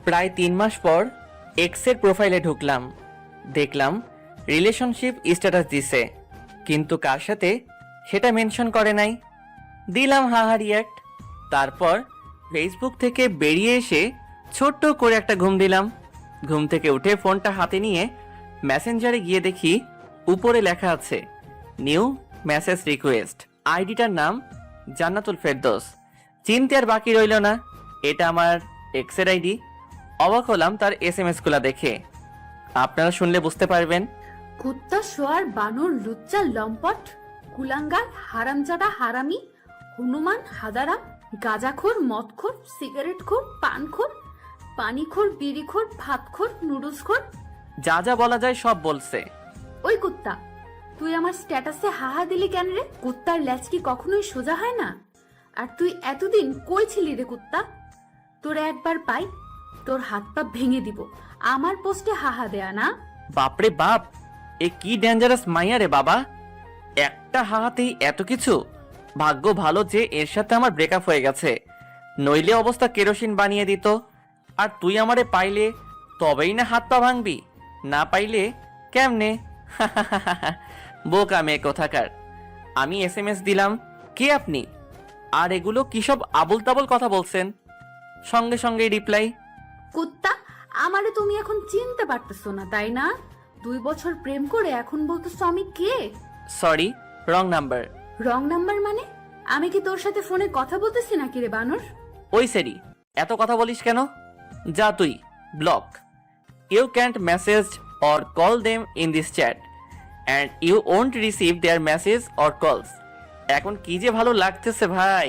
প্রায় 3 মাস পর এক্সের প্রোফাইলে ঢুকলাম, দেখলাম রিলেশনশিপ স্ট্যাটাস দিছে, কিন্তু কার সাথে সেটা মেনশন করে নাই। দিলাম হাহা রিয়াক্ট। তারপর ফেসবুক থেকে বেরিয়ে এসে ছোট্ট করে একটা ঘুম দিলাম। ঘুম থেকে উঠে ফোনটা হাতে নিয়ে মেসেঞ্জারে গিয়ে দেখি উপরে লেখা আছে নিউ মেসেজ রিকোয়েস্ট। আইডিটার নাম জান্নাতুল ফেরদৌস। চিনতে আর বাকি রইল না, এটা আমার এক্সের আইডি। অবাক হলাম তার এসএমএস গুলা দেখে। আপনারা শুনলে বুঝতে পারবেন। কুত্তা শোয়ার বানর লুচ্চা লম্পট কুলাঙ্গার হারামজাদা হারামি হনুমান হাদারাম গাঁজাখোর মদখোর সিগারেটখোর পানখোর পানিখোর বিড়িখোর ভাতখোর নুডলসখোর, যা যা বলা যায় সব বলছে। ওই কুত্তা, তুই আমার স্ট্যাটাসে হাহা দিলি কেন রে? কুত্তার ল্যাচ কি কখনোই সোজা হয় না? আর তুই এতদিন কই ছিলি রে কুত্তা? তোরা একবার পাই, তোর হাত পা ভেঙে দিব আমার পোস্টে হাহা দেয়া না। বাপরে বাপ, এ কি ডেঞ্জারাস মাইয়া রে বাবা! একটা হাহাতেই এত কিছু। ভাগ্য ভালো যে এর সাথে আমার ব্রেকআপ হয়ে গেছে, নইলে অবস্থা কেরোসিন বানিয়ে দিত। আর তুই আমারে পাইলে তবেই না হাত পা ভাঙবি, না পাইলে কেমনে? বোকা মেয়ে কোথাকার। আমি এসএমএস দিলাম, কে আপনি? আর এগুলো কি সব আবল তাবল কথা বলছেন? সঙ্গে সঙ্গে রিপ্লাই, কুত্তা, আমারে তুমি এখন চিনতে পারতেছো না তাই না? 2 বছর প্রেম করে এখন বলতেছো আমি কে? Sorry, wrong number. Wrong number মানে? আমি কি তোর সাথে ফোনে কথা বলতেছি নাকি রে বানর? ওই সেরি, এত কথা বলিস কেন? যা তুই, block. You can't message or call them in this chat and you won't receive their message or calls. এখন কি যে ভালো লাগতেছে ভাই,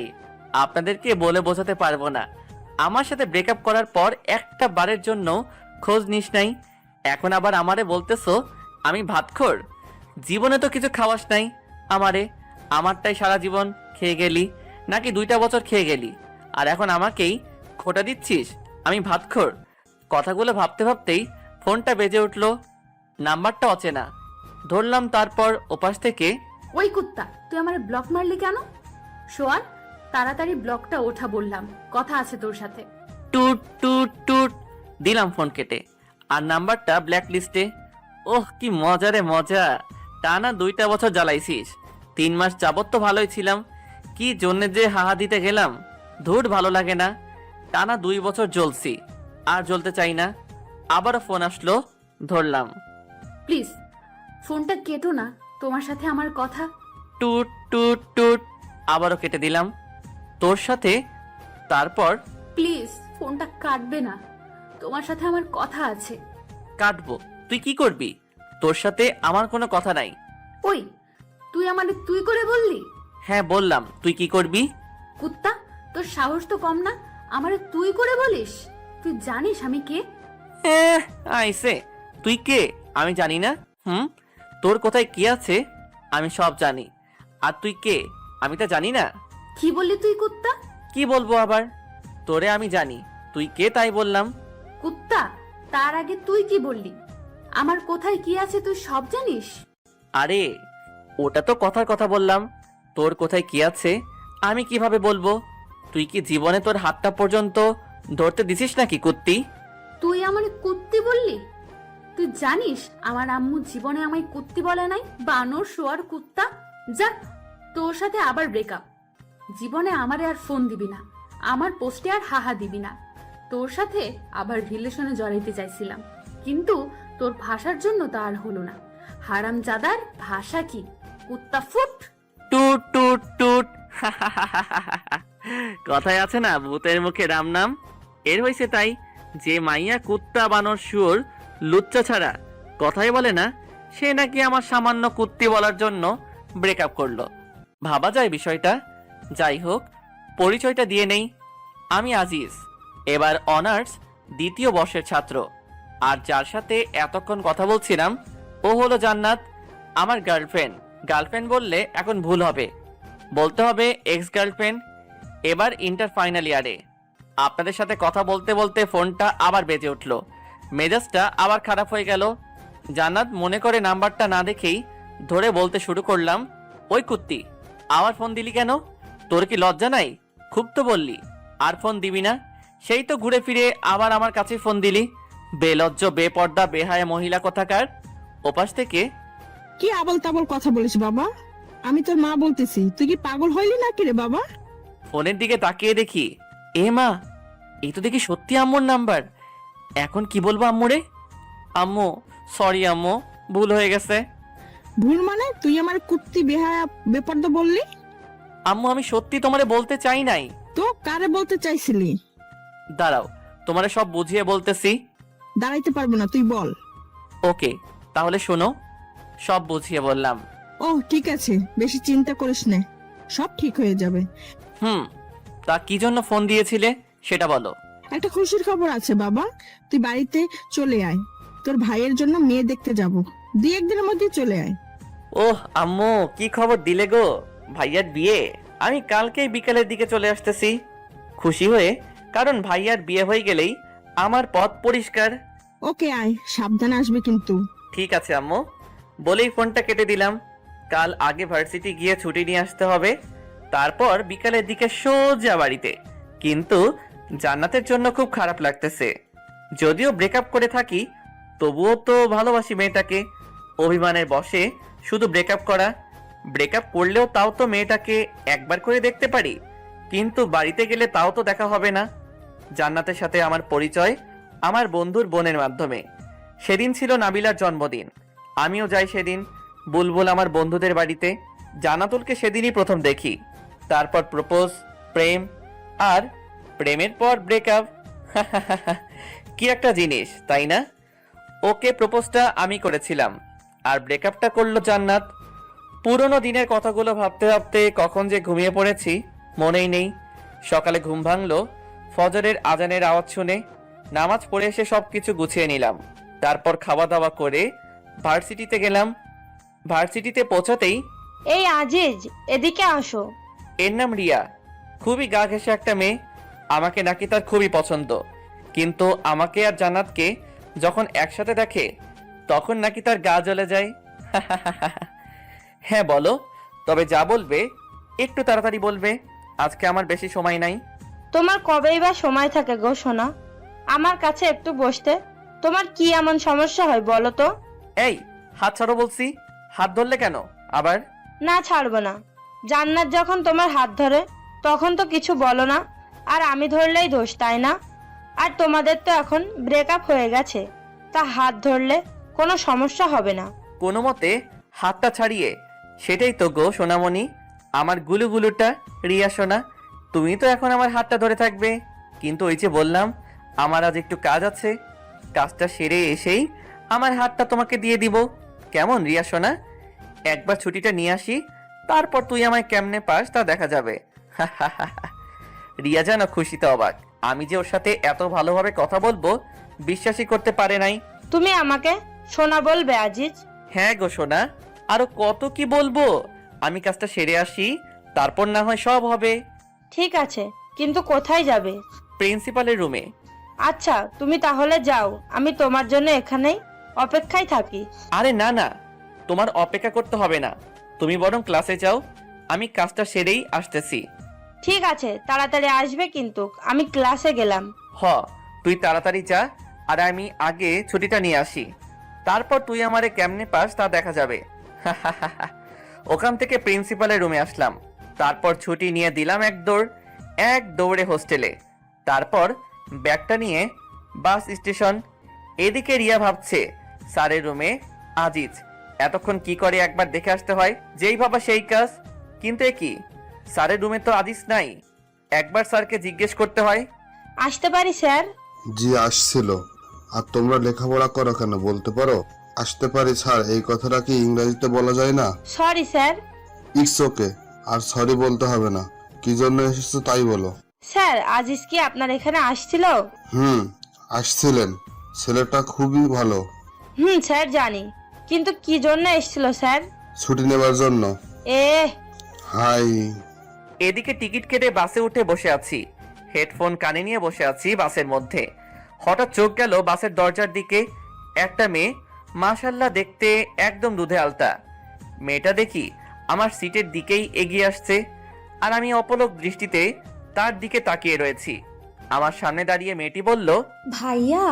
আপনাদেরকে বলে বোঝাতে পারবো না। আমার সাথে ব্রেকআপ করার পর একটা বারের জন্য খোঁজ নিস নাই, এখন আবার আমারে বলতেছো আমি ভাতখোর। জীবনে তো কিছু খাওয়াস নাই আমারে, আমারটাই সারা জীবন খেয়ে গেলি, নাকি 2টা বছর খেয়ে গেলি, আর এখন আমাকেই খোটা দিচ্ছিস আমি ভাতখোর? কথাগুলো ভাবতে ভাবতেই ফোনটা বেজে উঠলো। নাম্বারটা অচেনা। ধরলাম, তারপর ওপাশ থেকে, ওই কুত্তা, তুই আমারে ব্লক মারলি কেন? সোয়ান, তাড়াতাড়ি ব্লকটা ওঠা বললাম, কথা আছে তোর সাথে। টুট টুট টুট দিলাম ফোন কেটে, আর নাম্বারটা ব্ল্যাক লিস্টে। ওহ কি মজা রে মজা! টানা 2টা বছর জ্বালাইছিস, 3 মাস যাবত তো ভালোই ছিলাম, কি জন্যে যে হাহা দিতে গেলাম। ধুর, ভালো লাগে না। টানা 2 বছর জ্বলছি, আর জ্বলতে চাই না। আবারও ফোন আসলো, ধরলাম। প্লিজ ফোনটা কেটো না, তোমার সাথে আমার কথা। টুট টুট টুট আবারও কেটে দিলাম, তোর সাথে। তারপর, প্লিজ ফোনটা কাটবে না, তোমার সাথে আমার কথা আছে। কাটবো? তুই কি করবি? তোর সাথে আমার কোনো কথা নাই। ওই, তুই আমারে তুই করে বললি? হ্যাঁ বললাম, তুই কি করবি? কুত্তা, তোর সাহস তো কম না, আমারে তুই করে বলিস? তুই জানিস আমি কে? আইসে, তুই কে আমি জানি না? তোর কোথায় কি আছে আমি সব জানি, আর তুই কে আমি তা জানি না। কি বললি তুই কুত্তা? কি বলবো আবার? তোরে আমি জানি, তুই কে তাই বললাম। কুত্তা, তার আগে তুই কি বললি? আমার কোথায় কি আছে তুই সব জানিস? আরে ওটা তো কথার কথা বললাম, তোর কোথায় কি আছে আমি কিভাবে বলবো? তুই কি জীবনে তোর হাতটা পর্যন্ত ধরতে দিছিস নাকি কুত্তি? তুই আমারে কুত্তি বললি? তুই জানিস আমার আম্মু জীবনে আমায় কুত্তি বলে নাই? বানর শোয়ার কুত্তা, যা, তোর সাথে আবার ব্রেকআপ। জীবনে আমারে আর ফোন দিবি না, আমার পোস্টে আর হাহা দিবি না। তোর সাথে আবার রিলেশনে জড়াইতে চাইছিলাম, কিন্তু তোর ভাষার জন্য তা আর হলো না। হারামজাদার ভাষা কি? কুত্তা ফুট। টুট টুট টুট কথায় আছে না, ভূতের মুখে রাম নাম। এর হয়েছে তাই, যে মাইয়া কুত্তা বানর শুয়োর লুচ্চা ছাড়া কথাই বলে না, সে নাকি আমার সামান্য কুত্তি বলার জন্য ব্রেকআপ করলো। ভাবা যায় বিষয়টা। যাই হোক, পরিচয়টা দিয়ে নেই। আমি আজিজ, এবার অনার্স 2য় বর্ষের ছাত্র। আর যার সাথে এতক্ষণ কথা বলছিলাম ও হলো জান্নাত, আমার গার্লফ্রেন্ড। গার্লফ্রেন্ড বললে এখন ভুল হবে, বলতে হবে এক্স গার্লফ্রেন্ড। এবার ইন্টার ফাইনাল ইয়ারে। আপনাদের সাথে কথা বলতে বলতে ফোনটা আবার বেজে উঠলো, মেজাজটা আবার খারাপ হয়ে গেল। জান্নাত মনে করে নাম্বারটা না দেখেই ধরে বলতে শুরু করলাম, ওই কুত্তি, আবার ফোন দিলি কেন? তোর কি লজ্জা নাই? খুব তো বললি আর ফোন দিবি না? সেই তো ঘুরে ফিরে আবার আমার কাছে ফোন দিলি। বেলজ্জ, বেপর্দা, বেহায়া মহিলা কোথাকার। ওপাশ থেকে, কি আবল তাবল কথা বলিস বাবা? আমি তোর মা বলতেছি, তুই কি পাগল হইলি নাকি রে বাবা? ফোনের দিকে তাকিয়ে দেখি, এ মা, এই তো দেখি সত্যি আম্মুর নাম্বার। এখন কি বলবো আম্মুরে? আম্মু, সরি আম্মু, ভুল হয়ে গেছে। ভুল মানে? তুই আমার কুত্তি বেহায়া বেপর্দা বললি? আম্মু, আমি সত্যি তোমারে বলতে চাই নাই। তো কারে বলতে চাইছিলি? দাঁড়াও, তোমারে সব বুঝিয়ে বলতেছি। দাঁড়াইতে পারবো না, তুই বল। ওকে, তাহলে শোনো, সব বুঝিয়ে বললাম। ও ঠিক আছে, বেশি চিন্তা করিস না, সব ঠিক হয়ে যাবে। তা কি জন্য ফোন দিয়েছিলে সেটা বলো। একটা খুশির খবর আছে বাবা, তুই বাড়িতে চলে আয়। তোর ভাইয়ের জন্য মেয়ে দেখতে যাব, 2-1 দিনের মধ্যে চলে আয়। ওহ আম্মু, কি খবর দিলে গো? ভাইয়ার বিয়ে? আমি কালকেই বিকালের দিকে চলে আসতেছি, খুশি হয়ে, কারণ ভাইয়ার বিয়ে হয়ে গেলেই আমার পথ পরিষ্কার। ওকে আয়, সাবধানে আসবে কিন্তু। ঠিক আছে আম্মু, বলেই ফোনটা কেটে দিলাম। কাল আগে ভার্সিটি গিয়ে ছুটি নিয়ে আসতে হবে, তারপর বিকালের দিকে সোজা বাড়িতে। কিন্তু জান্নাতের জন্য খুব খারাপ লাগতেছে। যদিও ব্রেকআপ করে থাকি, তবুও তো ভালোবাসি মেয়েটাকে। অভিমানের বশে শুধু ব্রেকআপ করা। ব্রেকআপ করলেও তাও তো মেয়েটাকে একবার করে দেখতে পারি, কিন্তু বাড়িতে গেলে তাও তো দেখা হবে না। জান্নাতের সাথে আমার পরিচয় আমার বন্ধুর বোনের মাধ্যমে। সেদিন ছিল নাবিলার জন্মদিন, আমিও যাই সেদিন। বুলবুল আমার বন্ধুদের বাড়িতে। জান্নাতুলকে সেদিনই প্রথম দেখি। তারপর প্রপোজ, প্রেম, আর প্রেমের পর ব্রেকআপ। কি একটা জিনিস, তাই না? ওকে প্রপোজটা আমি করেছিলাম, আর ব্রেকআপটা করলো জান্নাত। পুরোনো দিনের কথাগুলো ভাবতে ভাবতে কখন যে ঘুমিয়ে পড়েছি মনেই নেই। সকালে ঘুম ভাঙলো ফজরের আজানের আওয়াজ শুনে। নামাজ পড়ে এসে সবকিছু গুছিয়ে নিলাম। তারপর খাওয়া দাওয়া করে ভার্সিটিতে গেলাম। ভার্সিটিতে পৌঁছাতেই, এই আজিজ, এদিকে আসো। এর নাম রিয়া, খুবই গা ঘেঁষে একটা মেয়ে। আমাকে নাকি তার খুবই পছন্দ, কিন্তু আমাকে আর জান্নাতকে যখন একসাথে দেখে তখন নাকি তার গা জ্বলে যায়। হ্যাঁ বলো, তবে যা বলবে একটু তাড়াতাড়ি বলবে, আজকে আমার বেশি সময় নাই। তোমার কবেই বা সময় থাকে গো সোনা আমার কাছে একটু বসতে? তোমার কি এমন সমস্যা হয় বলো তো? এই, হাত ছাড়ো বলছি। হাত ধরলে কেন আবার? না, ছাড়বো না। জান্নাত যখন তোমার হাত ধরে তখন তো কিছু বলো না, আর আমি ধরলেই দোষ, তাই না? আর তোমাদের তো এখন ব্রেকআপ হয়ে গেছে, তা হাত ধরলে কোনো সমস্যা হবে না। কোনো মতে হাতটা ছাড়িয়ে, সেটাই তো গো সোনামণি, আমার গুলুগুলুটা। রিয়া সোনা, তুমি তো এখন আমার হাতটা ধরে থাকবে, কিন্তু ওই যে বললাম আমার আজ একটু কাজ আছে, কাজটা সেরে এসেই আমার হাতটা তোমাকে দিয়ে দিব। কেমন রিয়া সোনা? একবার ছুটিটা নিয়ে আসি, তারপর তুই আমায় কেমনে পাস তা দেখা যাবে। রিয়া যেন খুশিতে অবাক। আমি যে ওর সাথে এত ভালোভাবে কথা বলবো বিশ্বাসই করতে পারে নাই। তুমি আমাকে সোনা বলবে আজিজ? হ্যাঁ গো সোনা, আরো কত কি বলবো। আমি কাজটা সেরে আসি, তারপর না হয় সব হবে। ঠিক আছে, কিন্তু কোথায় যাবে? প্রিন্সিপালের রুমে। আচ্ছা, তুমি তাহলে যাও, আমি তোমার জন্য এখানেই অপেক্ষায় থাকি। আরে না না, তোমার অপেক্ষা করতে হবে না, তুমি বরং ক্লাসে যাও, আমি কাজটা সেরেই আসতেছি। ঠিক আছে, তাড়াতাড়ি আসবে কিন্তু, আমি ক্লাসে গেলাম। হ, তুই তাড়াতাড়ি যা, আর আমি আগে ছুটিটা নিয়ে আসি, তারপর তুই আমারে কেমনে পাস তা দেখা যাবে। ওখান থেকে প্রিন্সিপালের রুমে আসলাম, তারপর ছুটি নিয়ে দিলাম এক দৌড়ে হোস্টেলে। তারপর ব্যাগটা নিয়ে বাস স্টেশন। এদিকে রিয়া ভাবছে স্যারের রুমে আজিজ এতক্ষণ কি করে একবার দেখে আসতে হয়, যেই ভাবা সেই কাজ। কিন্তু এ কি, স্যারের রুমে তো আজিজ নাই, একবার স্যারকে জিজ্ঞেস করতে হয়। আসতে পারি স্যার? জি আসছিল। আর তোমরা লেখাপড়া করো কেন বলতে পারো? আসতে পারি স্যার, এই কথাটা কি ইংরেজিতে বলা যায় না? Sorry sir. ইটস ওকে, আর সরি বলতে হবে না। কি জন্য এসেছো তাই বলো। স্যার, আজিজ কি আপনার এখানে আসছিল? আসছিলেন। ছেলেটা খুবই ভালো। স্যার জানি, কিন্তু কি জন্য এসেছিল স্যার? ছুটি নেবার জন্য। এ হাই। এদিকে টিকিট কেটে বাসে উঠে বসে আছি, হেডফোন কানে নিয়ে বসে আছি বাসের মধ্যে। হঠাৎ চোখ গেল বাসের দরজার দিকে। একটা মেয়ে, মাশাল্লাহ দেখতে একদম দুধে আলতা। মেয়েটা দেখি আমার সিটের দিকেই এগিয়ে আসছে, আর আমি অপলক দৃষ্টিতে তার দিকে তাকিয়ে রয়েছি। আমার সামনে দাঁড়িয়ে মেয়েটি বলল, ভাইয়া,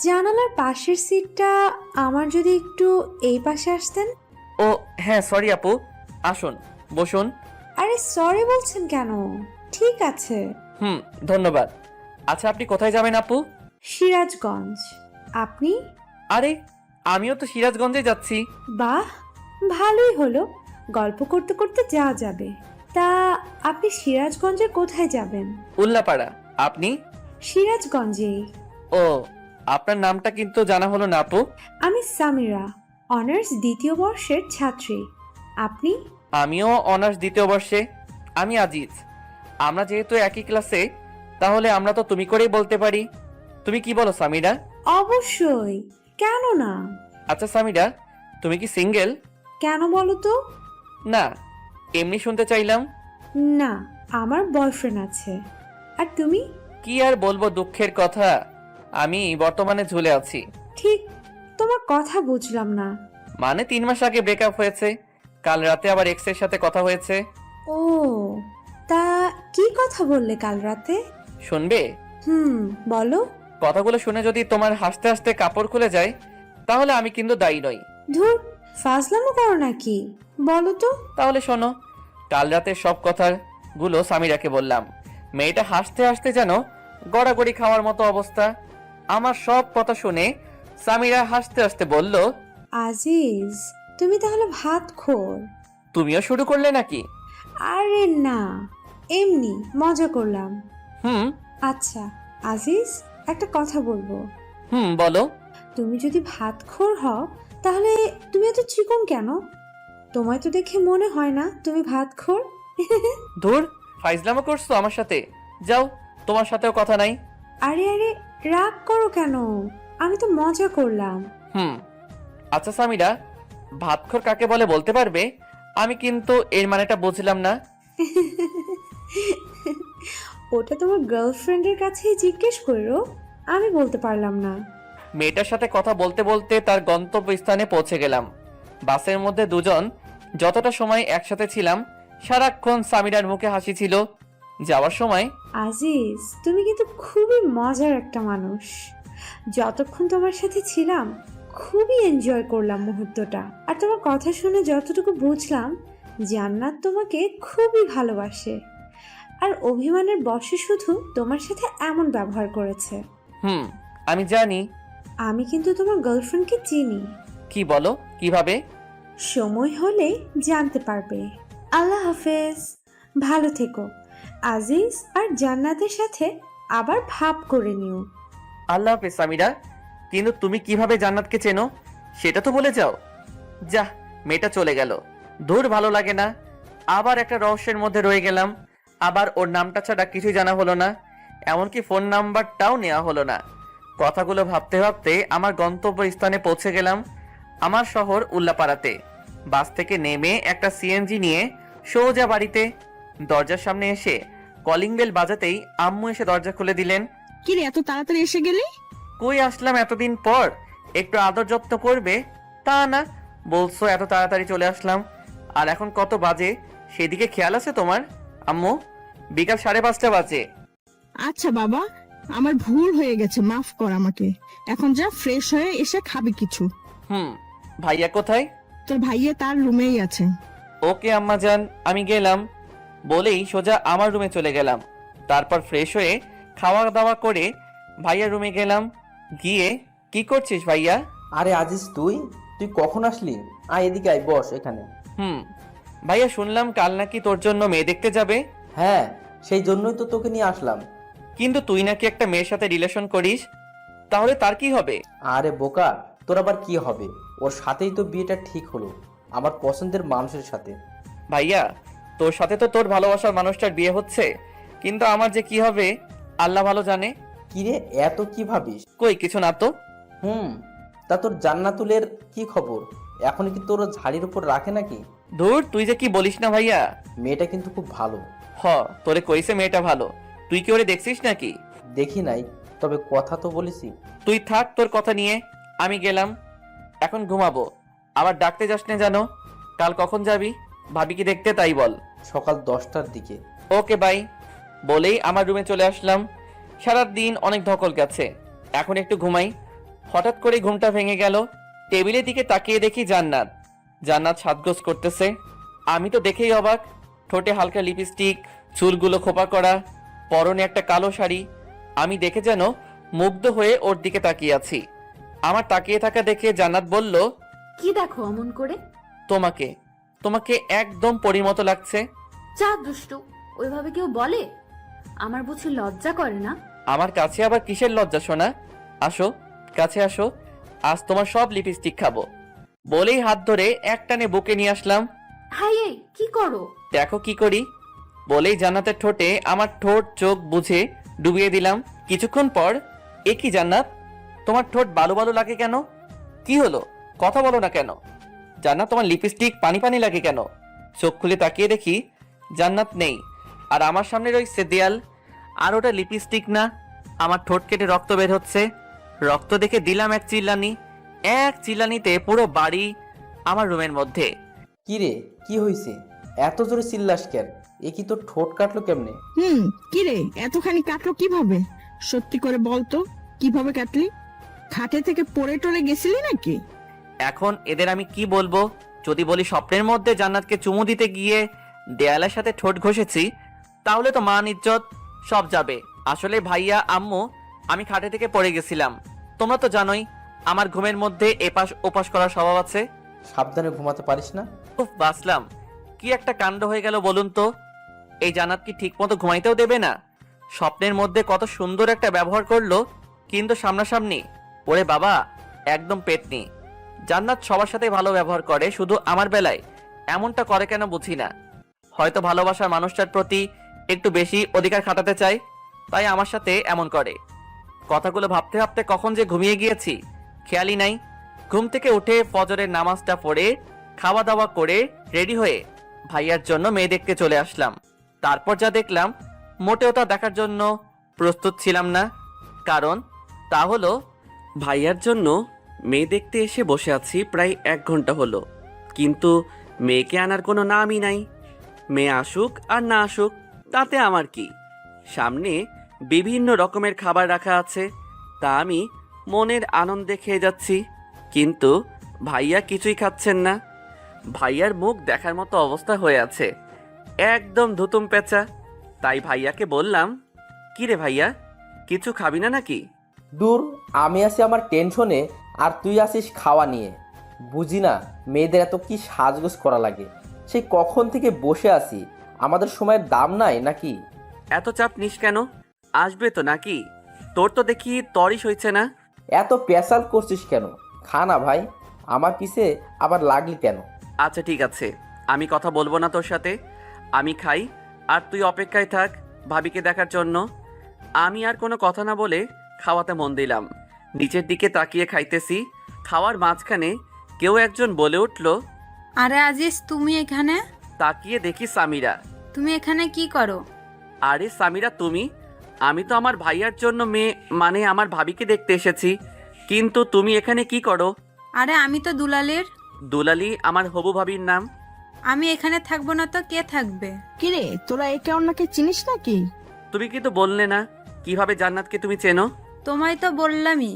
জানালার পাশের সিটটা আমার যদি একটু এই পাশে আসতেন। ও হ্যাঁ সরি আপু, আসুন বসুন। আরে সরি বলছেন কেন? ঠিক আছে। ধন্যবাদ। আচ্ছা আপনি কোথায় যাবেন আপু? সিরাজগঞ্জ। আপনি? আরে আমিও তো সিরাজগঞ্জে যাচ্ছি। বাহ, ভালোই হলো, গল্প করতে করতে যাওয়া যাবে। তা আপনি সিরাজগঞ্জের কোথায় যাবেন? উল্লাপাড়া। আপনি? সিরাজগঞ্জে। ও আপনার নামটা কিন্তু জানা হলো না আপু। আমি সামিরা, অনার্স দ্বিতীয় বর্ষের ছাত্রী। আপনি? আমিও অনার্স দ্বিতীয় বর্ষে। আমি আজিজ। আমরা যেহেতু একই ক্লাসে, তাহলে আমরা তো তুমি করেই বলতে পারি। তুমি কি বলো সামিরা? অবশ্যই, কেন না। আচ্ছা সামিরা, তুমি কি সিঙ্গেল? কেন বলো তো? না, এমনি শুনতে চাইলাম। না, আমার বয়ফ্রেন্ড আছে। আর তুমি? কি আর বলবো, দুঃখের কথা, আমি বর্তমানে ঝুলে আছি। ঠিক, তোমার কথা বুঝলাম না। মানে 3 মাস আগে ব্রেকআপ হয়েছে, কাল রাতে আবার এক্স এর সাথে কথা হয়েছে। ও, তা কি কথা বললে কাল রাতে? শুনবে? বলো। কথাগুলো শুনে যদি তোমার হাসতে হাসতে কাপড় খুলে যায়, তাহলে আমি কিন্তু দায়ী নই। ধুর, ফাজলামো করো নাকি? বলো তো। তাহলে শোনো, কাল রাতে সব কথাগুলো সামিরাকে বললাম। মেয়েটা হাসতে হাসতে যেন গড়াগড়ি খাওয়ার মতো অবস্থা। আমার সব কথা শুনে সামিরা হাসতে হাসতে বলল, আজিজ, তুমি তাহলে ভাত খোর? তুমিও শুরু করলে নাকি? আরে না, এমনি মজা করলাম। হুম আচ্ছা আজিজ, একটা কথা বলবো। বলো। তুমি যদি ভাত খোর হও, তাহলে তুমি এত চিকন কেন? তোমায় তো দেখে মনে হয় না তুমি ভাত খোর। ধুর, ফাইজলামো করছো আমার সাথে। যাও, তোমার সাথেও কথা নাই। আরে আরে, রাগ করো কেন? আমি তো মজা করলাম। আচ্ছা সামিরা, ভাতখোর কাকে বলে বলতে পারবে? আমি কিন্তু এর মানেটা বুঝলাম না। ওটা তোমার গার্লফ্রেন্ডের কাছেই জিজ্ঞেস করো, আমি বলতে পারলাম না। মেয়েটার সাথে কথা বলতে বলতে তার গন্তব্যস্থানে পৌঁছে গেলাম। বাসের মধ্যে দুজন যতটা সময় একসাথে ছিলাম, সারাক্ষণ সামিরার মুখে হাসি ছিল। যাওয়ার সময়, আজিজ, তুমি কিন্তু খুবই মজার একটা মানুষ। যতক্ষণ তোমার সাথে ছিলাম খুবই এনজয় করলাম মুহূর্তটা। আর তোমার কথা শুনে যতটুকু বুঝলাম, জান্নাত তোমাকে খুবই ভালোবাসে। আর অভিমানের বশে শুধু তোমার সাথে এমন ব্যবহার করেছে। আমি জানি। আমি কিন্তু তোমার গার্লফ্রেন্ডকে চিনি। কি বলো? কিভাবে? সময় হলে জানতে পারবে। আল্লাহ হাফেজ, ভালো থেকো। আজিজ আর জান্নাতের সাথে আবার ভাব করে নিও। আল্লাহ হাফেজ সামিরা। কিন্তু তুমি কিভাবে জান্নাতকে চেনো সেটা তো বলে যাও। যা, মেয়েটা চলে গেল। দূর, ভালো লাগে না। আবার একটা রহস্যের মধ্যে রয়ে গেলাম। আবার ওর নামটা ছাড়া কিছুই জানা হলো না, এমনকি ফোন নাম্বারটাও নেওয়া হলো না। কথাগুলো ভাবতে ভাবতে আমার গন্তব্যস্থানে পৌঁছে গেলাম। আমার শহর উল্লাপাড়াতে। বাস থেকে নেমে একটা সিএনজি নিয়ে সোজা বাড়িতে। দরজার সামনে এসে কলিং বেল বাজাতেই আম্মু এসে দরজা খুলে দিলেন। কি রে, এত তাড়াতাড়ি এসে গেলি? কই আসলাম এতদিন পর, একটু আদর যত্ন করবে তা না, বলছো এত তাড়াতাড়ি চলে আসলাম। আর এখন কত বাজে সেদিকে খেয়াল আছে তোমার আম্মু? বিকাল 5:30 বাজে। আচ্ছা বাবা, আমার ভুল হয়ে গেছে, মাফ কর আমাকে। এখন যা, ফ্রেশ হয়ে এসে খাবি কিছু। ভাইয়া কোথায়? তোর ভাইয়া তার রুমেই আছে। ওকে আম্মা যান, আমি গেলাম বলেই সোজা আমার রুমে চলে গেলাম। তারপর ফ্রেশ হয়ে খাওয়া দাওয়া করে ভাইয়ার রুমে গেলাম। গিয়ে, কি করছিস ভাইয়া? আরে আজিজ, তুই কখন আসলি? আয় এদিকে, আয়, বস এখানে। ভাইয়া শুনলাম কাল নাকি তোর জন্য মেয়ে দেখতে যাবে। হ্যাঁ, সেই জন্যই তো তোকে নিয়ে আসলাম। কিন্তু তুই নাকি একটা মেয়ের সাথে রিলেশন করিস, তাহলে তার কি হবে? আরে বোকা, তোর আবার কি হবে? ওর সাথেই তো বিয়েটা ঠিক হলো, আমার পছন্দের মানুষের সাথে। ভাইয়া, তোর সাথে তো তোর ভালোবাসার মানুষটার বিয়ে হচ্ছে, কিন্তু আমার যে কি হবে আল্লাহ ভালো জানে। কিরে, এত কি ভাবিস? কই কিছু না তো। তা তোর জান্নাতুলের কি খবর? এখন কি তোর ঝাড়ির উপর রাখে নাকি? ধুর, তুই যে কি বলিস না ভাইয়া। মেয়েটা কিন্তু খুব ভালো। তোরে কইছে মেয়েটা ভালো, তুই কি ওরে দেখছিস নাকি? দেখি নাই, তবে কথা তো বলিসি। তুই থাক তোর কথা নিয়ে, আমি গেলাম। এখন ঘুমাবো, আবার ডাকতে যাস না জানো। কাল কখন যাবি? ভাবি কি দেখতে, তাই বল। সকাল 10টার দিকে। Okay bye. বলেই আমার রুমে চলে আসলাম। সারা দিন অনেক ধকল গেছে, এখন একটু ঘুমাই। হঠাৎ করে ঘুমটা ভেঙে গেল। টেবিলের দিকে তাকিয়ে দেখি জান্নাত। জান্নাত সাজগোজ করতেছে। আমি তো দেখেই অবাক। ঠোঁটে হালকা লিপস্টিক, চুলগুলো খোপা করা, পরনে একটা কালো শাড়ি। আমি দেখে যেন মুগ্ধ হয়ে ওর দিকে তাকিয়ে আছি। আমার তাকিয়ে থাকা দেখে জান্নাত বলল, কি দেখো অমন করে? তোমাকে তোমাকে একদম পরীর মতো লাগছে। যা দুষ্টু, ওইভাবে কেউ বলে? আমার বুঝি লজ্জা করে না? আমার কাছে আবার কিসের লজ্জা শোনা? আসো, কাছে আসো, আজ তোমার সব লিপস্টিক খাবো। বলেই হাত ধরে একটানে বুকে নিয়ে আসলাম। হাই, এই কি করো? দেখো কি করি। বলেই জান্নাতের ঠোঁটে আমার ঠোঁট চোখ বুঝে ডুবিয়ে দিলাম। কিছুক্ষণ পর, এ কি জান্নাত, তোমার ঠোঁট বালু বালু লাগে কেন? কি হলো, কথা বলো না কেন? জান্নাত, তোমার লিপস্টিক পানি পানি লাগে কেন? চোখ খুলে তাকিয়ে দেখি জান্নাত নেই, আর আমার সামনে রয়েছে দেয়াল। আর ওটা লিপস্টিক না, আমার ঠোঁট কেটে রক্ত বের হচ্ছে। রক্ত দেখে দিলাম এক চিল্লানি। এক চিল্লানিতে পুরো বাড়ি আমার রুমের মধ্যে। কি রে, কি হয়েছে? এত জোরে চিল্লাস কেন? এ কি তোর ঠোঁট কাটলো কেমনে? কি রে, এতখানি কাটলো কিভাবে? সত্যি করে বল তো, কিভাবে কাটলি? খাটে থেকে পড়ে টরে গেছিলি নাকি? এখন এদের আমি কি বলবো? যদি বলি স্বপ্নের মধ্যে জান্নাতকে চুমু দিতে গিয়ে দেয়ালের সাথে ঠোঁট ঘষেছি, তাহলে তো মান ইজ্জত সব যাবে। আসলে ভাইয়া, আম্মু, আমি খাটে থেকে পড়ে গেছিলাম। তোমরা তো জানোই আমার ঘুমের মধ্যে এপাশ ওপাশ করার স্বভাব আছে। সাবধানে ঘুমাতে পারিস না? উফ, বাসলাম, কি একটা কাণ্ড হয়ে গেল বলুন তো। এই জান্নাত কি ঠিক মতো ঘুমাইতেও দেবে না? স্বপ্নের মধ্যে কত সুন্দর একটা ব্যবহার করলো, কিন্তু সামনাসামনি ওরে বাবা, একদম পেটনি। জান্নাত সবার সাথে ভালো ব্যবহার করে, শুধু আমার বেলায় এমনটা করে কেন বুঝি না। হয়তো ভালোবাসার মানুষটার প্রতি একটু বেশি অধিকার খাটাতে চায়, তাই আমার সাথে এমন করে। কথাগুলো ভাবতে ভাবতে কখন যে ঘুমিয়ে গিয়েছি খেয়ালই নাই। ঘুম থেকে উঠে ফজরের নামাজটা পড়ে খাওয়া দাওয়া করে রেডি হয়ে ভাইয়ার জন্য মেয়ে দেখতে চলে আসলাম। তারপর যা দেখলাম, মোটেও তা দেখার জন্য প্রস্তুত ছিলাম না। কারণ তা হলো, ভাইয়ার জন্য মেয়ে দেখতে এসে বসে আছি প্রায় 1 ঘন্টা হলো, কিন্তু মেয়েকে আনার কোনো নামই নাই। মেয়ে আসুক আর না আসুক তাতে আমার কি। সামনে বিভিন্ন রকমের খাবার রাখা আছে, তা আমি মনের আনন্দে খেয়ে যাচ্ছি, কিন্তু ভাইয়া কিছুই খাচ্ছেন না। ভাইয়ার মুখ দেখার মতো অবস্থা হয়ে আছে, একদম ধুতুম পেঁচা। তাই ভাইয়াকে বললাম, কি রে ভাইয়া, কিছু খাবি না নাকি? দূর, আমি আছি আমার টেনশনে আর তুই আসিস খাওয়া নিয়ে। বুঝি না মেয়েদের এত কি সাজগোজ করা লাগে। সেই কখন থেকে বসে আছি, আমাদের সময়ের দাম নাই নাকি? এত চাপ নিস কেন, আসবে তো নাকি? তোর তো দেখি তরই সইছে না। এত পেশাল করছিস কেন? খা না ভাই, আমার পিছে আবার লাগলি কেন? আচ্ছা ঠিক আছে, আমি কথা বলবো না তোর সাথে, আমি খাই আর তুই অপেক্ষায় থাক ভাবিকে দেখার জন্য। আমি আর কোনো কথা না বলে খাওয়াতে মন দিলাম। নিচের দিকে তাকিয়ে খাইতেছি। খাওয়ার মাঝখানে কেউ একজন বলে উঠল, আরে আজিজ, তুমি এখানে? তাকিয়ে দেখি সামিরা। তুমি এখানে কি করো? আরে সামিরা, তুমি? আমি তো আমার ভাইয়ার জন্য মেয়ে মানে আমার ভাবিকে দেখতে এসেছি, কিন্তু তুমি এখানে কি করো? আরে আমি তো দুলালের। দুলালি আমার হবু ভাবির নাম। আমি এখানে থাকবো না তো কে থাকবে? কি রে, তোরা একে অন্যকে চিনিস নাকি? তুমি কিন্তু বললে না কিভাবে জান্নাতকে তুমি চেনো। তোমায় তো বললামই,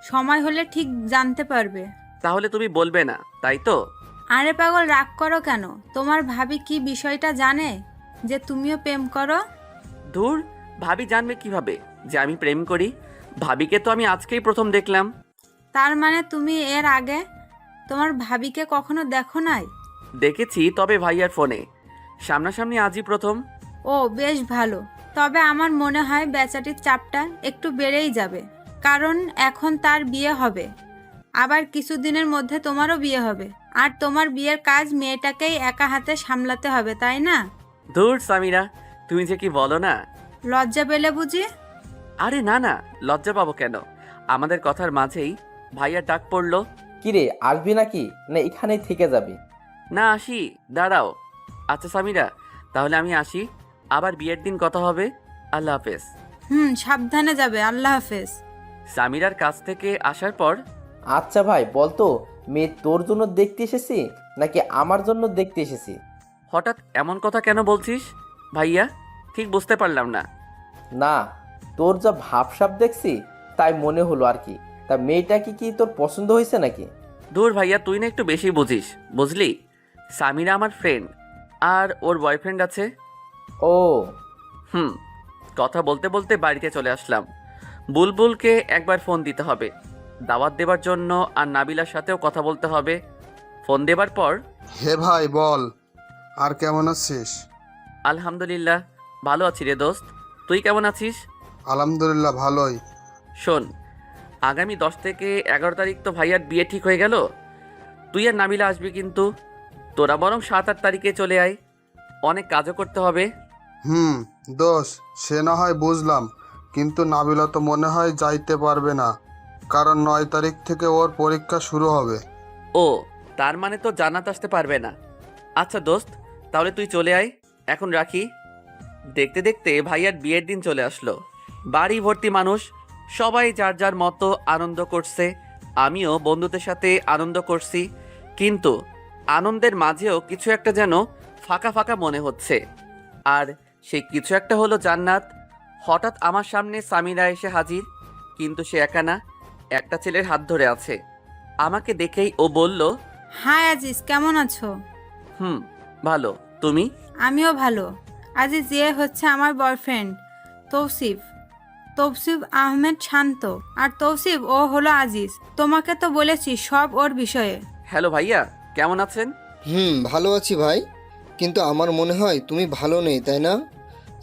সময় হলে ঠিক জানতে পারবে। তাহলে তুমি বলবে না, তাই তো? আরে পাগল, রাগ করো কেন? তোমার ভাবি কি বিষয়টা জানে যে তুমিও প্রেম করো? ধুর, ভাবি জানবে কিভাবে যে আমি প্রেম করি? ভাবিকে তো আমি আজকেই প্রথম দেখলাম। তার মানে তুমি এর আগে তোমার ভাবিকে কখনো দেখো নাই? দেখেছি, তবে ভাইয়ার ফোনে, সামনাসামনি আজই প্রথম। ও বেশ ভালো। তবে আমার মনে হয় বেচাটির চাপটা একটু বেড়েই যাবে, কারণ এখন তার বিয়ে হবে, আবার কিছুদিনের মধ্যে তোমারও বিয়ে হবে, আর তোমার বিয়ের কাজ মেয়েটাকেই একা হাতে সামলাতে হবে, তাই না? ধুর সামিরা, তুমি যে কি বলো না। লজ্জা পেলে বুঝি? আরে না না, লজ্জা পাবো কেন? আমাদের কথার মাঝেই ভাইয়ার ডাক পড়লো। কিরে, আসবি নাকি না এখানেই থেকে যাবি? না, আসি, দাঁড়াও। আচ্ছা সামিরা, তাহলে আমি আসি, আবার বিয়ের দিন কথা হবে। আল্লাহ হাফেজ। সাবধানে যাবে। আল্লাহ হাফেজ। সামিরার কাছ থেকে আসার পর, আচ্ছা ভাই, বলতো মেয়ে তোর জন্য দেখতে এসেছি নাকি আমার জন্য দেখতে এসেছি? হঠাৎ এমন কথা কেন বলছিস ভাইয়া? ঠিক বুঝতে পারলাম না। না, তোর যা ভাবসাব দেখছি তাই মনে হলো আর কি। তা মেয়েটা কি তোর পছন্দ হয়েছে নাকি? দূর ভাইয়া, তুই না একটু বেশি বুঝিস, বুঝলি? সামিরা আমার ফ্রেন্ড, আর ওর বয়ফ্রেন্ড আছে। ও, কথা বলতে বলতে বাড়িতে চলে আসলাম। বুলবুলকে একবার ফোন দিতে হবে দাওয়াত দেবার জন্য, আর নাবিলার সাথেও কথা বলতে হবে। ফোন দেবার পর, হে ভাই বল, আর কেমন আছিস? আলহামদুলিল্লাহ ভালো আছি রে দোস্ত, তুই কেমন আছিস? আলহামদুলিল্লাহ ভালোই। শোন, আগামী 10 থেকে 11 তারিখ তো ভাইয়ার বিয়ে ঠিক হয়ে গেল। তুই আর নাবিলা আসবি, কিন্তু তোরা বরং 7-8 তারিখে চলে আয়, অনেক কাজও করতে হবে। দোষ, সে না হয় বুঝলাম, কিন্তু নাবিলা তো মনে হয় যাইতে পারবে না, কারণ 9 তারিখ থেকে ওর পরীক্ষা শুরু হবে। ও, তার মানে তো জান্নাত আসতে পারবে না। আচ্ছা দোস্ত, তাহলে তুই চলে আয়, এখন রাখি। দেখতে দেখতে ভাইয়ার বিয়ের দিন চলে আসলো। বাড়ি ভর্তি মানুষ, সবাই যার যার মতো আনন্দ করছে। আমিও বন্ধুদের সাথে আনন্দ করছি, কিন্তু আনন্দের মাঝেও কিছু একটা যেন ফাঁকা ফাঁকা মনে হচ্ছে। আর সেই কিছু একটা হলো জান্নাত। হঠাৎ আমার সামনে সামিরা এসে হাজির, কিন্তু সে একা না, একটা ছেলের হাত ধরে আছে। আমাকে দেখেই ও বলল, হাই আজিজ, কেমন আছো? ভালো, তুমি? আমিও ভালো। আজিজ, যে হচ্ছে আমার বয়ফ্রেন্ড তৌসিফ, তৌসিফ আহমেদ শান্ত। আর তৌসিফ, ও হলো আজিজ। তোমাকে তো বলেছি সব ওর বিষয়ে। হ্যালো ভাইয়া, কেমন আছেন? ভালো আছি ভাই, কিন্তু আমার মনে হয় তুমি ভালো নেই, তাই না?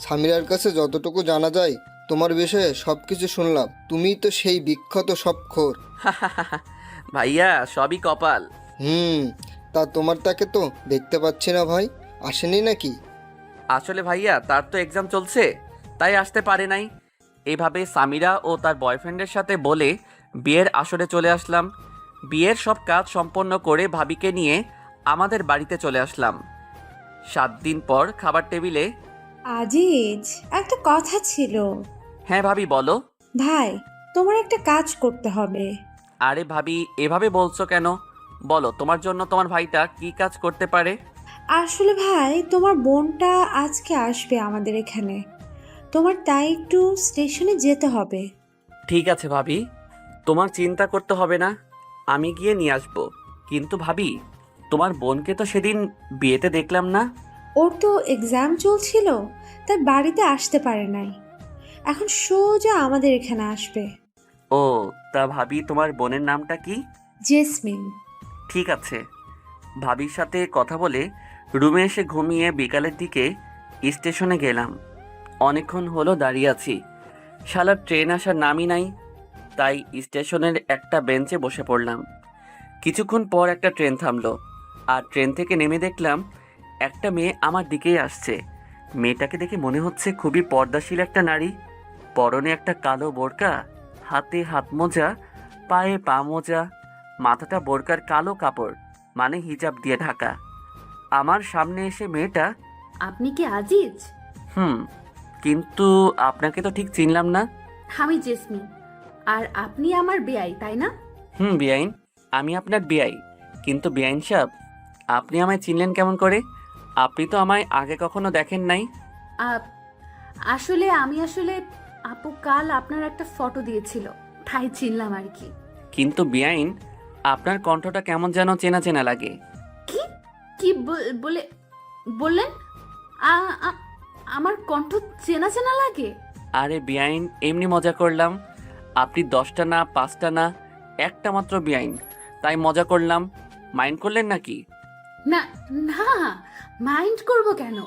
সামিরার কাছে যতটুকু জানা যায় তোমার বিষয়ে সব কিছু শুনলাম। তুমিই তো সেই বিখ্যাত সবখোর। ভাইয়া, সবই কপাল। তা তোমার তাকে তো দেখতে পাচ্ছি না ভাই, আসেনি নাকি? আসলে ভাইয়া, তার তো এক্সাম চলছে, তাই আসতে পারে নাই। এইভাবে সামিরা ও তার বয়ফ্রেন্ডের সাথে বলে বিয়ের আসরে চলে আসলাম। বিয়ের সব কাজ সম্পন্ন করে ভাবিকে নিয়ে আমাদের বাড়িতে চলে আসলাম। 7 দিন পর খাবার টেবিলে। আজিজ, একটা কথা ছিল। হ্যাঁ ভাবি, বলো। ভাই, তোমার একটা কাজ করতে হবে। আরে ভাবি, এভাবে বলছো কেন? বলো, তোমার জন্য তোমার ভাইটা কি কাজ করতে পারে? আসলে ভাই, তোমার বোনটা আজকে আসবে আমাদের এখানে, তোমার তাই একটু স্টেশনে যেতে হবে। ঠিক আছে ভাবি, তোমার চিন্তা করতে হবে না, আমি গিয়ে নিয়ে আসবো। কিন্তু ভাবি, তোমার বোনকে তো সেদিন বিয়েতে দেখলাম না। ওর তো এক্সাম চলছিল, তাই বাড়িতে আসতে পারে নাই। এখন সোজা আমাদের এখানে আসবে। ও, তা ভাবি, তোমার বোনের নামটা কি? জেসমিন। ঠিক আছে। ভাবির সাথে কথা বলে রুমে এসে ঘুমিয়ে বিকালের দিকে স্টেশনে গেলাম। অনেকক্ষণ হলো দাঁড়িয়ে আছি, শালার ট্রেন আসার নামই নাই। তাই স্টেশনের একটা বেঞ্চে বসে পড়লাম। কিছুক্ষণ পর একটা ট্রেন থামলো, আর ট্রেন থেকে নেমে দেখলাম একটা মেয়ে আমার দিকেই আসছে। মেয়েটাকে দেখে মনে হচ্ছে খুবই পর্দাশীল একটা নারী। পরনে একটা কালো বোরকা, হাতে হাত মোজা, পায়ে পা মোজা, মাথাটা বোরকার কালো কাপড় মানে হিজাব দিয়ে ঢাকা। আমার সামনে এসে মেয়েটা, আপনি কি আজিজ? কিন্তু আপনাকে তো ঠিক চিনলাম না। আমি জেসমিন, আর আপনি আমার বেয়াই, তাই না? বেআইন, আমি আপনার বেআই। কিন্তু বেআইন সাহেব, আপনি আমায় চিনলেন কেমন করে? আপনি তো আমায় আগে কখনো দেখেন নাই। আসলে আপু কাল আপনার একটা ফটো দিয়েছিল, তাই চিনলাম আর কি। কিন্তু বেআইন, আপনার কণ্ঠটা কেমন যেন চেনা চেনা লাগে। কি কি বললেন? আমার কণ্ঠ চেনা চেনা লাগে? আরে বেআইন, এমনি মজা করলাম। আপনি 10টা না, 5টা না, একটা মাত্র বেআইন, তাই মজা করলাম। মাইন্ড করলেন নাকি? না না, মাইন্ড করব কেন?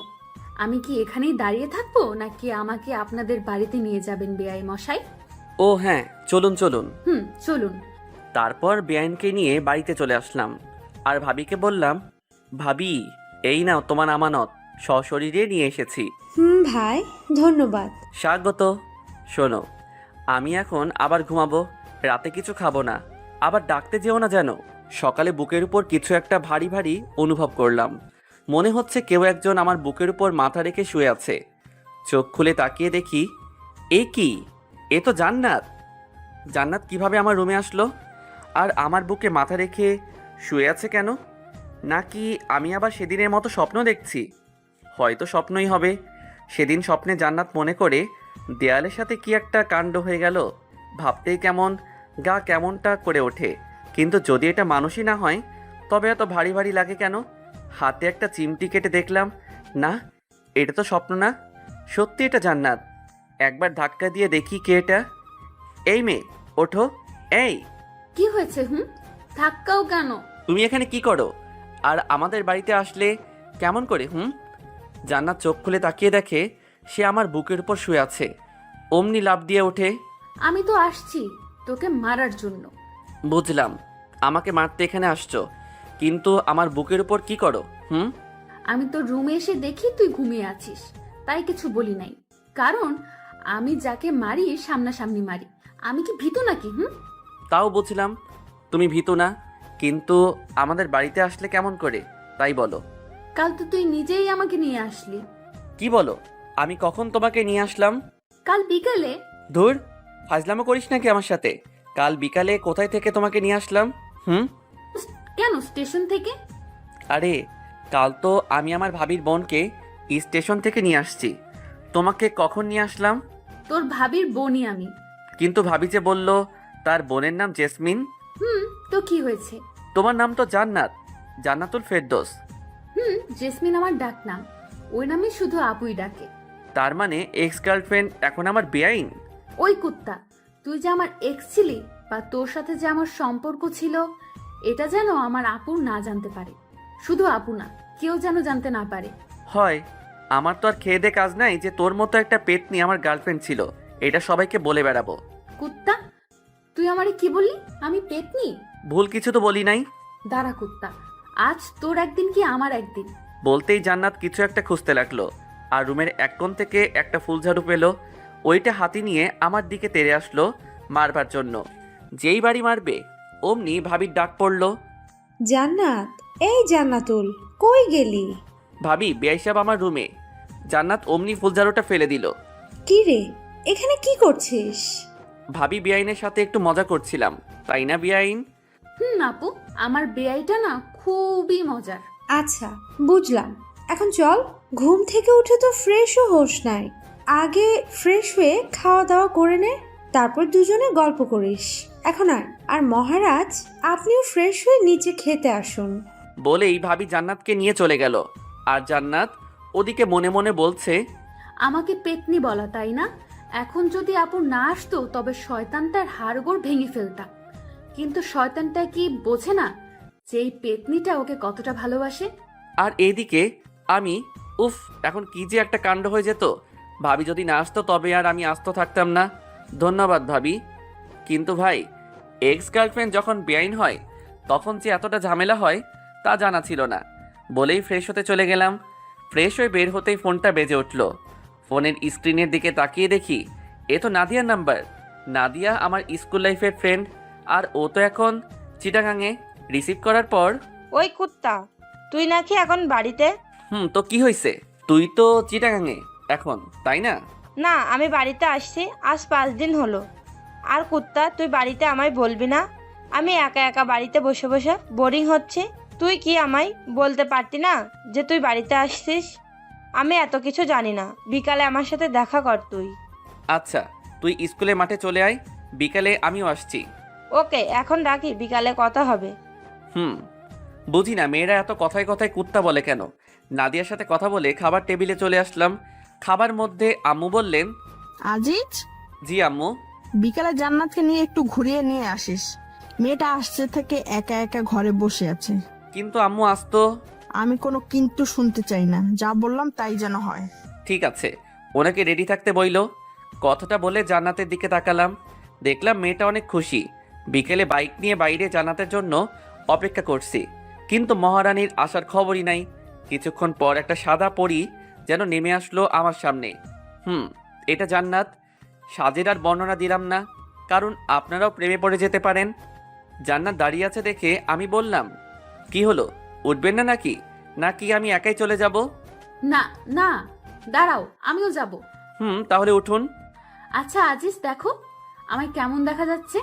আমি কি এখানেই দাঁড়িয়ে থাকবো, নাকি আমাকে আপনাদের বাড়িতে নিয়ে যাবেন বেআই মশাই? ও হ্যাঁ, চলুন চলুন। চলুন। তারপর বেআইনকে নিয়ে বাড়িতে চলে আসলাম, আর ভাবিকে বললাম, ভাবি, এই নাও তোমার আমানত, সশরীরে নিয়ে এসেছি। ভাই, ধন্যবাদ। স্বাগত। শোনো, আমি এখন আবার ঘুমাবো, রাতে কিছু খাবো না, আবার ডাকতে যেও না যেন। সকালে বুকের উপর কিছু একটা ভারী ভারী অনুভব করলাম। মনে হচ্ছে কেউ একজন আমার বুকের উপর মাথা রেখে শুয়ে আছে। চোখ খুলে তাকিয়ে দেখি, এ কি? এ তো জান্নাত। জান্নাত কিভাবে আমার রুমে আসলো, আর আমার বুকে মাথা রেখে শুয়ে আছে কেন? নাকি আমি আবার সেদিনের মতো স্বপ্ন দেখছি? হয়তো স্বপ্নই হবে। সেদিন স্বপ্নে জান্নাত মনে করে দেয়ালের সাথে কি একটা কাণ্ড হয়ে গেল। ভাবতেই কেমন গা কেমনটা করে ওঠে। কিন্তু যদি এটা মানুষই না হয় তবে এত ভারী ভারী লাগে কেন? হাতে একটা চিমটি কেটে দেখলাম, না এটা তো স্বপ্ন না, সত্যি এটা জান্নাত। একবার ধাক্কা দিয়ে দেখি কে এটা। এই মেয়ে ওঠো। এই কি হয়েছে? ধাক্কাও কেন? তুমি এখানে কি করো? আর আমাদের বাড়িতে আসলে কেমন করে? জান্নাত চোখ খুলে তাকিয়ে দেখে সে আমার বুকের উপর শুয়ে আছে। অমনি লাফ দিয়ে ওঠে। আমি তো আসছি তোকে মারার জন্য। বুঝলাম, আমাকে মারতে এখানে আসছো, কিন্তু আমার বুকের উপর কি করো? আমি তো রুমে এসে দেখি তুই ঘুমিয়ে আছিস, তাই কিছু বলি নাই। কারণ আমি যাকে মারি সামনাসামনি মারি। আমি কি ভীতু নাকি? তাও বুঝলাম তুমি ভীতু না, কিন্তু আমাদের বাড়িতে আসলে কেমন করে তাই বলো। কাল তো তুই নিজেই আমাকে নিয়ে আসলি। কি বলো? আমি কখন তোমাকে নিয়ে আসলাম? কাল বিকালে। ধুর, ফাজলামো করিস নাকি আমার সাথে? কাল বিকালে কোথায় থেকে তোমাকে নিয়ে আসলাম? কেন স্টেশন থেকে? আরে কাল তো আমি আমার ভাবির বোনকে স্টেশন থেকে নিয়ে আসছি। তোমাকে কখন নিয়ে আসলাম? তোর ভাবির বোনই আমি। কিন্তু ভাবি যে বলল তার বোনের নাম জেসমিন। তো কি হয়েছে? তোমার নাম তো জান্নাত, জান্নাতুল ফেরদৌস। জেসমিন আমার ডাক নাম, ওই নামে শুধু আপুই ডাকে। তার মানে এক্স গার্লফ্রেন্ড এখন আমার বেআইন? ওই কুত্তা, তুই যে আমার এক্স ছিলি বা তোর সাথে যে আমার সম্পর্ক ছিল, এটা যেন আমার আপু না জানতে পারে। শুধু আপু না, কেউ যেন জানতে না পারে। হয়, আমার তো আর খেয়ে দে কাজ নাই যে তোর মতো একটা পেতনি আমার গার্লফ্রেন্ড ছিল এটা সবাইকে বলে বেড়াবো। কুত্তা, তুই আমারে কি বললি? আমি পেতনি? ভুল কিছু তো বলি নাই। দাঁড়া কুত্তা, আজ তোর একদিন কি আমার একদিন। বলতেই জান্নাত কিছু একটা খুঁজতে লাগলো আর রুমের এক কোণ থেকে একটা ফুলঝাড়ু পেল। ওইটা হাতি নিয়ে আমার দিকে তেড়ে আসলো মারবার জন্য। যেই বাড়ি মারবে অমনি ভাবির ডাক পড়লো। জান্নাত, এই জান্নাতুল, কই গেলি? ভাবি, বেআই সাহেব আমার রুমে। জান্নাত অমনি ফুলঝাড়ুটা ফেলে দিল। কি রে, এখানে কি করছিস? ভাবি বেআইনের সাথে একটু মজা করছিলাম, তাই না বেআইন? আপু, আমার বেআইটা না খুবই মজার। আচ্ছা, বুঝলাম। এখন চল, ঘুম থেকে উঠে তো ফ্রেশও হোস নাই। আগে ফ্রেশ হয়ে খাওয়া দাওয়া করে নে, তারপর দুজনে গল্প করিস। এখন আর মহারাজ, আপনিও ফ্রেশ হয়ে নিচে খেতে আসুন। বলেই ভাবি জান্নাতকে নিয়ে চলে গেল। আর জান্নাত ওদিকে মনে মনে বলছে, আমাকে পেতনি বলা, তাই না? এখন যদি আপু না আসতো তবে শয়তানটার হাড়গোড় ভেঙে ফেলতাম। কিন্তু শয়তানটা কি বোঝে না যে এই পেতনিটা ওকে কতটা ভালোবাসে? আর এইদিকে আমি, উফ, এখন কি যে একটা কাণ্ড হয়ে যেত। ভাবি যদি না আসতো তবে আর আমি আস্ত থাকতাম না। ধন্যবাদ ভাবি। কিন্তু ভাই, এক্স গার্লফ্রেন্ড যখন বেআইন হয় তখন যে এতটা ঝামেলা হয় তা জানা ছিল না। বলেই ফ্রেশ হতে চলে গেলাম। ফ্রেশ হয়ে বের হতেই ফোনটা বেজে উঠল। ফোনের স্ক্রিনের দিকে তাকিয়ে দেখি এ তো নাদিয়ার নাম্বার। নাদিয়া আমার স্কুল লাইফের ফ্রেন্ড, আর ও তো এখন চিটাগাঙে। রিসিভ করার পর, ওই কুত্তা, তুই নাকি এখন বাড়িতে? তো কি হয়েছে? তুই তো চিটাগাঙে এখন, তাই না? না, আমি বাড়িতে আসছি আজ 5 দিন হলো। আর কুত্তা, তুই বাড়িতে আমায় বলবি না? আমি একা একা বাড়িতে বসে বসে বোরিং হচ্ছে। তুই কি আমায় বলতে পারতি না যে তুই বাড়িতে আসছিস? আমি এত কিছু জানি না। বিকালে আমার সাথে দেখা কর তুই। আচ্ছা, তুই স্কুলের মাঠে চলে আয়, বিকালে আমিও আসছি। ওকে, এখন রাখি, বিকালে কথা হবে। বুঝি না মেয়েরা এত কথায় কথায় কুত্তা বলে কেন। নাদিয়ার সাথে কথা বলে খাবার টেবিলে চলে আসলাম। খাবার মধ্যে আম্মু বললেন, আজিজ, জি আম্মু। বিকালে জান্নাতকে নিয়ে একটু ঘুরিয়ে নিয়ে আসিস। মেয়েটা আসছে থেকে একা একা ঘরে বসে আছে। কিন্তু আম্মু আসতো। আমি কোনো কিন্তু শুনতে চাই না, যা বললাম তাই যেন হয়। ঠিক আছে, ওনাকে রেডি থাকতে বইলো। কথাটা বলে জান্নাতের দিকে তাকালাম। দেখলাম মেয়েটা অনেক খুশি। বিকেলে বাইক নিয়ে বাইরে জান্নাতের জন্য অপেক্ষা করছি, কিন্তু মহারানীর আসার খবরই নাই। কিছুক্ষণ পর একটা সাদা পরী যেন নেমে আসলো আমার সামনে। এটা জান্নাত। সাজের আর বর্ণনা দিলাম না, কারণ আপনারাও প্রেমে পড়ে যেতে পারেন। জান্নাত দাঁড়িয়ে আছে দেখে আমি বললাম, কি হলো, উঠবেন না নাকি? নাকি আমি একাই চলে যাব? না না, দাঁড়াও, আমিও যাব। তাহলে উঠুন। আচ্ছা আজিজ, দেখো আমায় কেমন দেখা যাচ্ছে।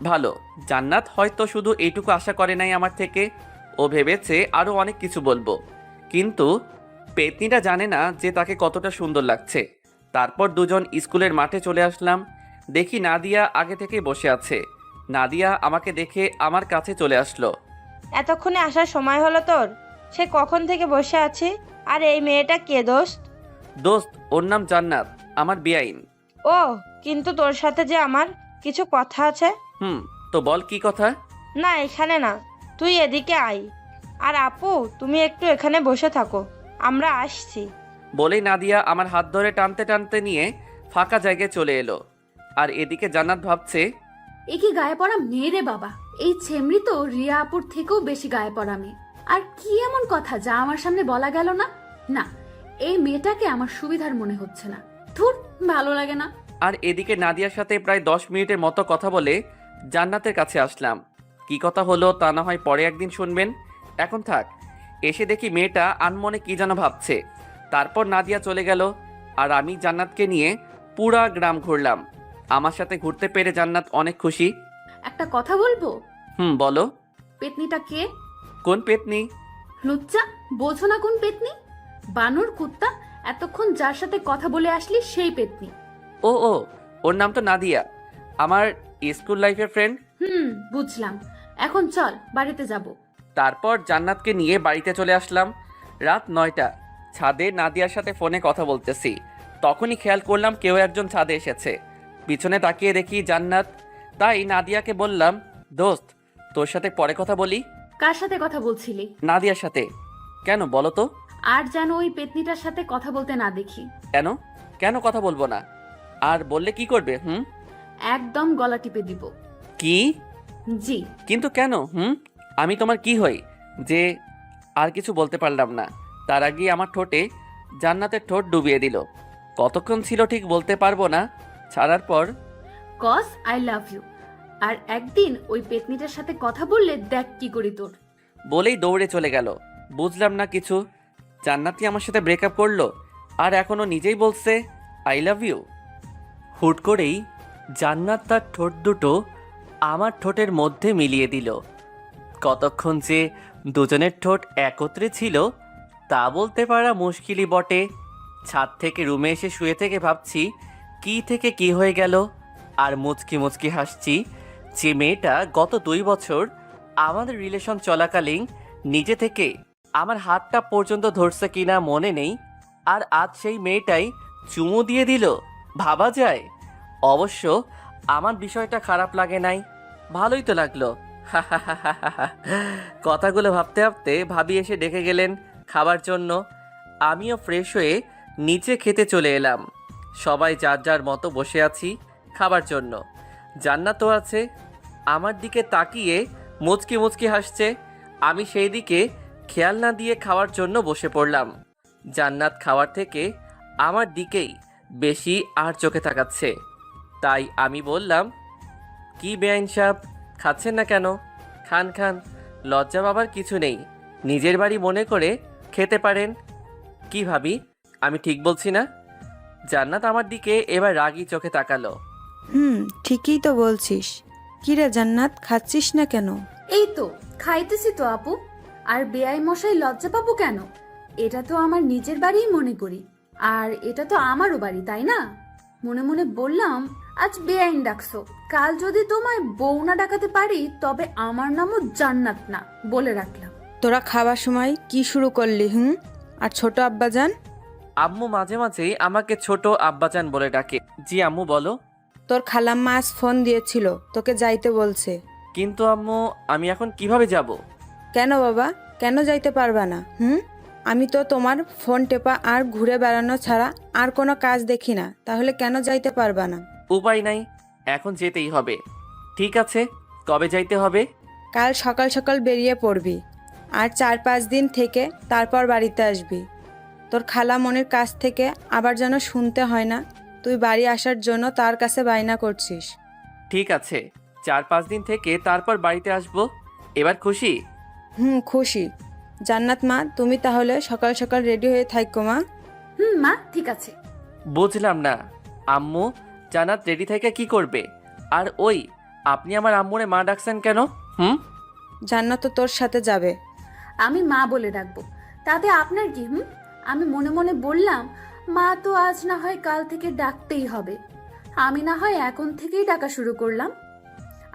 ভালো। জান্নাত হয়তো শুধু এইটুকু আশা করে নাই আমার থেকে, ও ভেবেছে আরো অনেক কিছু বলবো। কিন্তু পেতনিটা জানে না যে তাকে কতটা সুন্দর লাগছে। তারপর দুজন স্কুলের মাঠে চলে আসলাম। দেখি নাদিয়া আগে থেকেই বসে আছে। নাদিয়া আমাকে দেখে আমার কাছে চলে আসলো। এতক্ষণে আসার সময় হলো তোর? সে কখন থেকে বসে আছে? আর এই মেয়েটা কে দোস্ত? দোস্ত, ওর নাম জান্নাত, আমার বেআইন। ও, কিন্তু তোর সাথে যে আমার কিছু কথা আছে। তো বল কি কথা? না, এখানে না, তুই এদিকে আয়। আর আপু, তুমি একটু এখানে বসে থাকো, আমরা আসছি। বলেই নাদিয়া আমার হাত ধরে টানতে টানতে নিয়ে ফাঁকা জায়গায় চলে এলো। আর এদিকে জান্নাত ভাবছে, এ কি গায়ে পড়া মেয়ে রে বাবা! এই ছেমরি তো রিয়া আপুর থেকেও বেশি গায়ে পড়া মেয়ে। আর কি এমন কথা যা আমার সামনে বলা গেল না? না, এই মেয়েটাকে আমার সুবিধার মনে হচ্ছে না। ধুর, ভালো লাগে না। আর এদিকে নাদিয়ার সাথে প্রায় 10 মিনিটের মতো কথা বলে জান্নাতের কাছে আসলাম। কি কথা হলো তা না হয় পরে একদিন শুনবেন, এখন থাক। এসে দেখি মেয়েটা আনমনে কি যেন ভাবছে। তারপর নাদিয়া চলে গেল আর আমি জান্নাতকে নিয়ে পুরা গ্রাম ঘুরলাম। আমার সাথে ঘুরতে পেরে জান্নাত অনেক খুশি। একটা কথা বলবো? বলো। পেতনিটা কে? কোন পেতনি? লুচ্চা, বোঝো না কোন পেতনি? বানর কুত্তা, এতক্ষণ যার সাথে কথা বলে আসলি সেই পেতনি। ও, ওর নাম তো নাদিয়া, আমার স্কুল লাইফের ফ্রেন্ড। বুঝলাম। এখন চল, বাড়িতে যাব। তারপর জান্নাতকে নিয়ে বাড়িতে চলে আসলাম। রাত 9টা। ছাদে নাদিয়ার সাথে ফোনে কথা বলতেছি। তখনই খেয়াল করলাম কেউ একজন ছাদে এসেছে। পিছনে তাকিয়ে দেখি জান্নাত। তাই নাদিয়াকে বললাম, দোস্ত, তোর সাথে পরে কথা বলি। কার সাথে কথা বলছিলি? নাদিয়ার সাথে। কেন বলো তো? আর যেন ওই পেতনিটার সাথে কথা বলতে না দেখি। কেন কথা বলবো না? আর বললে কি করবে? একদম গলা টিপে দিব। কি? জি। কিন্তু কেন? আমি তোমার কি হই যে? আর কিছু বলতে পারলাম না। তার আগে আমার ঠোঁটে জান্নাতের ঠোঁট ডুবিয়ে দিল। কতক্ষণ ছিল ঠিক বলতে পারবো না। ছাড়ার পর, কজ আই লাভ ইউ। আর একদিন ওই পেতনিটার সাথে কথা বললে দেখ কি করি তোর। বলেই দৌড়ে চলে গেল। বুঝলাম না কিছু। জান্নাতই আমার সাথে ব্রেকআপ করলো আর এখনো নিজেই বলছে আই লাভ ইউ। হুট করেই জান্নাত তার ঠোঁট দুটো আমার ঠোঁটের মধ্যে মিলিয়ে দিল। কতক্ষণ যে দুজনের ঠোঁট একত্রে ছিল তা বলতে পারা মুশকিলই বটে। ছাদ থেকে রুমে এসে শুয়ে থেকে ভাবছি কি থেকে কি হয়ে গেল। আর মুচকি মুচকি হাসছি যে মেয়েটা গত 2 বছর আমাদের রিলেশন চলাকালীন নিজে থেকে আমার হাতটা পর্যন্ত ধরছে কিনা মনে নেই। আর আজ সেই মেয়েটাই চুমু দিয়ে দিল। ভাবা যায়? অবশ্য আমার বিষয়টা খারাপ লাগে নাই, ভালোই তো লাগলো। কথাগুলো ভাবতে ভাবতে ভাবি এসে ডেকে গেলেন খাবার জন্য। আমিও ফ্রেশ হয়ে নিচে খেতে চলে এলাম। সবাই যার যার মতো বসে আছি খাবার জন্য। জান্নাতও আছে। আমার দিকে তাকিয়ে মুচকি মুচকি হাসছে। আমি সেই দিকে খেয়াল না দিয়ে খাওয়ার জন্য বসে পড়লাম। জান্নাত খাওয়ার থেকে আমার দিকেই বেশি আর চোখে তাকাচ্ছে। তাই আমি বললাম, কি বেআইন সাহেব, খাচ্ছেন না কেন? খান খান, লজ্জা পাবার কিছু নেই। নিজের বাড়ি মনে করে খেতে পারেন। কি ভাবি, আমি ঠিক বলছি না? জান্নাত আমার দিকে এবার রাগী চোখে তাকালো। ঠিকই তো বলছিস। কিরে জান্নাত, খাচ্ছিস না কেন? এই তো খাইতেছি তো আপু। আর বেআই মশাই লজ্জা পাবো কেন? এটা তো আমার নিজের বাড়িই মনে করি। আর এটা তো আমারও বাড়ি, তাই না? মনে মনে বললাম, আজ বেআইন ডাকছো, কাল যদি তোমায় বউ না ডাকাতে পারি তবে আমার নামও জান্নাত না, বলে রাখলাম। তোরা খাবার সময় কি শুরু করলি? আর ছোট আব্বাজান? আম্মু মাঝে মাঝেই আমাকে ছোট আব্বাজান বলে ডাকে। জি আম্মু বলো। তোর খালাম্মা আজ ফোন দিয়েছিল, তোকে যাইতে বলছে। কিন্তু আম্মু, আমি এখন কিভাবে যাব? কেন বাবা, কেন যাইতে পারবা না? আমি তো তোমার ফোন টেপা আর ঘুরে বেড়ানো ছাড়া আর কোনো কাজ দেখি না, তাহলে কেন যাইতে পারবা না? উপায় নাই, এখন যেতেই হবে। ঠিক আছে, কবে যাইতে হবে? কাল সকাল সকাল বেরিয়ে পড়বি, আর 4-5 দিন থেকে তারপর বাড়িতে আসবি। তোর খালা মনির কাছ থেকে আবার যেন শুনতে হয় না তুই বাড়ি আসার জন্য তার কাছে বায়না করছিস। ঠিক আছে, 4-5 দিন থেকে তারপর বাড়িতে আসবো। এবার খুশি? খুশি। জান্নাত মা, তুমি তাহলে সকাল সকাল রেডি হয়ে থাকো মা। মা, ঠিক আছে। বুঝলাম না আম্মু, জান্নাত রেডি থেকে কি করবে? আর ওই, আপনি আমার আম্মুরে মা ডাকছেন কেন? জান্নাত তো তোর সাথে যাবে। আমি মা বলে ডাকবো, তাতে আপনার কি? আমি মনে মনে বললাম, মা তো আজ না হয় কাল থেকে ডাকতেই হবে, আমি না হয় এখন থেকেই ডাকা শুরু করলাম।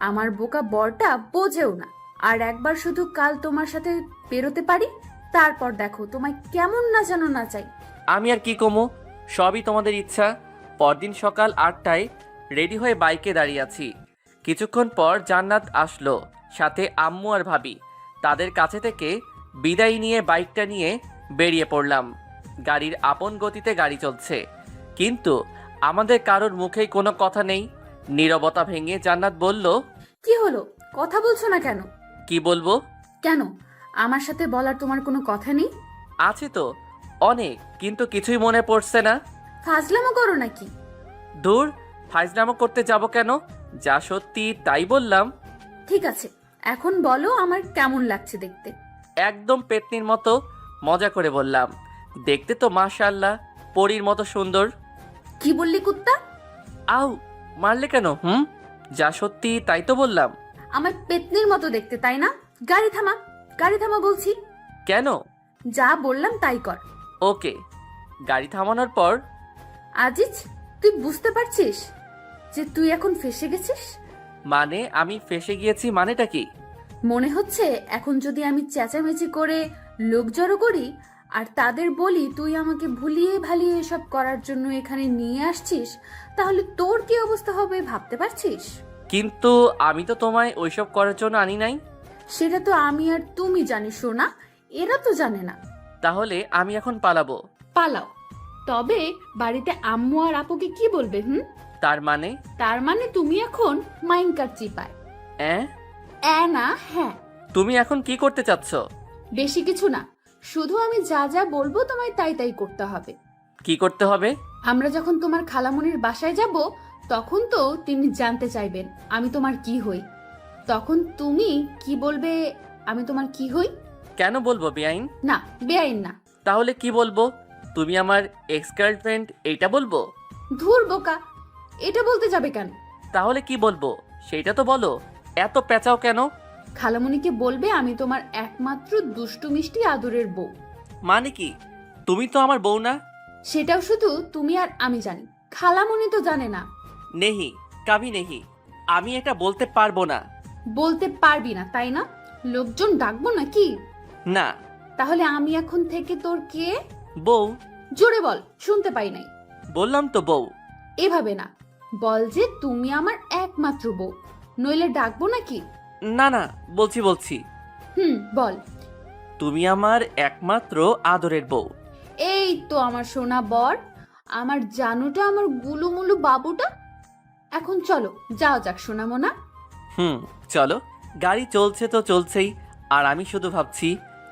আমার বোকা বরটা বোঝেও না, আর একবার শুধু কাল তোমার সাথে বেরোতে পারি, তারপর দেখো তোমায় কেমন না যেন না চাই। আমি আর কি কমো, সবই তোমাদের ইচ্ছা। পরদিন সকাল 8টায় রেডি হয়ে বাইকে দাঁড়িয়ে আছি। কিছুক্ষণ পর জান্নাত আসলো, সাথে আম্মু আর ভাবি। তাদের কাছে থেকে বিদায় নিয়ে বাইকটা নিয়ে বেরিয়ে পড়লাম। গাড়ির আপন গতিতে গাড়ি চলছে, কিন্তু আমাদের কারোর মুখেই কোনো কথা নেই। নীরবতা ভেঙে জান্নাত বলল, কি হলো, কথা বলছো না কেন? কি বলবো? কেন, আমার সাথে বলার তোমার কোনো কথা নেই? আছে তো অনেক, কিন্তু কিছুই মনে পড়ছে না। ফাজলামো করো নাকি? দূর, ফাইজলামো করতে যাব কেন? যা সত্যি তাই বললাম। ঠিক আছে, এখন বলো আমার কেমন লাগছে দেখতে। একদম পেতনির মতো, মজা করে বললাম। দেখতে তো মাশাআল্লাহ পরীর মতো সুন্দর। কি বললি কুত্তা? আউ, মারলে কেন? যা সত্যি তাই তো বললাম। আমার পেতনির মতো দেখতে, তাই না? গাড়ি থামা, গাড়ি থামা বলছি। কেন? যা বললাম তাই কর। ওকে। গাড়ি থামানোর পর আজিজ, তুই বুঝতে পারছিস যে তুই এখন ফেসে গেছিস? মানে আমি ফেসে গিয়েছি মানেটা কি? মনে হচ্ছে এখন যদি আমি চেঁচামেচি করে লোক জড়ো করি আর তাদের বলি তুই আমাকে ভুলিয়ে ভালিয়ে এসব করার জন্য এখানে নিয়ে আসছিস, তাহলে তোর কি অবস্থা হবে ভাবতে পারছিস? কিন্তু আমি তো তোমায় ওইসব করার জন্য আনি নাই। সেটা তো আমি আর তুমি জানি সোনা, এরা তো জানে না। তাহলে আমি এখন পালাবো? পালাও, তবে বাড়িতে আম্মু আর আপুকে কি বলবে? তার মানে? তার মানে তুমি এখন মাইনকার চিপায়। না, হ্যাঁ। তুমি এখন কি করতে চাচ্ছ? বেশি কিছু না, শুধু আমি যা যা বলবো তোমায় তাই তাই করতে হবে। কি করতে হবে? আমরা যখন তোমার খালামণির বাসায় যাব, তখন তো তিনি জানতে চাইবেন আমি তোমার কি হই। তখন তুমি কি বলবে? আমি তোমার কি হই? কেন বলবো বেআইন? না, বেআইন না। তাহলে কি বলবো? তুমি আমার এক্স গার্লফ্রেন্ড এইটা বলবো? ধুর বোকা, এটা বলতে যাবে কেন? তাহলে কি বলবো সেটা তো বলো, এত পেঁচাও কেন? খালামণিকে বলবে আমি তোমার একমাত্র দুষ্টু মিষ্টি আদরের বউ। মানে কি? তুমি তো আমার বউ না। সেটাও শুধু তুমি আর আমি জানি, খালামণি তো জানে না। নেহি, কাভি নেহি। আমি এটা বলতে পারবো না। বলতে পারবি না তাই না? লোকজন ডাকবো নাকি? না। তাহলে আমি এখন থেকে তোর কে? বউ। জোরে বল, শুনতে পাই নাই। বললাম তো বউ। এভাবে না, বল যে তুমি আমার একমাত্র বউ, নইলে ডাকবো নাকি? না না, বলছি। বল। তুমি আমার একমাত্র আদরের বউ। এই তো আমার সোনা বর, আমার জানুটা, আমার গুলুমুলু বাবুটা। এখন চলো যাও যাক সোনা মোনা। চলো। গাড়ি চলছে তো চলছেই, আর আমি শুধু ভাবছি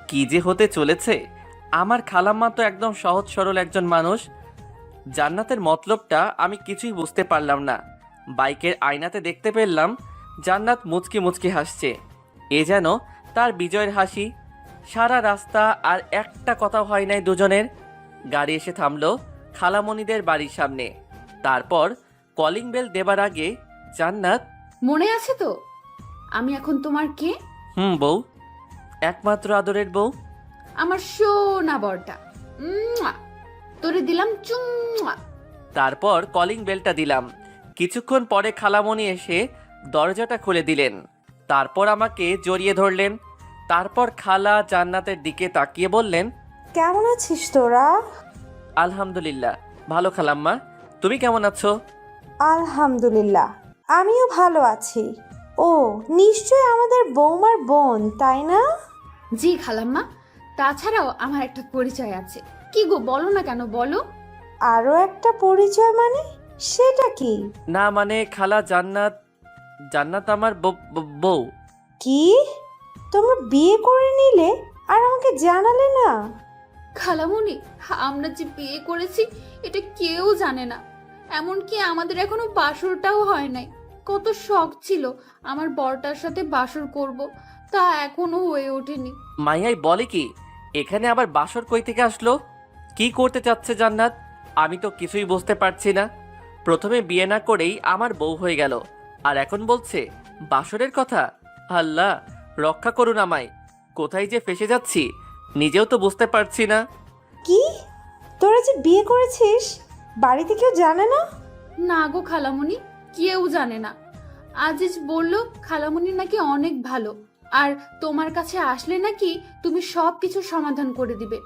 কি যে হতে চলেছে। আমার খালাম্মা তো একদম সহজ সরল একজন মানুষ। জান্নাতের মতলবটা আমি কিছুই বুঝতে পারলাম না। বাইকের আয়নাতে দেখতে পেলাম জান্নাত মুচকি মুচকি হাসছে। এ যেন তার বিজয়ের হাসি। সারা রাস্তা আর একটা কথা হয় নাই দুজনের। গাড়ি এসে থামলো খালামণিদের বাড়ির সামনে। তারপর কলিং বেল দেবার আগে জান্নাত, মনে আছে তো আমি এখন তোমার কে? বউ, একমাত্র আদরের বউ। আমার সোনা বরটা, তোরে দিলাম চুম্মা। তারপর কলিং বেলটা দিলাম। কিছুক্ষণ পরে খালামণি এসে দরজাটা খুলে দিলেন। তারপর আমাকে জড়িয়ে ধরলেন। তারপর খালা জান্নাতের দিকে তাকিয়ে বললেন, কেমন আছিস তোরা? আলহামদুলিল্লাহ ভালো খালাম্মা, তুমি কেমন আছো? আলহামদুলিল্লাহ, আমিও ভালো আছি। ও নিশ্চয় আমাদের বৌমার বোন, তাই না? জি খালাম্মা, তাছাড়াও আমার একটা পরিচয় আছে। কি গো, বলো না কেন, বলো। আরো একটা পরিচয় মানে? সেটা কি? না মানে খালা, জান্নাত আমার বউ। কি, তোমরা বিয়ে করে নিলে আর আমাকে জানালে না? খালামণি, আমরা যে বিয়ে করেছি এটা কেউ জানে না। এমনকি আমাদের এখনো বাসরটাও হয় নাই। কত শখ ছিল আমার বরটার সাথে বাসর করব, তা এখনো হয়ে ওঠেনি। মাইয়াই বলে কি, এখানে আবার বাসর কই থেকে আসলো? কি করতে চাচ্ছে জান্নাত? আমি তো কিছুই বুঝতে পারছি না। প্রথমে বিয়ে না করেই আমার বউ হয়ে গেল, আর এখন বলছে বাসরের কথা। আল্লাহ রক্ষা করুন আমায়, কোথায় যে ফেসে যাচ্ছি নিজেও তো বুঝতে পারছি না। কি, তোরা যে বিয়ে করেছিস বাড়িতে কেউ জানে না? না গো খালামণি, কেউ জানে না। আজিজ বলল খালামণি নাকি অনেক ভালো, আর তোমার কাছে আসলে নাকি তুমি সব কিছু সমাধান করে দিবে।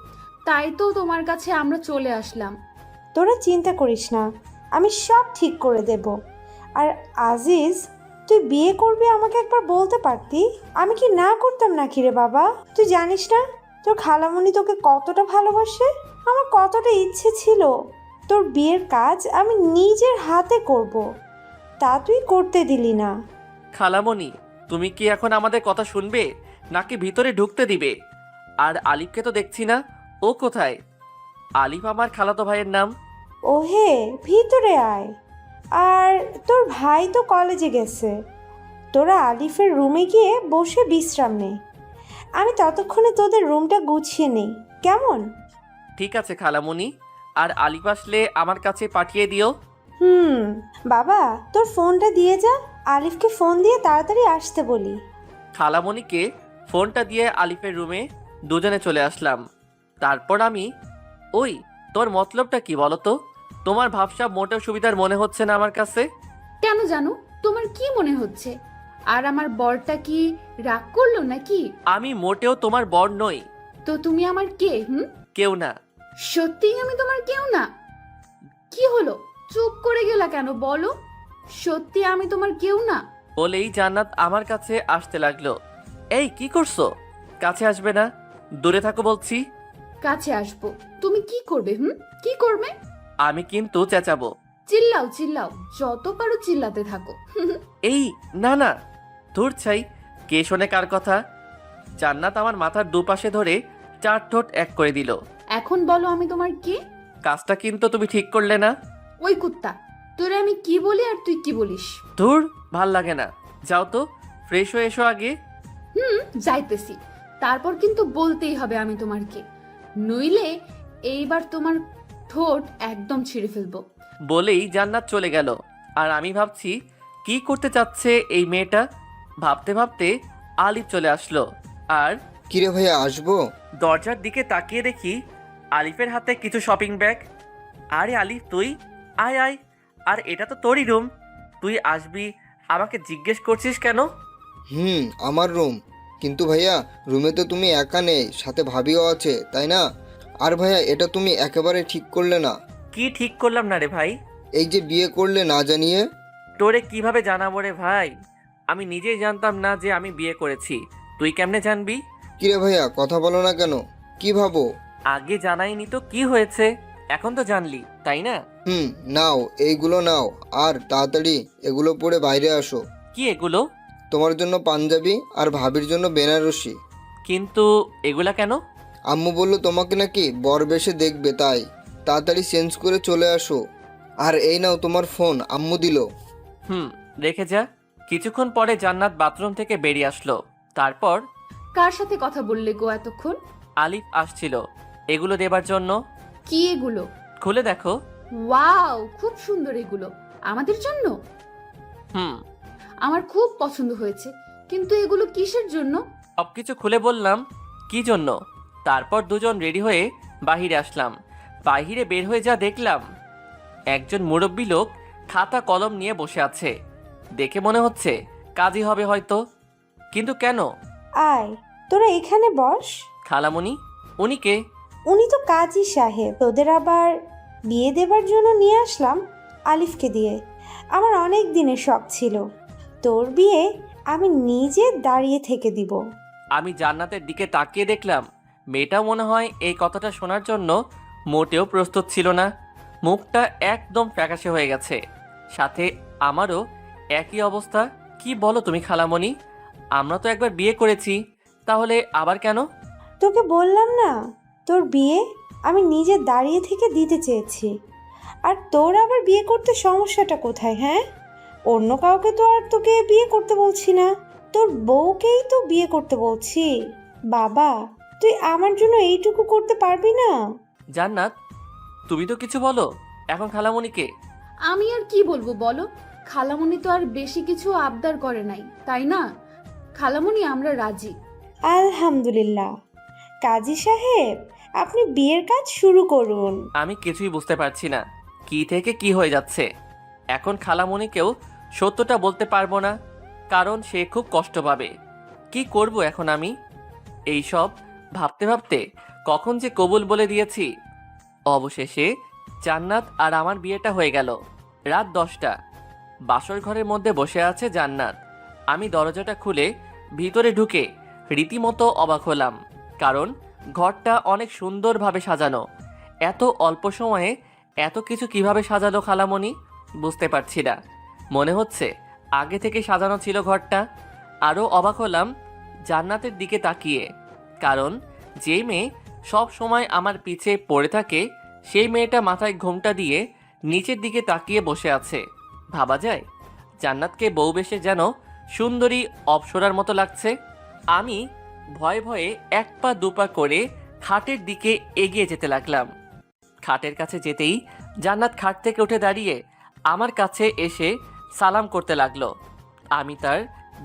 তাই তো তোমার কাছে আমরা চলে আসলাম। তোরা চিন্তা করিস না, আমি সব ঠিক করে দেব। আর আজিজ, তুই বিয়ে করবি আমাকে একবার বলতে পারতি, আমি কি না করতাম নাকি রে বাবা? তুই জানিস না তোর খালামণি তোকে কতটা ভালোবাসে? আমার কতটা ইচ্ছে ছিল তোর বিয়ের কাজ আমি নিজের হাতে করব, তা তুই করতে দিলি না। খালামণি, তুমি কি এখন আমাদের কথা শুনবে নাকি ভিতরে ঢুকতে দিবে? আর আলিফকে তো দেখছি না, ও কোথায়? আলিফ আমার খালাতো ভাইয়ের নাম। ওহে, ভিতরে আয়। আর তোর ভাই তো কলেজে গেছে, তোরা আলিফের রুমে গিয়ে বসে বিশ্রাম নে, আমি ততক্ষণে তোদের রুমটা গুছিয়ে নেই, কেমন? ঠিক আছে খালামণি, আর আলিফ আসলে আমার কাছে পাঠিয়ে দিও। বাবা, তোর ফোনটা দিয়ে যা, আলিফকে ফোন দিয়ে তাড়াতাড়ি আসতে বলি। খালামণিকে ফোনটা দিয়ে আলিফের রুমে দুজনে চলে আসলাম। তারপর আমি, ওই তোর মতলবটা কি বলো তো? তোমার ভাবসা মোটেও সুবিধার মনে হচ্ছে না আমার কাছে। কেন জানো, তোমার কি মনে হচ্ছে? আর আমার বরটা কি রাগ করলো নাকি? আমি মোটেও তোমার বর নই। তো তুমি আমার কে? কেউ না। সত্যিই আমি তোমার কেউ না? কি হলো, চুপ করে গেলা কেন? বলো, সত্যি আমি তোমার কেউ না? বলেই জান্নাত আমার কাছে আসতে লাগলো। এই কি করছো? কাছে আসবে না, দূরে থাকো বলছি। কাছে আসবো? তুমি কি করবে? কি করবে? আমি কিন্তু চেঁচাবো। চিল্লাও চিল্লাও, যত পারো চিল্লাতে থাকো। এই না না, দূর ছাই, কে শোনে কার কথা? জান্নাত আমার মাথার দুপাশে ধরে চার ঠোঁট এক করে দিল। এখন বলো আমি তোমার কে? কাজটা কিন্তু তুমি ঠিক করলে না। ওই কুত্তা, তোরে আমি কি বলি আর তুই কি বলিস? ধুর, ভাল লাগে না। যাও তো, ফ্রেশ হয়ে এসো আগে। যাইতেছি, তারপর কিন্তু বলতেই হবে আমি তোমার কে, নইলে এইবার তোমার ঠোঁট একদম ছিঁড়ে ফেলবো। বলেই জান্নাত চলে গেল। আর আমি ভাবছি কি করতে চাচ্ছে এই মেয়েটা। ভাবতে ভাবতে আলিফ চলে আসলো। আর কিরে ভাইয়া, আসবো? দরজার দিকে তাকিয়ে দেখি আলিফের হাতে কিছু শপিং ব্যাগ। আরে আলিফ, তুই আয় আয়। আর এটা তো তোরই রুম, তুই আসবি, আমাকে জিজ্ঞেস করছিস কেন? আমার রুম, কিন্তু ভাইয়া রুমে তো তুমি একা নেই, সাথে ভাবিও আছে, তাই না? আর ভাইয়া, এটা তুমি একেবারে ঠিক করলে না। কি ঠিক করলাম না রে ভাই? এই যে বিয়ে করলে না জানিয়ে। তোরে কিভাবে জানাবো রে ভাই? আমি নিজেই জানতাম না যে আমি বিয়ে করেছি, তুই কেমনে জানবি? কিরে ভাইয়া, কথা বলো না কেন? কি ভাবো? আগে জানাইনি তো কি হয়েছে, এখন তো জানলি, তাই না? নাও, এইগুলো নাও, আর তাড়াতাড়ি এগুলো পরে বাইরে আসো। কি এগুলো? তোমার জন্য পাঞ্জাবি আর ভাবির জন্য বেনারসি। কিন্তু এগুলা কেন? আম্মু বললো তোমাকে নাকি বর বেশে দেখবে, তাই তাড়াতাড়ি চেঞ্জ করে চলে আসো। আর এই নাও তোমার ফোন, আম্মু দিল। রেখে যা। কিছুক্ষণ পরে জান্নাত বাথরুম থেকে বেরিয়ে আসলো। তারপর কার সাথে কথা বললে গো এতক্ষণ? আলিফ আসছিল এগুলো দেবার জন্য। কি এগুলো? খুলে দেখো। ওয়াও, খুব সুন্দর এগুলো। আমাদের জন্য? আমার খুব পছন্দ হয়েছে, কিন্তু এগুলো কিসের জন্য? সবকিছু খুলে বললাম কি জন্য। তারপর দুজন রেডি হয়ে বাহিরে আসলাম। বাহিরে বের হয়ে যা দেখলাম, একজন মুরব্বী লোক খাতা কলম নিয়ে বসে আছে। দেখে মনে হচ্ছে কাজী হবে হয়তো, কিন্তু কেন? আয়, তোরা এখানে বস। খালামণি, উনি কে? উনি তো কাজী সাহেব, তোদের আবার বিয়ে দেবার জন্য নিয়ে আসলাম আলিফকে দিয়ে। আমার অনেক দিনের শখ ছিল তোর বিয়ে আমি নিজে দাঁড়িয়ে থেকে দিব। আমি জান্নাতের দিকে তাকিয়ে দেখলাম মেয়েটা মনে হয় এই কথাটা শোনার জন্য মোটেও প্রস্তুত ছিল না। মুখটা একদম ফ্যাকাশে হয়ে গেছে, সাথে আমারও একই অবস্থা। কি বলো তুমি খালামণি? আমরা তো একবার বিয়ে করেছি, তাহলে আবার কেন? তোকে বললাম না, তোর বিয়ে আমি নিজে দাঁড়িয়ে থেকে দিতে চেয়েছি। আর তোর আবার বিয়ে করতে সমস্যাটা কোথায়? হ্যাঁ, অন্য কাউকে তো আর তোকে বিয়ে করতে বলছি না, তোর বউকেই তো বিয়ে করতে বলছি। বাবা, তুই আমার জন্য এইটুকু করতে পারবি না? জান্নাত, তুমি তো কিছু বলো এখন খালামণিকে। আমি আর কি বলবো বলো? খালামণি তো আর বেশি কিছু আবদার করে নাই, তাই না? খালামণি, আমরা রাজি। আলহামদুলিল্লাহ। কাজী সাহেব, আপনি বিয়ের কাজ শুরু করুন। আমি কিছুই বুঝতে পারছি না কি থেকে কি হয়ে যাচ্ছে। এখন খালামণিকেও সত্যটা বলতে পারবো না, কারণ সে খুব কষ্ট পাবে। কি করব এখন আমি? এই সব ভাবতে ভাবতে কখন যে কবুল বলে দিয়েছি। অবশেষে জান্নাত আর আমার বিয়েটা হয়ে গেল। রাত 10টা। বাসর ঘরের মধ্যে বসে আছে জান্নাত। আমি দরজাটা খুলে ভিতরে ঢুকে রীতিমতো অবাক হলাম, কারণ ঘরটা অনেক সুন্দরভাবে সাজানো। এত অল্প সময়ে এত কিছু কিভাবে সাজালো খালামণি বুঝতে পারছি না। মনে হচ্ছে আগে থেকে সাজানো ছিল ঘরটা। আরও অবাক হলাম জান্নাতের দিকে তাকিয়ে, কারণ যে মেয়ে সব সময় আমার পিছে পড়ে থাকে সেই মেয়েটা মাথায় ঘোমটা দিয়ে নিচের দিকে তাকিয়ে বসে আছে। ভাবা যায় জান্নাতকে বউ বেশে যেন সুন্দরী অপ্সরার মতো লাগছে। আমি ভয়ে ভয়ে এক পা দুপা করে খাটের দিকে এগিয়ে যেতে লাগলাম। খাটের কাছে যেতেই জান্নাত খাট থেকে উঠে দাঁড়িয়ে আমার কাছে এসে সালাম করতে লাগলো। আমি তার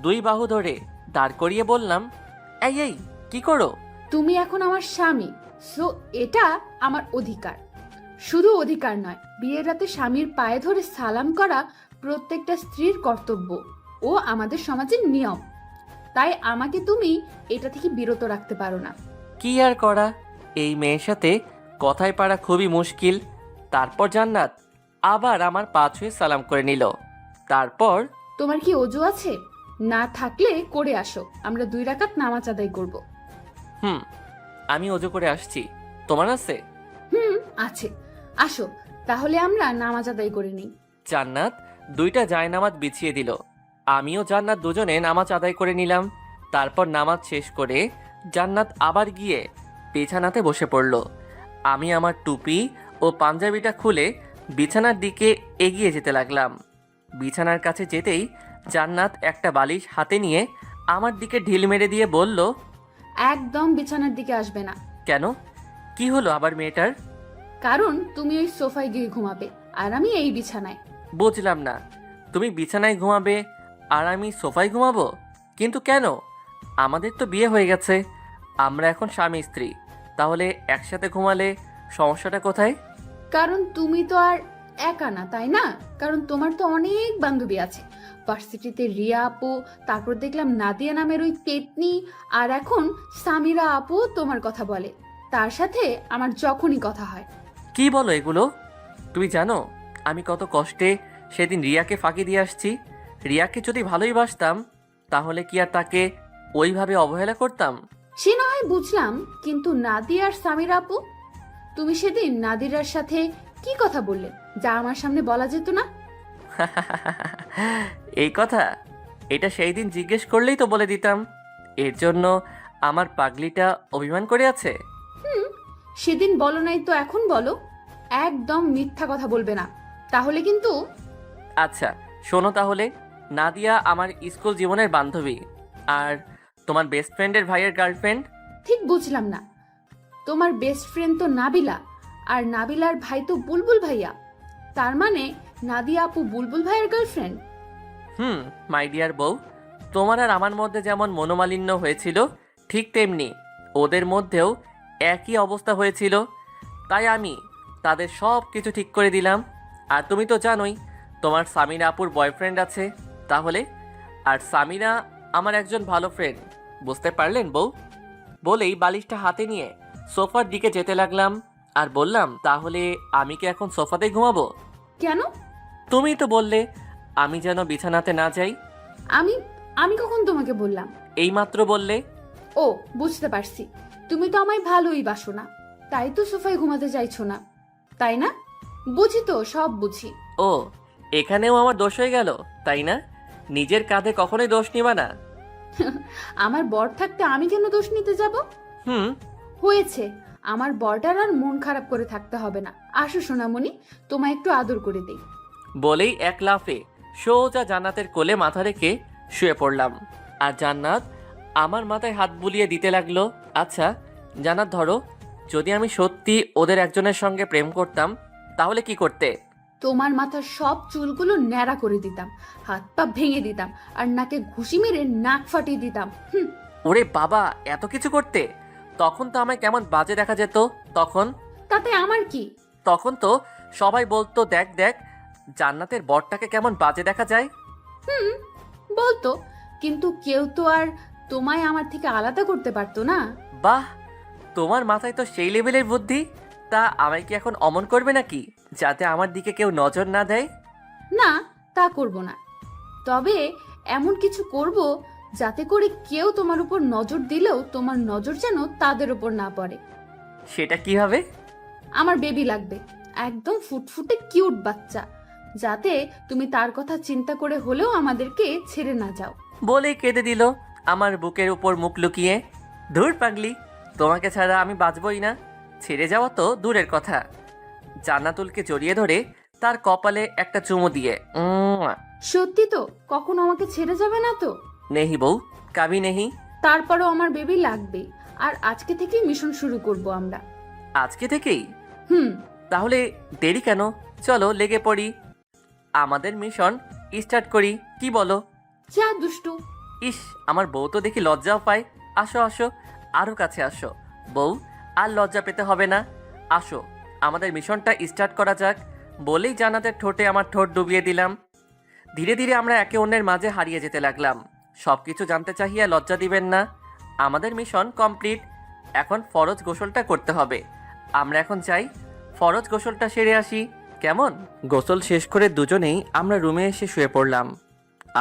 2 বাহু ধরে দাঁড় করিয়ে বললাম, এই এই কি করো? তুমি এখন আমার স্বামী, সো এটা আমার অধিকার। শুধু অধিকার নয়, বিয়ের রাতে স্বামীর পায়ে ধরে সালাম করা প্রত্যেকটা স্ত্রীর কর্তব্য ও আমাদের সমাজের নিয়ম। তাই আমাকে তুমি এটা থেকে বিরত রাখতে পারো না। কি আর করা, এই মেয়ের সাথে কথায় পারা খুবই মুশকিল। তারপর জান্নাত আবার আমার পা ছুঁয়ে সালাম করে নিল। তারপর, তোমার কি অজু আছে? না থাকলে করে আসো, আমরা 2 রাকাত নামাজ আদায় করব। আমি অজু করে আসছি। তোমার আছে? আছে, আসো তাহলে আমরা নামাজ আদায় করে নিই। জান্নাত 2টা জায়নামাজ বিছিয়ে দিল। আমিও জান্নাত দুজনে নামাজ আদায় করে নিলাম। তারপর নামাজ শেষ করে জান্নাত আবার গিয়ে বিছানাতে বসে পড়ল। আমি আমার টুপি ও পাঞ্জাবিটা খুলে বিছানার দিকে এগিয়ে যেতে লাগলাম। বিছানার কাছে যেতেই জান্নাত একটা বালিশ হাতে নিয়ে আমার দিকে ঢিল মেরে দিয়ে বলল, একদম বিছানার দিকে আসবে না। কেন? কি হলো আবার মেয়েটার? কারণ তুমি ওই সোফায় গিয়ে ঘুমাবে আর আমি এই বিছানায়। বুঝলাম না, তুমি বিছানায় ঘুমাবে আর আমি সোফায় ঘুমাবো? কিন্তু কেন? আমাদের তো বিয়ে হয়ে গেছে, আমরা এখন স্বামী স্ত্রী। তাহলে একসাথে ঘুমালে সমস্যাটা কোথায়? কারণ তুমি তো আর একা না, তাই না? কারণ তোমার তো অনেক বান্ধবী আছে। ভার্সিটিতে রিয়া আপু, তারপর দেখলাম নাদিয়া নামের ওই পেতনি, আর এখন সামিরা আপু তোমার কথা বলে। তার সাথে আমার যখনই কথা হয়। কি বলো এগুলো? তুমি জানো আমি কত কষ্টে সেদিন রিয়াকে ফাঁকি দিয়ে আসছি। রিয়াকে যদি ভালোই বাসতাম তাহলে কি আর তাকে ওইভাবে অবহেলা করতাম? সে না হয় বুঝলাম, কিন্তু নাদিয়া আর সামিরা আপু, তুমি সেদিন নাদিরার সাথে কি কথা বললে যা আমার সামনে বলা যেত না? এই কথা এটা সেই দিন জিজ্ঞেস করলেই তো বলে দিতাম। এর জন্য আমার পাগলিটা অভিমান করে আছে। সেদিন বলো নাই তো এখন বলো। একদম মিথ্যা কথা বলবে না, তাহলে কিন্তু। আচ্ছা শোনো তাহলে, নাদিয়া আমার স্কুল জীবনের বান্ধবী, আর তোমার বেস্ট ফ্রেন্ডের ভাইয়ের গার্লফ্রেন্ড। ঠিক বুঝলাম না, তোমার বেস্ট ফ্রেন্ড তো নাবিলা, আর নাবিলার ভাই তো বুলবুল ভাইয়া। তার মানে নাদিয়া আপু বুলবুল ভাইয়ের গার্লফ্রেন্ড? মাই ডিয়ার বউ, তোমার আর আমার মধ্যে যেমন মনোমালিন্য হয়েছিল ঠিক তেমনি ওদের মধ্যেও একই অবস্থা হয়েছিল। তাই আমি তাদের সব কিছু ঠিক করে দিলাম। আর তুমি তো জানোই তোমার সামিরা আপুর বয়ফ্রেন্ড আছে। তাহলে আর সামিরা আমার একজন ভালো ফ্রেন্ড, বুঝতে পারলেন বউ? বলেই বালিশটা হাতে নিয়ে সোফার দিকে যেতে লাগলাম আর বললাম, তাহলে আমি কি এখন সোফাতেই ঘুমাবো? কেন? তুমিই তো বললে আমি যেন বিছানাতে না যাই। আমি আমি কখন তোমাকে বললাম? এইমাত্র বললে। ও, বুঝতে পারছি, তুমি তো আমায় ভালোই বাসো না, তাই তো সোফায় ঘুমাতে চাইছো না, তাই না? বুঝি তো, সব বুঝি। ও, এখানেও আমার দোষ হয়ে গেল, তাই না? নিজের কাঁধে কখনোই দোষ নিবা না। আমার বর থাকতে আমি কেন দোষ নিতে যাব? হয়েছে, আমার বরটার আর মন খারাপ করে থাকতে হবে না। আসো সোনামণি, তোমায় একটু আদর করে দেই। বলেই এক লাফে সোজা জান্নাতের কোলে মাথা রেখে শুয়ে পড়লাম। আর জান্নাত আমার মাথায় হাত বুলিয়ে দিতে লাগলো। আচ্ছা জান্নাত, ধরো যদি আমি সত্যি ওদের একজনের সঙ্গে প্রেম করতাম তাহলে কি করতে? তোমার মাথার সব চুলগুলো ন্যাড়া করে দিতাম, হাত পা ভেঙে দিতাম, আর নাকে ঘুষি মেরে নাক ফাটিয়ে দিতাম। ওরে বাবা, এত কিছু করতে? তখন তো আমায় কেমন বাজে দেখা যেত। তাতে আমার কি? তখন তো সবাই বলতো, দেখ দেখ জান্নাতের বরটাকে কেমন বাজে দেখা যায়। বলতো, কিন্তু কেউ তো আর তোমায় আমার থেকে আলাদা করতে পারতো না। বাহ, তোমার মাথায় তো সেই লেভেলের বুদ্ধি। তা আমায় কি এখন অমন করবে নাকি, যাতে আমার দিকে কেউ নজর না দেয়? না, তা করব না। তবে এমন কিছু করব যাতে করে কেউ তোমার উপর নজর দিলেও তোমার নজর যেন তাদের উপর না পড়ে। সেটা কি হবে? আমার বেবি লাগবে, একদম ফুটফুটে কিউট বাচ্চা, যাতে তুমি তার কথা চিন্তা করে হলেও আমাদেরকে ছেড়ে না যাও। বলেই কেঁদে দিল আমার বুকের উপর মুখ লুকিয়ে। ধুর পাগলি, তোমাকে ছাড়া আমি বাঁচবই না। ছেড়ে যাওয়া তো দূরের কথা, জান্নাতুলকে জড়িয়ে ধরে তার কপালে একটা চুমু দিয়ে সত্যি তো? কখনো আমাকে ছেড়ে যাবে না তো? নেহি বউ, কাবি নেহি। তারপরও আমার বেবি লাগবে, আর আজকে থেকেই মিশন শুরু করব আমরা। আজকে থেকেই? হুম। তাহলে দেরি কেন, চলো লেগে পড়ি, আমাদের মিশন স্টার্ট করি, কি বলো? যা দুষ্টু। ইস, আমার বউ তো দেখি লজ্জাও পায়। আসো আসো, আরো কাছে আসো বউ, আর লজ্জা পেতে হবে না। আসো, আমাদের মিশনটা স্টার্ট করা যাক। বলেই জান্নাতের ঠোঁটে আমার ঠোঁট ডুবিয়ে দিলাম। ধীরে ধীরে আমরা একে অন্যের মাঝে হারিয়ে যেতে লাগলাম। সবকিছু জানতে চাহিয়া লজ্জা দিবেন না। আমাদের মিশন কমপ্লিট। এখন ফরজ গোসলটা করতে হবে। আমরা এখন চাই ফরজ গোসলটা সেরে আসি, কেমন? গোসল শেষ করে দুজনেই আমরা রুমে এসে শুয়ে পড়লাম।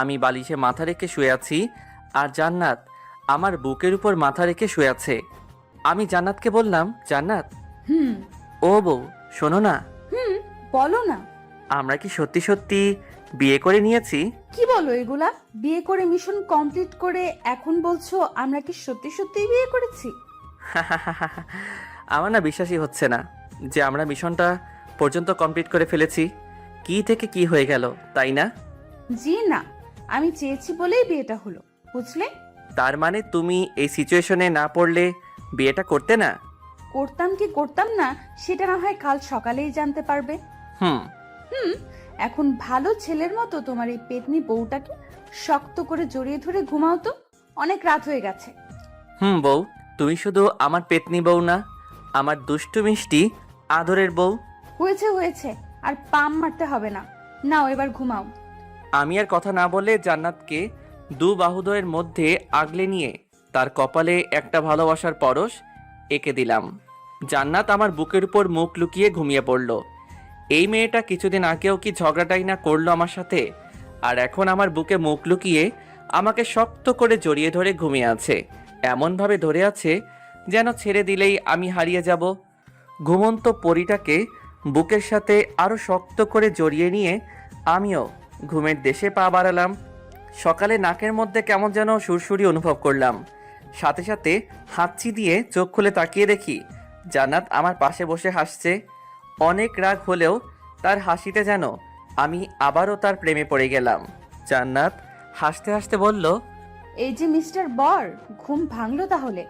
আমি বালিশে মাথা রেখে শুয়ে আছি, আর জান্নাত আমার বুকের উপর মাথা রেখে শুয়ে আছে। আমি জান্নাতকে বললাম, জান্নাত, হুম। ও বউ শোনো না, বলো না। আমরা কি সত্যি সত্যি বিয়ে করে নিয়েছি? কি বলো এগুলা? বিয়ে করে মিশন কমপ্লিট করে এখন বলছো আমরা কি সত্যি সত্যি বিয়ে করেছি? আমার না বিশ্বাসই হচ্ছে না যে আমরা মিশনটা পর্যন্ত কমপ্লিট করে ফেলেছি। কি থেকে কি হয়ে গেল, তাই না? জি না, আমি চেয়েছি বলেই বিয়েটা হলো, বুঝলে? তার মানে তুমি এই সিচুয়েশনে না পড়লে বিয়েটা করতে না? করতাম কি করতাম না সেটা না হয় কাল সকালেই জানতে পারবে। হুম। এখন ভালো ছেলের মতো তোমার এই পেতনি বউটাকে শক্ত করে জড়িয়ে ধরে ঘুমাও তো, অনেক রাত হয়ে গেছে। বউ, তুমি শুধু আমার পেতনি বউ না, আমার দুষ্টু মিষ্টি আদরের বউ। হয়েছে হয়েছে, আর পাম মারতে হবে না, নাও এবার ঘুমাও। আমি আর কথা না বলে জান্নাতকে দু বাহুদয়ের মধ্যে আগলে নিয়ে তার কপালে একটা ভালোবাসার পরশ এঁকে দিলাম। জান্নাত আমার বুকের উপর মুখ লুকিয়ে ঘুমিয়ে পড়ল। এই মেয়েটা কিছুদিন আগেও কি ঝগড়াটাই না করলো আমার সাথে, আর এখন আমার বুকে মুখ লুকিয়ে আমাকে শক্ত করে জড়িয়ে ধরে ঘুমিয়ে আছে। এমনভাবে ধরে আছে যেন ছেড়ে দিলেই আমি হারিয়ে যাব। ঘুমন্ত পরীটাকে বুকের সাথে আরও শক্ত করে জড়িয়ে নিয়ে আমিও ঘুমের দেশে পা বাড়ালাম। সকালে নাকের মধ্যে কেমন যেন সুরসুরি অনুভব করলাম। সাথে সাথে হাঁচি দিয়ে চোখ খুলে তাকিয়ে দেখি জান্নাত আমার পাশে বসে হাসছে। অনেক রাগ হলেও তার হাসিতে যেন আমি আবারও তার প্রেমে পড়ে গেলাম। জান্নাত হাসতে হাসতে বলল, এই যে মিস্টার বর, ঘুম ভাঙলো তাহলে?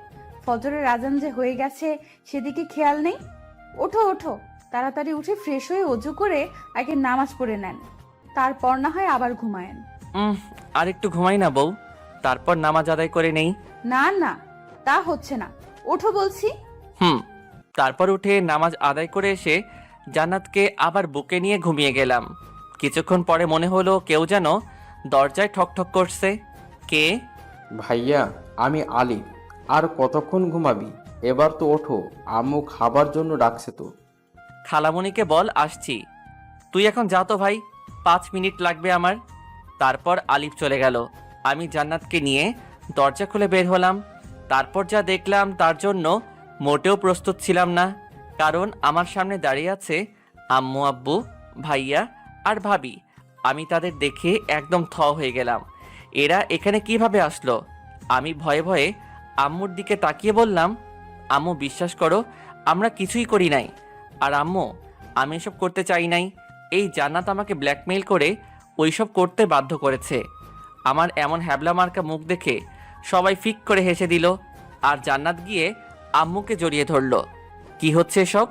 ফজরের আজান যে হয়ে গেছে সেদিকে খেয়াল নেই? ওঠো ওঠো, তাড়াতাড়ি উঠে ফ্রেশ হয়ে অজু করে আগে নামাজ পড়ে নেন, তারপর না হয় আবার ঘুমায়েন। আর একটু ঘুমাই না বউ, তারপর নামাজ আদায় করে নেই। না না, তা হচ্ছে না, ওঠো বলছি। তারপর উঠে নামাজ আদায় করে এসে জান্নাতকে আবার বুকে নিয়ে ঘুমিয়ে গেলাম। কিছুক্ষণ পরে মনে হলো কেউ যেন দরজায় ঠক ঠক করছে। কে? ভাইয়া, আমি আলী। আর কতক্ষণ ঘুমাবি? এবার তো ওঠো, আম্মু খাবার জন্য ডাকছে তো। খালামণিকে বল আসছি। তুই এখন যা তো ভাই, 5 মিনিট লাগবে আমার। তারপর আলিফ চলে গেল। আমি জান্নাতকে নিয়ে দরজা খুলে বের হলাম। তারপর যা দেখলাম তার জন্য মোটেও প্রস্তুত ছিলাম না, কারণ আমার সামনে দাঁড়িয়ে আছে আম্মু, আব্বু, ভাইয়া আর ভাবি। আমি তাদের দেখে একদম থ হয়ে গেলাম। এরা এখানে কিভাবে আসলো? আমি ভয়ে ভয়ে আম্মুর দিকে তাকিয়ে বললাম, আম্মু বিশ্বাস করো, আমরা কিছুই করি নাই। আর আম্মু, আমি এসব করতে চাই নাই। এই জান্নাত আমাকে ব্ল্যাকমেইল করে ওইসব করতে বাধ্য করেছে। আমার এমন হ্যাবলা মার্কা মুখ দেখে সবাই ফিক করে হেসে দিল, আর জান্নাত গিয়ে আম্মুকে জড়িয়ে ধরল। কি হচ্ছে এসব?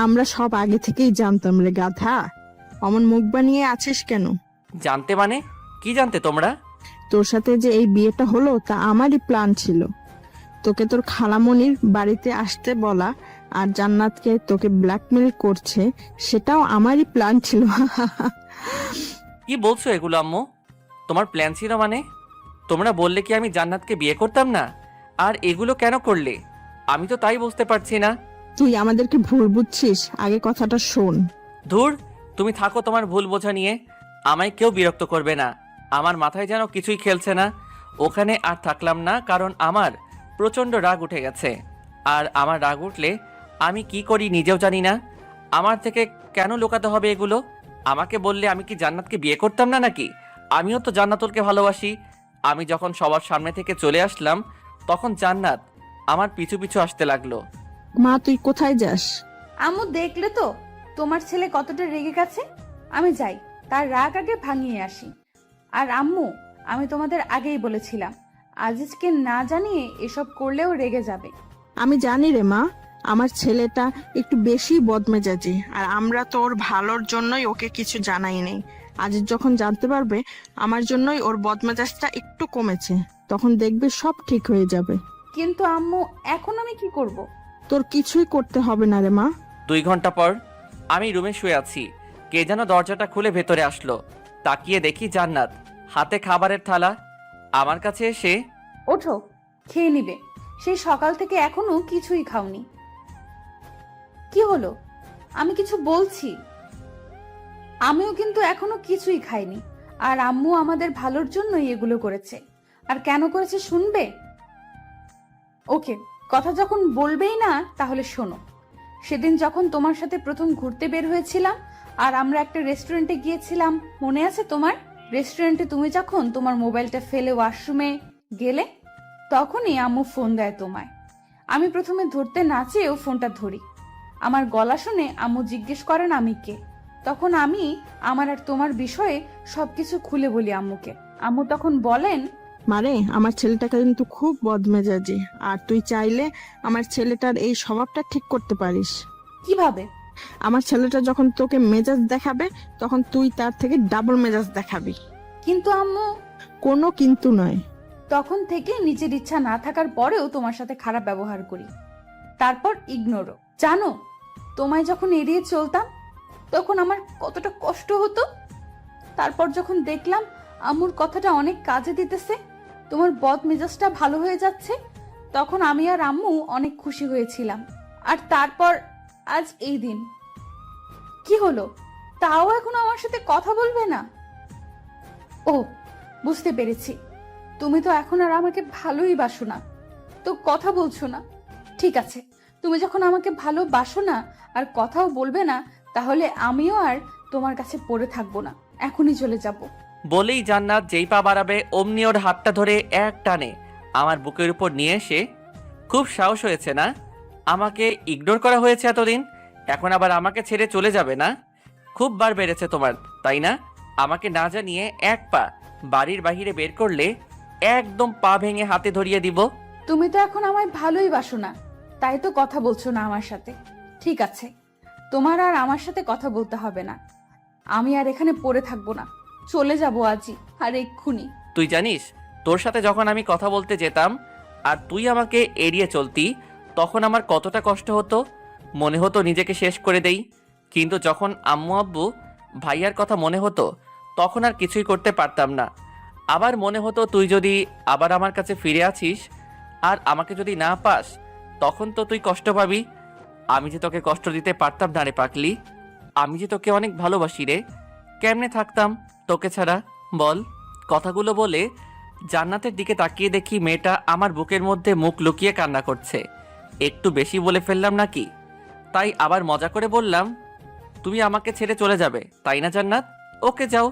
আমরা সব আগে থেকেই জানতাম রে গাধা। অমন মুখ বানিয়ে আছিস কেন? জানতে মানে? কি জানতে তোমরা? তোর সাথে যে এই বিয়েটা হলো তা আমারই প্ল্যান ছিল। তোকে তোর খালামণির বাড়িতে আসতে বলা আর জান্নাতকে তোকে ব্ল্যাকমেল করছে, সেটাও আমারই প্ল্যান ছিল। কি বলছো এগুলো আম্মু? তোমার প্ল্যান ছিল মানে? তোমরা বললে কি আমি জান্নাতকে বিয়ে করতাম না? আর এগুলো কেন করলে? আমি তো তাই বুঝতে পারছি না। তুই আমাদেরকে ভুল বুঝছিস, আগে কথাটা শোন। ধুর, তুমি থাকো তোমার ভুল বোঝা নিয়ে। আমায় কেউ বিরক্ত করবে না। আমার মাথায় যেন কিছুই খেলছে না। ওখানে আর থাকলাম না, কারণ আমার প্রচণ্ড রাগ উঠে গেছে। আর আমার রাগ উঠলে আমি কি করি নিজেও জানি না। আমার থেকে কেন লুকাতে হবে এগুলো? আমাকে বললে আমি কি জান্নাতকে বিয়ে করতাম না নাকি? আমিও তো জান্নাতুলকে ভালোবাসি। আমি যখন সবার সামনে থেকে চলে আসলাম, তখন জান্নাত আমার পিছু পিছু আসতে লাগলো। মা তুই কোথায় যাস? আম্মু দেখলে তো তোমার ছেলে কতটা রেগে গেছে। আমি যাই, তার রাগ আগে ভাঙিয়ে আসি। আর আম্মু, আমি তোমাদের আগেই বলেছিলাম আজিজকে না জানিয়ে এসব করলেও রেগে যাবে। আমি জানি রে মা, আমার ছেলেটা একটু বেশি বদমেজাজি, আর আমরা তো ওর ভালোর জন্যই ওকে কিছু জানাই নেই। আজ যখন জানতে পারবে আমার জন্যই ওর বদমেজাজটা একটু কমেছে, তখন দেখবে সব ঠিক হয়ে যাবে। কিন্তু আম্মু, এখন আমি কি করব? তোর কিছুই করতে হবে না রে মা। 2 ঘন্টা পর আমি রুমে শুয়ে আছি। কে যেন দরজাটা খুলে ভেতরে আসলো। তাকিয়ে দেখি জান্নাত, হাতে খাবারের থালা। আমার কাছে এসে, ওঠো, খেয়ে নিবে। সেই সকাল থেকে এখনো কিছুই খাওনি। কি হলো? আমি কিছু বলছি। আমিও কিন্তু এখনো কিছুই খাইনি। আর আম্মু আমাদের ভালোর জন্যই এগুলো করেছে। আর কেন করেছে শুনবে? ওকে, কথা যখন বলবেই না তাহলে শোনো। সেদিন যখন তোমার সাথে প্রথম ঘুরতে বের হয়েছিলাম আর আমরা একটা রেস্টুরেন্টে গিয়েছিলাম, মনে আছে তোমার? রেস্টুরেন্টে তুমি যখন তোমার মোবাইলটা ফেলে ওয়াশরুমে গেলে, তখনই আম্মু ফোন দেয় তোমায়। আমি প্রথমে ধরতে না চেয়েও ফোনটা ধরি। আমার গলা শুনে আম্মু জিজ্ঞেস করেন আমি কে। তখন আমি আমার আর তোমার বিষয়ে সবকিছু খুলে বলি আম্মুকে। আম্মু তখন বলেন, মারে, আমার ছেলেটাকে কিন্তু খুব বদমেজাজি, আর তুই চাইলে আমার ছেলেটার এই স্বভাবটা ঠিক করতে পারিস। কিভাবে? আমার ছেলেটা যখন তোকে মেজাজ দেখাবে, তখন তুই তার থেকে ডাবল মেজাজ দেখাবি। কিন্তু আম্মু, কোনো কিন্তু নয়। তখন থেকে নিজের ইচ্ছা না থাকার পরেও তোমার সাথে খারাপ ব্যবহার করি, তারপর ইগনোরও। জানো, তোমায় যখন এড়িয়ে চলতাম তখন আমার কতটা কষ্ট হতো। তারপর যখন দেখলাম আম্মুর কথাটা অনেক কাজে দিতেছে, তোমার বদ মেজাজটা ভালো হয়ে যাচ্ছে, তখন আমি আর আম্মু অনেক খুশি হয়েছিলাম। আর তারপর আজ এই দিন। কি হলো? তাও এখন আমার সাথে কথা বলবে না? ও, বুঝতে পেরেছি, তুমি তো এখন আর আমাকে ভালোই বাসো না, তো কথা বলছো না। ঠিক আছে, তুমি যখন আমাকে ভালোবাসো না আর কথাও বলবে না, তাহলে আমিও আর তোমার কাছে পড়ে থাকবো না, এখনই চলে যাব। বলেই জান্নাত যেই পা বাড়াবে অমনি ওর হাতটা ধরে এক টানে আমার বুকের উপর নিয়ে এসে, খুব সাহস হয়েছে না? আমাকে ইগনোর করা হয়েছে এতদিন, এখন আবার আমাকে ছেড়ে চলে যাবে না? খুব বার বেড়েছে তোমার, তাই না? আমাকে না জানিয়ে এক পা বাড়ির বাহিরে বের করলে একদম পা ভেঙে হাতে ধরিয়ে দিব। তুমি তো এখন আমায় ভালোই বাসো না, তাই তো কথা বলছো না আমার সাথে। ঠিক আছে, তোমার আর আমার সাথে কথা বলতে হবে না। আমি আর এখানে পড়ে থাকবো না, চলে যাবো আজই, আর এক্ষুনি। তুই জানিস, তোর সাথে যখন আমি কথা বলতে যেতাম আর তুই আমাকে এড়িয়ে চলতি, তখন আমার কতটা কষ্ট হতো। মনে হতো নিজেকে শেষ করে দেই। কিন্তু যখন আম্মু আব্বু ভাইয়ার কথা মনে হতো, তখন আর কিছুই করতে পারতাম না। আবার মনে হতো তুই যদি আবার আমার কাছে ফিরে আসিস আর আমাকে যদি না পাস, তখন তো তুই কষ্ট পাবি। আমি যে তোকে কষ্ট দিতে পারতাম না রে পাগলি। আমি যে তোকে অনেক ভালোবাসি রে। কেমনে থাকতাম তোকে ছাড়া বল? কথাগুলো বলে জান্নাতের দিকে তাকিয়ে দেখি মেয়েটা আমার বুকের মধ্যে মুখ লুকিয়ে কান্না করছে। একটু বেশি বলে ফেললাম নাকি? তাই আবার মজা করে বললাম, তুমি আমাকে ছেড়ে চলে যাবে তাই না জান্নাত? ওকে যাও,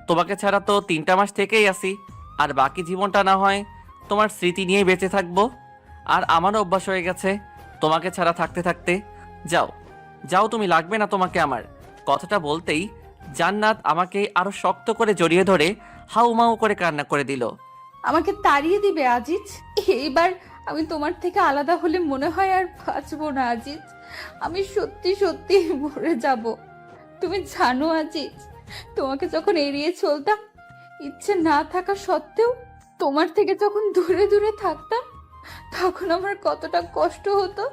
তোমাকে ছাড়া তো 3টা মাস থেকেই আসি, আর বাকি জীবনটা না হয় তোমার স্মৃতি নিয়েই বেঁচে থাকবো। আর আমারও অভ্যাস হয়ে গেছে তোমাকে ছাড়া থাকতে থাকতে। যাও যাও, তুমি লাগবে না তোমাকে আমার। কথাটা বলতেই জান্নাত আমাকে আরো শক্ত করে জড়িয়ে ধরে হাউমাউ করে কান্না করে দিল। আমাকে তাড়িয়ে দিবে আজিজ? এইবার আমি তোমার থেকে আলাদা হলে মনে হয় আর বাঁচবো না আজিজ। আমি সত্যি সত্যি মরে যাব। তুমি জানো আজিজ, তোমাকে যখন এড়িয়ে চলতাম, ইচ্ছে না থাকা সত্ত্বেও তোমার থেকে যখন দূরে দূরে থাকতাম, তখন আমার কতটা কষ্ট হতো।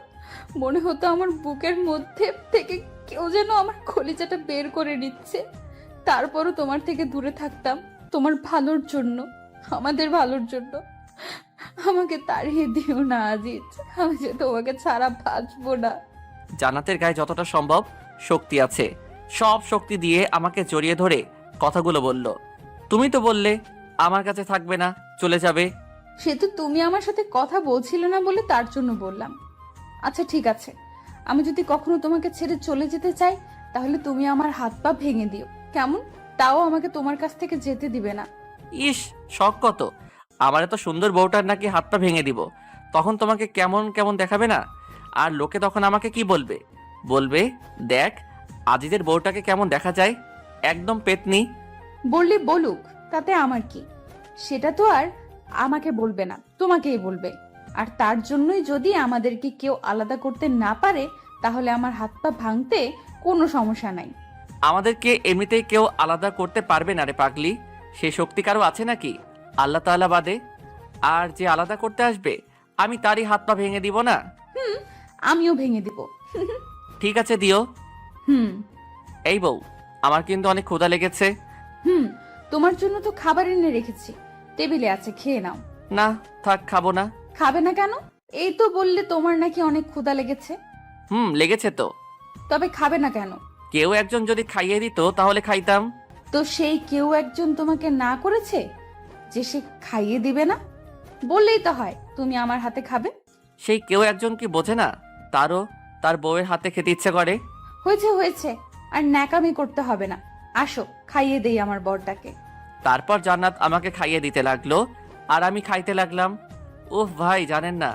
মনে হতো আমার বুকের মধ্যে থেকে কেউ যেন আমার কলিজাটা বের করে নিচ্ছে। তারপরও তোমার থেকে দূরে থাকতাম তোমার ভালোর জন্য, আমাদের ভালোর জন্য। আমাকে তাড়িয়ে দিও না আজিজ, আমি যে তোমাকে ছাড়া বাঁচবো না। জান্নাতের গায়ে যতটা সম্ভব শক্তি আছে, সব শক্তি দিয়ে আমাকে জড়িয়ে ধরে কথাগুলো বলল। তুমি তো বললে আমার কাছে থাকবে না, চলে যাবে। সে তো তুমি আমার সাথে কথা বলছিলে না বলে তার জন্য বললাম। আচ্ছা ঠিক আছে, আমি যদি কখনো তোমাকে ছেড়ে চলে যেতে চাই তাহলে তুমি আমার হাত পা ভেঙে দিও, কেমন? তাও আমাকে তোমার কাছ থেকে যেতে দিবে না। ইস, শখ কত! আমার এত সুন্দর বউটার নাকি হাত পা ভেঙে দিব, তখন তোমাকে কেমন কেমন দেখাবে না? আর লোকে তখন আমাকে কি বলবে? বলবে, দেখ আজিজের বউটাকে কেমন দেখা যায়, একদম পেতনি। বললে বলুক, তাতে আমার কি? সেটা তো আর আমাকে বলবে না, তোমাকেই বলবে। আর তার জন্যই যদি আমাদেরকে কেউ আলাদা করতে না পারে তাহলে আমার হাত পা ভাঙতে কোনো সমস্যা নাই। আমাদেরকে এমনিতেই কেউ আলাদা করতে পারবে না রে পাগলি, সে শক্তি কারো আছে নাকি আল্লাহ তাআলা বাদে? আর যে আলাদা করতে আসবে আমি তারই হাত পা ভেঙে দিব না? আমিও ভেঙে দিব। ঠিক আছে, দিও। হুম এই বউ, আমার কিন্তু অনেক ক্ষুধা লেগেছে। হুম তোমার জন্য তো খাবার এনে রেখেছি, টেবিলে আছে, খেয়ে নাও। না থাক, খাবো না। খাবে না কেন? এই তো বললে তোমার নাকি অনেক ক্ষুধা লেগেছে। লেগেছে তো। তবে খাবে না কেন? কেউ একজন যদি খাইয়ে দিত তাহলে খাইতাম। তো সেই কেউ একজন তোমাকে না করেছে যে সে খাইয়ে দিবে না? বললেই তো হয় তুমি আমার হাতে খাবে। সেই কেউ একজন কি বোঝে না তারও তার বউয়ের হাতে খেতে ইচ্ছে করে? হয়েছে হয়েছে, আর ন্যাকামি করতে হবে না। আসো খাইয়ে দেই আমার বরটাকে। তারপর জান্নাত আমাকে খাইয়ে দিতে লাগলো আর আমি খাইতে লাগলাম। উফ ভাই, জানেন না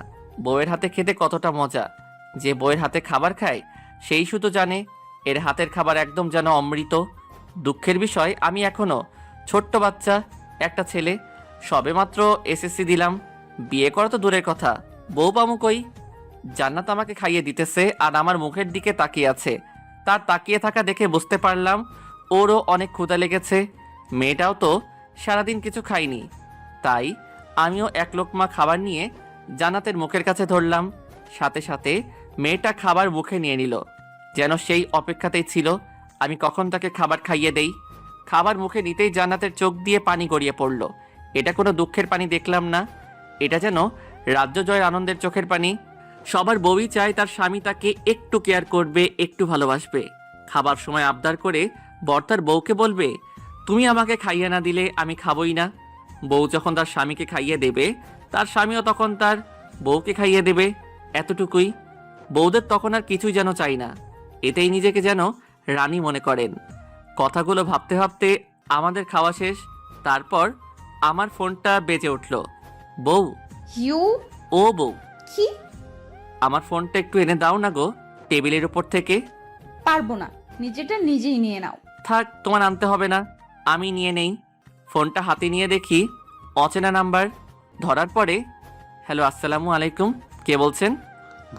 বউয়ের হাতে খেতে কতটা মজা। যে বউয়ের হাতে খাবার খায় সেই শুধু জানে এর হাতের খাবার একদম যেন অমৃত। দুঃখের বিষয়, আমি এখনো ছোট্ট বাচ্চা, একটা ছেলে, সবেমাত্র এসএসসি দিলাম। বিয়ে করা তো দূরের কথা, বউ পামু কই? জান্নাত আমাকে খাইয়ে দিতেছে আর আমার মুখের দিকে তাকিয়ে আছে। তার তাকিয়ে থাকা দেখে বুঝতে পারলাম ওরও অনেক ক্ষুধা লেগেছে। মেয়েটাও তো সারাদিন কিছু খায়নি, তাই আমিও এক লোকমা খাবার নিয়ে জান্নাতের মুখের কাছে ধরলাম। সাথে সাথে মেয়েটা খাবার মুখে নিয়ে নিল, যেন সেই অপেক্ষাতেই ছিল আমি কখন তাকে খাবার খাইয়ে দেই। খাবার মুখে নিতেই জান্নাতের চোখ দিয়ে পানি গড়িয়ে পড়ল। এটা কোনো দুঃখের পানি দেখলাম না, এটা যেন রাজ্য জয়ের আনন্দের চোখের পানি। সবার বউই চায় তার স্বামী তাকে একটু কেয়ার করবে, একটু ভালোবাসবে। খাবার সময় আবদার করে বর তার বউকে বলবে, তুমি আমাকে খাইয়ে না দিলে আমি খাবই না। বউ যখন তার স্বামীকে খাইয়ে দেবে, তার স্বামীও তখন তার বউকে খাইয়ে দেবে। এতটুকুই। বউদের তখন আর কিছুই যেন চাই না, এতেই নিজেকে যেন রানী মনে করেন। কথাগুলো ভাবতে ভাবতে আমাদের খাওয়া শেষ। তারপর আমার ফোনটা বেজে উঠল। বউ। ইউ ও বউ, কি? আমার ফোনটা একটু এনে দাও না গো, টেবিলের উপর থেকে। পারবো না, নিজেটা নিজেই নিয়ে নাও। থাক, তোমার আনতে হবে না, আমি নিয়ে নেই। ফোনটা হাতে নিয়ে দেখি অচেনা নাম্বার। ধরার পরে, হ্যালো, আসসালামু আলাইকুম, কে বলছেন?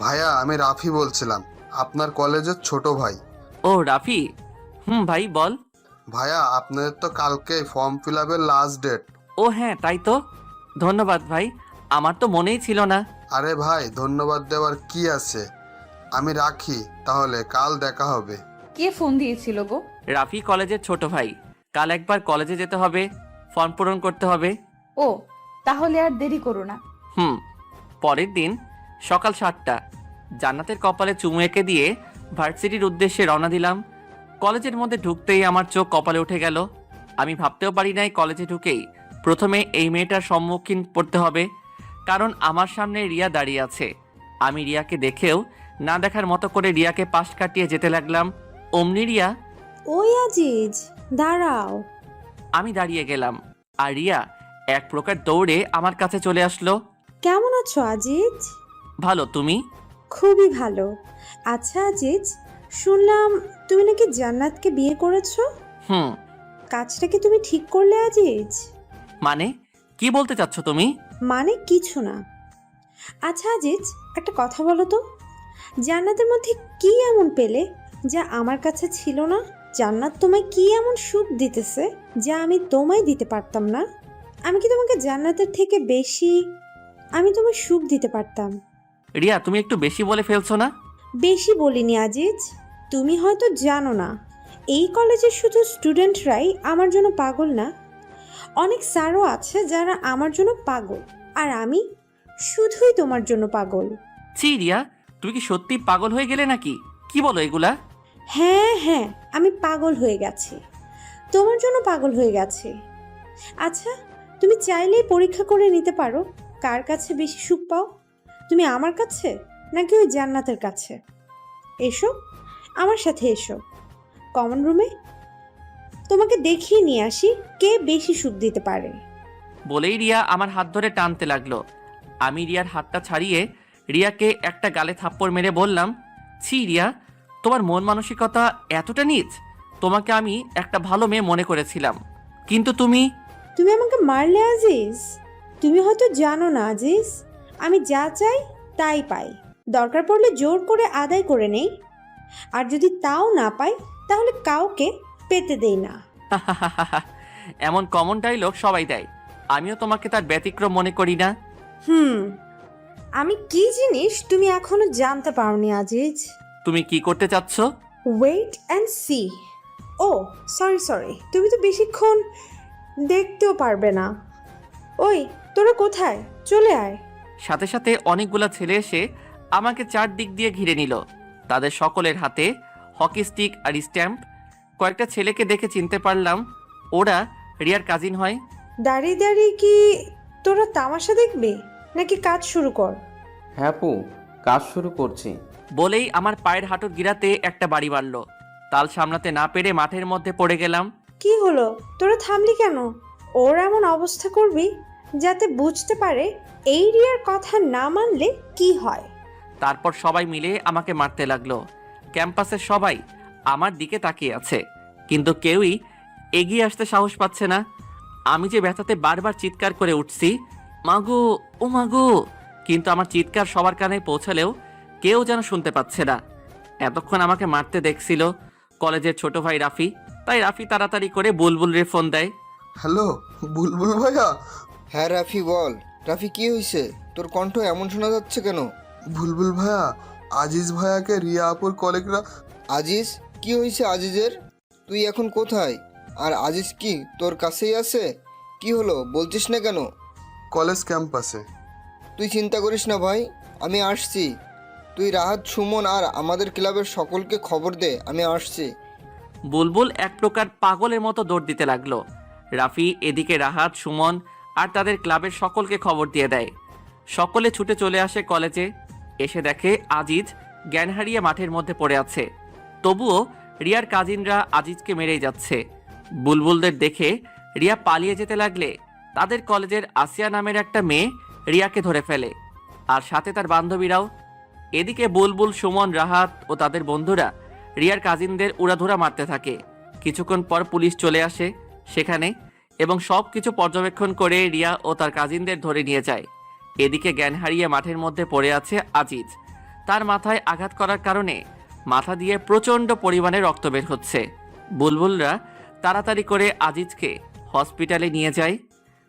ভাইয়া, আমি রাফি বলছিলাম, আপনার কলেজের ছোট ভাই। ও রাফি, ভাই বল। ভাইয়া, আপনাদের তো কালকে ফর্ম ফিল আপের লাস্ট ডেট। ও হ্যাঁ, তাই তো, ধন্যবাদ ভাই, আমার তো মনেই ছিল না। আরে ভাই, ধন্যবাদ দেওয়ার কি আছে? আমি রাখি তাহলে, কাল দেখা হবে। কে ফোন দিয়েছিল গো? রাফি কলেজের ছোট ভাই, কাল একবার কলেজে যেতে হবে, ফর্ম পূরণ করতে হবে। ও, তাহলে আর দেরি করো না। পরের দিন সকাল 7টা, জান্নাতের কপালে চুমু এঁকে দিয়ে ভার্সিটির উদ্দেশ্যে রওনা দিলাম। কলেজের মধ্যে ঢুকতেই আমার চোখ কপালে উঠে গেল। আমি ভাবতেও পারি নাই কলেজে ঢুকেই প্রথমে এই মেয়েটার সম্মুখীন পড়তে হবে, কারণ আমার সামনে রিয়া দাঁড়িয়ে আছে। আমি রিয়াকে দেখেও না দেখার মতো করে রিয়াকে পাশ কাটিয়ে যেতে লাগলাম। অমনি রিয়া, ওই আজিজ, দাঁড়াও। আমি দাঁড়িয়ে গেলাম আর রিয়া এক প্রকার দৌড়ে আমার কাছে চলে আসলো। কেমন আছো আজিজ? ভালো, তুমি? খুবই ভালো। আচ্ছা আজিজ, শুনলাম তুমি নাকি জান্নাতকে বিয়ে করেছো। কাজটা কি তুমি ঠিক করলে আজিজ? মানে কি বলতে চাচ্ছ তুমি? মানে কিছু না। আচ্ছা আজিজ, একটা কথা বলো তো, জান্নাতের মধ্যে কি এমন পেলে যা আমার কাছে ছিল না? জান্নাত তোমায় কি এমন সুখ দিতেছে যা আমি তোমায় দিতে পারতাম না? আমি কি তোমাকে জান্নাতের থেকে বেশি আমি তোমার সুখ দিতে পারতাম। রিয়া, তুমি একটু বেশি বলে ফেলছো না? বেশি বলিনি আজিজ। তুমি হয়তো জানো না, এই কলেজের শুধু স্টুডেন্টরাই আমার জন্য পাগল না, অনেক স্যারও আছে যারা আমার জন্য পাগল, আর আমি শুধুই তোমার জন্য পাগল। ছি রিয়া, তুমি কি সত্যি পাগল হয়ে গেলে নাকি? কি বলো এগুলা? হ্যাঁ হ্যাঁ, আমি পাগল হয়ে গেছি, তোমার জন্য পাগল হয়ে গেছি। আচ্ছা, তুমি চাইলেই পরীক্ষা করে নিতে পারো কার কাছে বেশি সুখ পাও, তুমি আমার কাছে নাকি ওই জান্নাতের কাছে। এসো আমার সাথে, এসো কমন রুমে, তোমাকে দেখিয়ে নিয়ে আসি কে বেশি সুখ দিতে পারে। বলেই রিয়া আমার হাত ধরে টানতে লাগলো। আমি রিয়ার হাতটা ছাড়িয়ে রিয়াকে একটা গালে থাপ্পড় মেরে বললাম, ছি রিয়া, তোমার মন মানসিকতা এতটা নীচ? তোমাকে আমি একটা ভালো মেয়ে মনে করেছিলাম, কিন্তু তুমি তুমি আমাকে মারলে আজিজ? তুমি হয়তো জানো না আজিজ, আমি যা চাই তাই পাই, দরকার পড়লে জোর করে আদায় করে নেই, আর যদি তাও না পাই তাহলে কাউকে পেতে দেই না। এমন কমন ডায়লগ সবাই দেয়, আমিও তোমাকে তার ব্যতিক্রম মনে করি না। আমি কি জিনিস তুমি এখনো জানতে পারোনি আজিজ। তুমি কি করতে চাচ্ছ? Wait and see. Oh sorry, তুমি তো বেশিক্ষণ দেখতেও পারবে না। ওই তোরা কোথায়, চলে আয়। সাথে সাথে অনেকগুলা ছেলে এসে আমাকে চারদিক দিয়ে ঘিরে নিল। তাদের সকলের হাতে হকি স্টিক আর স্ট্যাম্প। কয়েকটা ছেলেকে দেখে চিনতে পারলাম ওরা রিয়ার কাজিন হয়। দাঁড়িয়ে দাঁড়িয়ে কি তোরা তামাশা দেখবে নাকি কাজ শুরু কর? হ্যাঁ পু, কাজ শুরু করছি। বলেই আমার পায়ের হাঁটুর গিরাতে একটা বাড়ি মারল। তাল সামলাতে না পেরে মাঠের মধ্যে পড়ে গেলাম। কি হলো, তোরা থামলি কেন? ওর এমন অবস্থা করবি যাতে বুঝতে পারে এই রিয়ার কথা না মানলে কি হয়। তারপর সবাই মিলে আমাকে মারতে লাগলো। ক্যাম্পাসের সবাই আমার দিকে তাকিয়ে আছে, কিন্তু কেউই এগিয়ে আসতে সাহস পাচ্ছে না। আমি যে ব্যথাতে বারবার চিৎকার করে উঠছি, মাগো ও মাগো, কিন্তু আমার চিৎকার সবার কানে পৌঁছালেও কেউ যেন শুনতে পাচ্ছে না। এতক্ষণ আমাকে মারতে দেখছিল কলেজের ছোট ভাই রাফি, তাই রাফি তাড়াতাড়ি করে বুলবুলের ফোন দেয়। হ্যালো বুলবুল ভাইয়া। হ্যাঁ রাফি বল। রাফি কি হয়েছে, তোর কণ্ঠ এমন শোনা যাচ্ছে কেন? বুলবুল ভাইয়া, আজিজ ভাইয়াকে রিয়া আপুর কলিগরা। আজিজ? কি হয়েছে আজিজের? তুই এখন কোথায়? আর আজিজ কি তোর কাছেই আছে? কি হলো বলছিস না কেন? কলেজ ক্যাম্পাসে। তুই চিন্তা করিস না ভাই, আমি আসছি। তুই রাহাত, সুমন আর আমাদের ক্লাবের সকলকে খবর দে, আমি আসছি। বুলবুল এক প্রকার পাগলের মতো দৌড় দিতে লাগলো। রাফি এদিকে রাহাত, সুমন আর তাদের ক্লাবের সকলকে খবর দিয়ে দেয়। সকলে ছুটে চলে আসে কলেজে। এসে দেখে আজিজ জ্ঞান হারিয়ে মাঠের মধ্যে পড়ে আছে। তবুও রিয়ার কাজিনরা আজিজকে মেরেই যাচ্ছে। বুলবুলদের দেখে রিয়া পালিয়ে যেতে লাগলে তাদের কলেজের আসিয়া নামের একটা মেয়ে রিয়াকে ধরে ফেলে, আর সাথে তার বান্ধবীরাও। এদিকে বুলবুল, সুমন, রাহাত ও তাদের বন্ধুরা রিয়ার কাজিনদের উড়াধুরা মারতে থাকে। কিছুক্ষণ পর পুলিশ চলে আসে সেখানে এবং সব কিছু পর্যবেক্ষণ করে রিয়া ও তার কাজিনদের ধরে নিয়ে যায়। এদিকে জ্ঞান হারিয়ে মাঠের মধ্যে পড়ে আছে আজিজ। তার মাথায় আঘাত করার কারণে মাথা দিয়ে প্রচণ্ড পরিমাণে রক্ত বের হচ্ছে। বুলবুলরা তাড়াতাড়ি করে আজিজকে হসপিটালে নিয়ে যায়।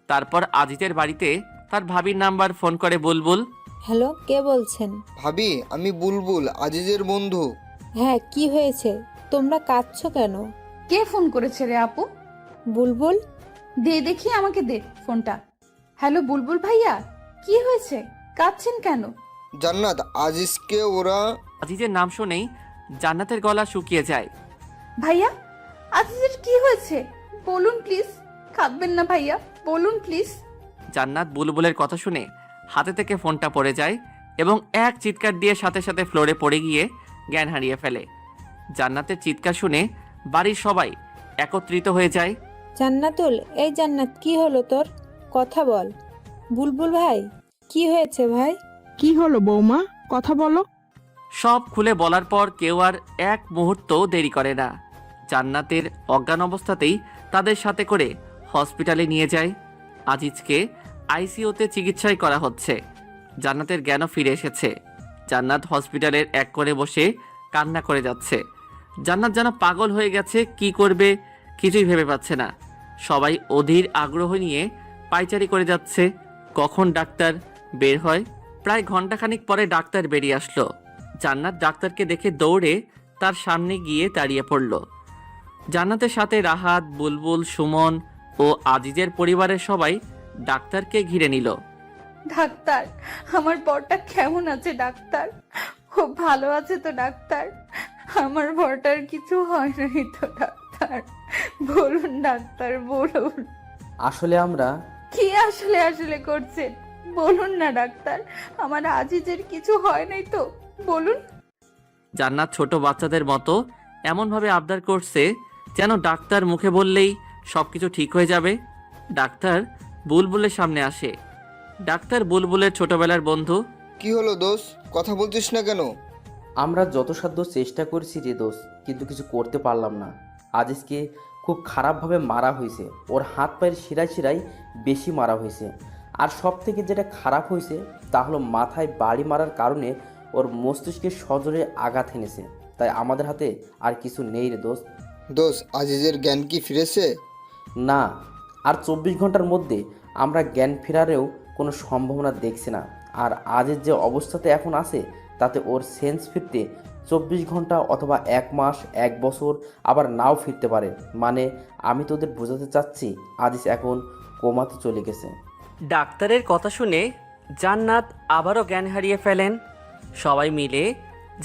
তারপর আজিজের বাড়িতে তার ভাবির নাম্বার ফোন করে বুলবুল। হ্যালো, কে বলছেন? ভাবি, আমি বুলবুল, আজিজের বন্ধু। হ্যাঁ, কি হয়েছে? তোমরা কাঁদছো কেন? কে ফোন করেছে রে আপু? বুলবুল। দে দেখি, আমাকে দে ফোনটা। হ্যালো বুলবুল ভাইয়া, কি হয়েছে, কাঁদছেন কেন? জান্নাত, আজিজকে ওরা। আজিজের নাম শুনেই জান্নাতের গলা শুকিয়ে যায়। ভাইয়া, আজিজের কি হয়েছে বলুন প্লিজ, কাঁদবেন না ভাইয়া, বলুন প্লিজ। জান্নাত বুলবুলের কথা শুনে হাতে থেকে ফোনটা পড়ে যায় এবং এক চিৎকার দিয়ে সাথে সাথে ফ্লোরে পড়ে গিয়ে জ্ঞান হারিয়ে ফেলে। জান্নাতের চিৎকার শুনে বাড়ির সবাই একত্রিত হয়ে যায়। জান্নাতুল, এই জান্নাত, কি হলো তোর? কথা বল। বুলবুল ভাই, কি হয়েছে ভাই? কি হলো বৌমা, কথা বলো। সব খুলে বলার পর কেউ আর এক মুহূর্ত দেরি করে না। জান্নাতের অজ্ঞান অবস্থাতেই তাদের সাথে করে হসপিটালে নিয়ে যায়। আজিজকে আইসিইউতে চিকিৎসাই করা হচ্ছে। জান্নাতের জ্ঞানও ফিরে এসেছে। জান্নাত হসপিটালের এক কোণে বসে কান্না করে যাচ্ছে। জান্নাত যেন পাগল হয়ে গেছে, কি করবে কিছুই ভেবে পাচ্ছে না। সবাই অধীর আগ্রহ নিয়ে পায়চারি করে যাচ্ছে, কখন ডাক্তার বের হয়। প্রায় ঘন্টাখানিক পরে ডাক্তার বেরিয়ে আসলো। জান্নাত ডাক্তারকে দেখে দৌড়ে তার সামনে গিয়ে দাঁড়িয়ে পড়ল। জান্নাতের সাথে রাহাত, বুলবুল, সুমন ও আজিজের পরিবারের সবাই ডাক্তারকে ঘিরে নিল। ডাক্তার, আমার বরটা কেমন আছে ডাক্তার? খুব ভালো আছে তো ডাক্তার? আমার বরটার কিছু হয় নাই তো ডাক্তার? বলুন ডাক্তার, বলুন। আসলে আমরা কি আসলে আসলে করছেন? বলুন না ডাক্তার, আমার আজিজের কিছু হয় নাই তো? বলুন। জান্নাত ছোট বাচ্চাদের মতো এমনভাবে আবদার করছে যেন ডাক্তার মুখে বললেই সবকিছু ঠিক হয়ে যাবে। ডাক্তার বুলবুলের সামনে আসে। ডাক্তার বুলবুলের ছোটবেলার বন্ধু। কি হলো দোষ, কথা বলছিস না কেন? আমরা যথাসাধ্য চেষ্টা করছি রে দোষ, কিন্তু কিছু করতে পারলাম না। আজিজকে খুব খারাপভাবে মারা হয়েছে, ওর হাত পায়ের শিরায় শিরায় বেশি মারা হয়েছে। আর সব থেকে যেটা খারাপ হয়েছে তা হলো মাথায় বাড়ি মারার কারণে ওর মস্তিষ্কে সজোরে আঘাত এনেছে। তাই আমাদের হাতে আর কিছু নেই রে দোষ। দোষ, আজিজের জ্ঞান কি ফিরেছে? না, আর 24 ঘন্টার মধ্যে আমরা জ্ঞান ফেরারেও কোনো সম্ভাবনা দেখছি না। আর আজের যে অবস্থাতে এখন আছে তাতে ওর সেন্স ফিরতে 24 ঘন্টা অথবা 1 মাস, 1 বছর, আবার নাও ফিরতে পারে। মানে আমি তোদের বোঝাতে চাচ্ছি আজিজ এখন কোমাতে চলে গেছে। ডাক্তারের কথা শুনে জান্নাত আবারও জ্ঞান হারিয়ে ফেলেন। সবাই মিলে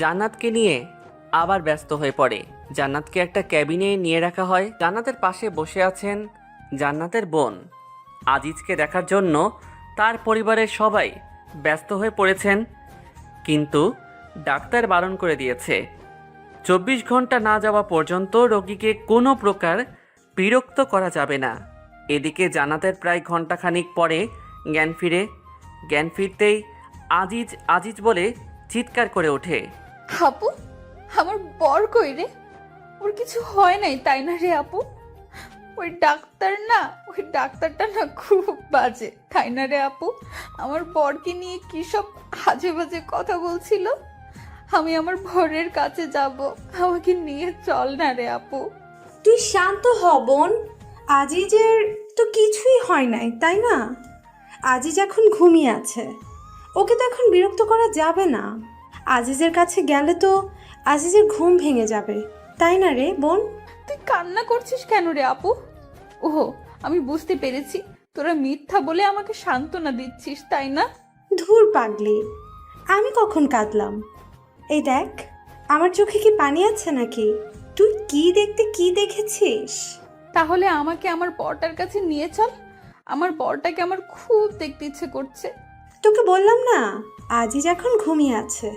জান্নাতকে নিয়ে আবার ব্যস্ত হয়ে পড়ে। জান্নাতকে একটা ক্যাবিনে নিয়ে রাখা হয়। জান্নাতের পাশে বসে আছেন জান্নাতের বোন। আজিজকে দেখার জন্য তার পরিবারের সবাই ব্যস্ত হয়ে পড়েছেন, কিন্তু ডাক্তার বারণ করে দিয়েছে 24 ঘন্টা না যাওয়া পর্যন্ত রোগীকে কোনো প্রকার বিরক্ত করা যাবে না। এদিকে জান্নাতের প্রায় ঘন্টাখানিক পরে জ্ঞান ফিরে। জ্ঞান ফিরতেই আজিজ আজিজ বলে চিৎকার করে ওঠে। আপু, আমার বর কই রে? ওর কিছু হয় নাই তাই না রে আপু? ওই ডাক্তারটা না খুব বাজে তাই না রে আপু? আমার বরকে নিয়ে কি সব আজে বাজে কথা বলছিল। আমি আমার বরের কাছে যাব, আমাকে নিয়ে চল না রে আপু। তুই শান্ত হ বোন, আজিজের তো কিছুই হয় নাই তাই না? আজিজ এখন ঘুমিয়ে আছে, ওকে তো এখন বিরক্ত করা যাবে না। আজিজের কাছে গেলে তো আজিজের ঘুম ভেঙে যাবে, তাই না রে বোন? তুই কান্না করছিস কেন রে আপু? ওহো, আমি বুঝতে পেরেছি, তোরা মিথ্যা বলে আমাকে সান্ত্বনা দিচ্ছিস তাই না? ধুর পাগলি, আমি কখন কাঁদলাম? এই দেখ, আমার চোখে কি পানি আছে নাকি? তুই কি দেখতে কি দেখেছিস? তাহলে আমাকে আমার বরটার কাছে নিয়ে চল, আমার বরটাকে আমার খুব দেখতে ইচ্ছে করছে। তোকে বললাম না, আজিজ এখন ঘুমিয়ে আছে,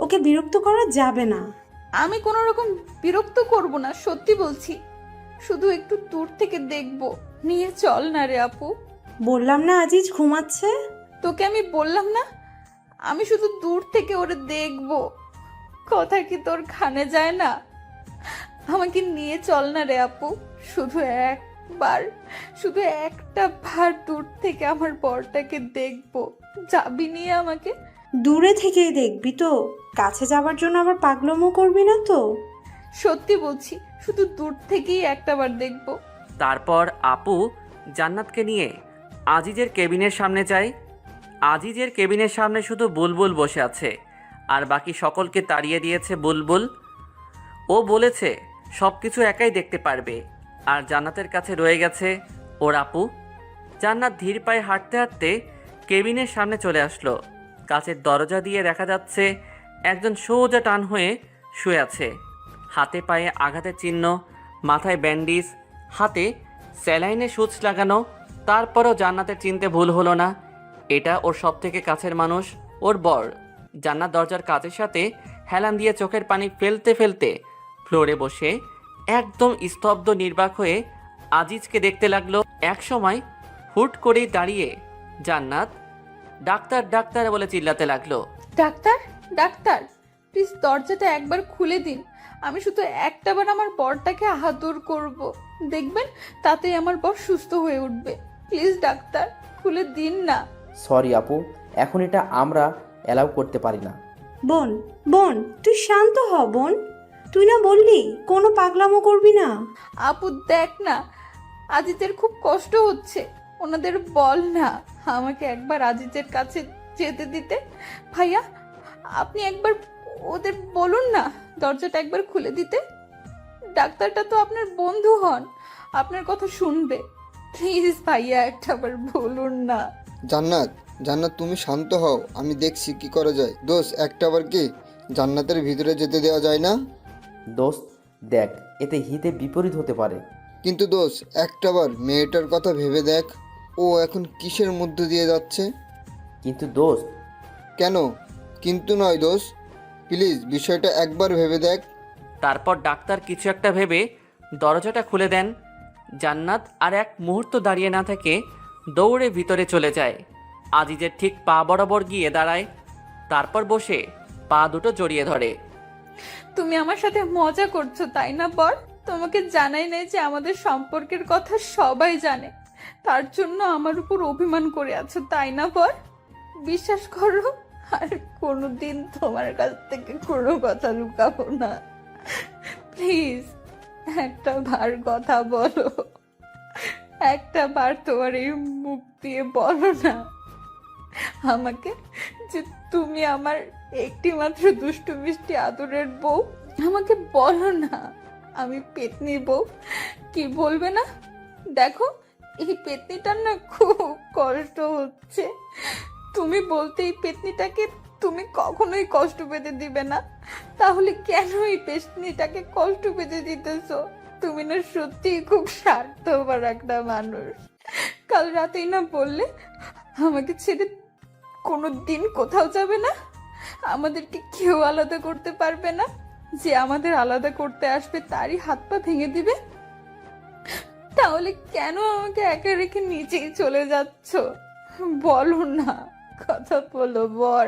ওকে বিরক্ত করা যাবে না। আমি কোনো রকম বিরক্ত করব না, সত্যি বলছি, শুধু একটু দূর থেকে দেখবো, নিয়ে চল না রে আপু। বললাম না আজিজ ঘুমাচ্ছে। তোকে আমি বললাম না, আমি শুধু দূর থেকে ওরে দেখবো, কথা কি তোর কানে যায় না? আমাকে নিয়ে চল না রে আপু, শুধু একটা বার দূর থেকে আমার বরটাকে দেখবো, যাবি নিয়ে আমাকে? দূরে থেকেই দেখবি তো, কাছে যাওয়ার জন্য আবার পাগলামো করবি না তো? সত্যি বলছি, শুধু দূর থেকেই একটা বার দেখবো। তারপর আপু জান্নাতকে নিয়ে আজিজের কেবিনের সামনে যায়। আজিজের কেবিনের সামনে শুধু বুলবুল বসে আছে, আর বাকি সকলকে তাড়িয়ে দিয়েছে বুলবুল। ও বলেছে সব কিছু একাই দেখতে পারবে, আর জান্নাতের কাছে রয়ে গেছে ওর আপু। জান্নাত ধীর পায়ে হাঁটতে হাঁটতে কেবিনের সামনে চলে আসলো। কাচের দরজা দিয়ে দেখা যাচ্ছে একজন সোজা টান হয়ে শুয়ে আছে, হাতে পায়ে আঘাতের চিহ্ন, মাথায় ব্যান্ডেজ, হাতে স্যালাইনের সুচ লাগানো। তারপরও জান্নাতের চিনতে ভুল হলো না, এটা ওর সব থেকে কাছের মানুষ, ওর বর। জান্নাত দরজার কাচের সাথে হেলান দিয়ে চোখের পানি ফেলতে ফেলতে ফ্লোরে বসে একদম স্তব্ধ নির্বাক হয়ে আজিজকে দেখতে লাগলো। এক সময় হুট করেই দাঁড়িয়ে জান্নাত ডাক্তার ডাক্তার বলে চিল্লাতে লাগলো। ডাক্তার, ডাক্তার, প্লিজ দরজাটা একবার খুলে দিন, আমি শুধু একটাবার আমার বরটাকে আদর করব, দেখবেন তাতেই আমার বর সুস্থ হয়ে উঠবে। প্লিজ ডাক্তার, খুলে দিন না। সরি আপু, এখন এটা আমরা অ্যালাউ করতে পারি না। বোন বোন তুই শান্ত হ বোন, তুই না বললি কোনো পাগলামো করবি না? আপু দেখ না, আজিজের খুব কষ্ট হচ্ছে, ওনাদের বল না আমাকে একবার আজিজের কাছে যেতে দিতে। ভাইয়া, আপনি একবার ওদের বলুন না দরজাটা একবার খুলে দিতে। ডাক্তারটা তো আপনার বন্ধু হন, আপনার কথা শুনবে। প্লিজ ভাইয়া, একটাবার বলুন না। জান্নাত, জান্নাত তুমি শান্ত হও, আমি দেখছি কি করা যায়। দোস্ত, একটাবার কি জান্নাতের ভিতরে যেতে দেওয়া যায় না? দোস্ত দেখ, এতে হিতে বিপরীত হতে পারে। কিন্তু দোস্ত, একটাবার মেয়েটার কথা ভেবে দেখ, ও এখন কিসের মধ্য দিয়ে যাচ্ছে। কিন্তু দোস্ত, কেন কিন্তু নয় দোস্ত, প্লিজ বিষয়টা একবার ভেবে দেখ। তারপর ডাক্তার কিছু একটা ভেবে দরজাটা খুলে দেন। জান্নাত আর এক মুহূর্ত দাঁড়িয়ে না থেকে দৌড়ে ভিতরে চলে যায়। আজিজের ঠিক পা বরাবর গিয়ে দাঁড়ায়, তারপর বসে পা দুটো জড়িয়ে ধরে। তুমি আমার সাথে মজা করছো তাই না বর? তোমাকে জানাই নাই যে আমাদের সম্পর্কের কথা সবাই জানে, তার জন্য আমার উপর অভিমান করে আছো তাই না বর? বিশ্বাস করো, আর কোনোদিন তোমার কাছ থেকে কোনো কথা লুকাবো না। প্লিজ একটা বার কথা বলো, একটা বার তোমার এই মুখ দিয়ে বলো না আমাকে যে তুমি আমার একটি মাত্র দুষ্টু মিষ্টি আদরের বউ। আমাকে বলো না আমি পেতনি বউ। কি বলবে না? দেখো, এই পেতনিটার না খুব কষ্ট হচ্ছে। তুমি বলতে এই পেতনিটাকে তুমি কখনোই কষ্ট পেতে দিবে না, তাহলে কেন এই পেতনিটাকে কষ্ট পেতে দিতেছো? তুমি না সত্যি খুব স্বার্থপর একটা মানুষ। কাল রাতেই না বললে আমাকে ছেড়ে কোনো দিন কোথাও যাবে না, আমাদেরকে কেউ আলাদা করতে পারবে না, যে আমাদের আলাদা করতে আসবে তারই হাত পা ভেঙে দিবে। তাহলে কেন আমাকে একা রেখে নিচেই চলে যাচ্ছ? বলো না, কথা বলো বর।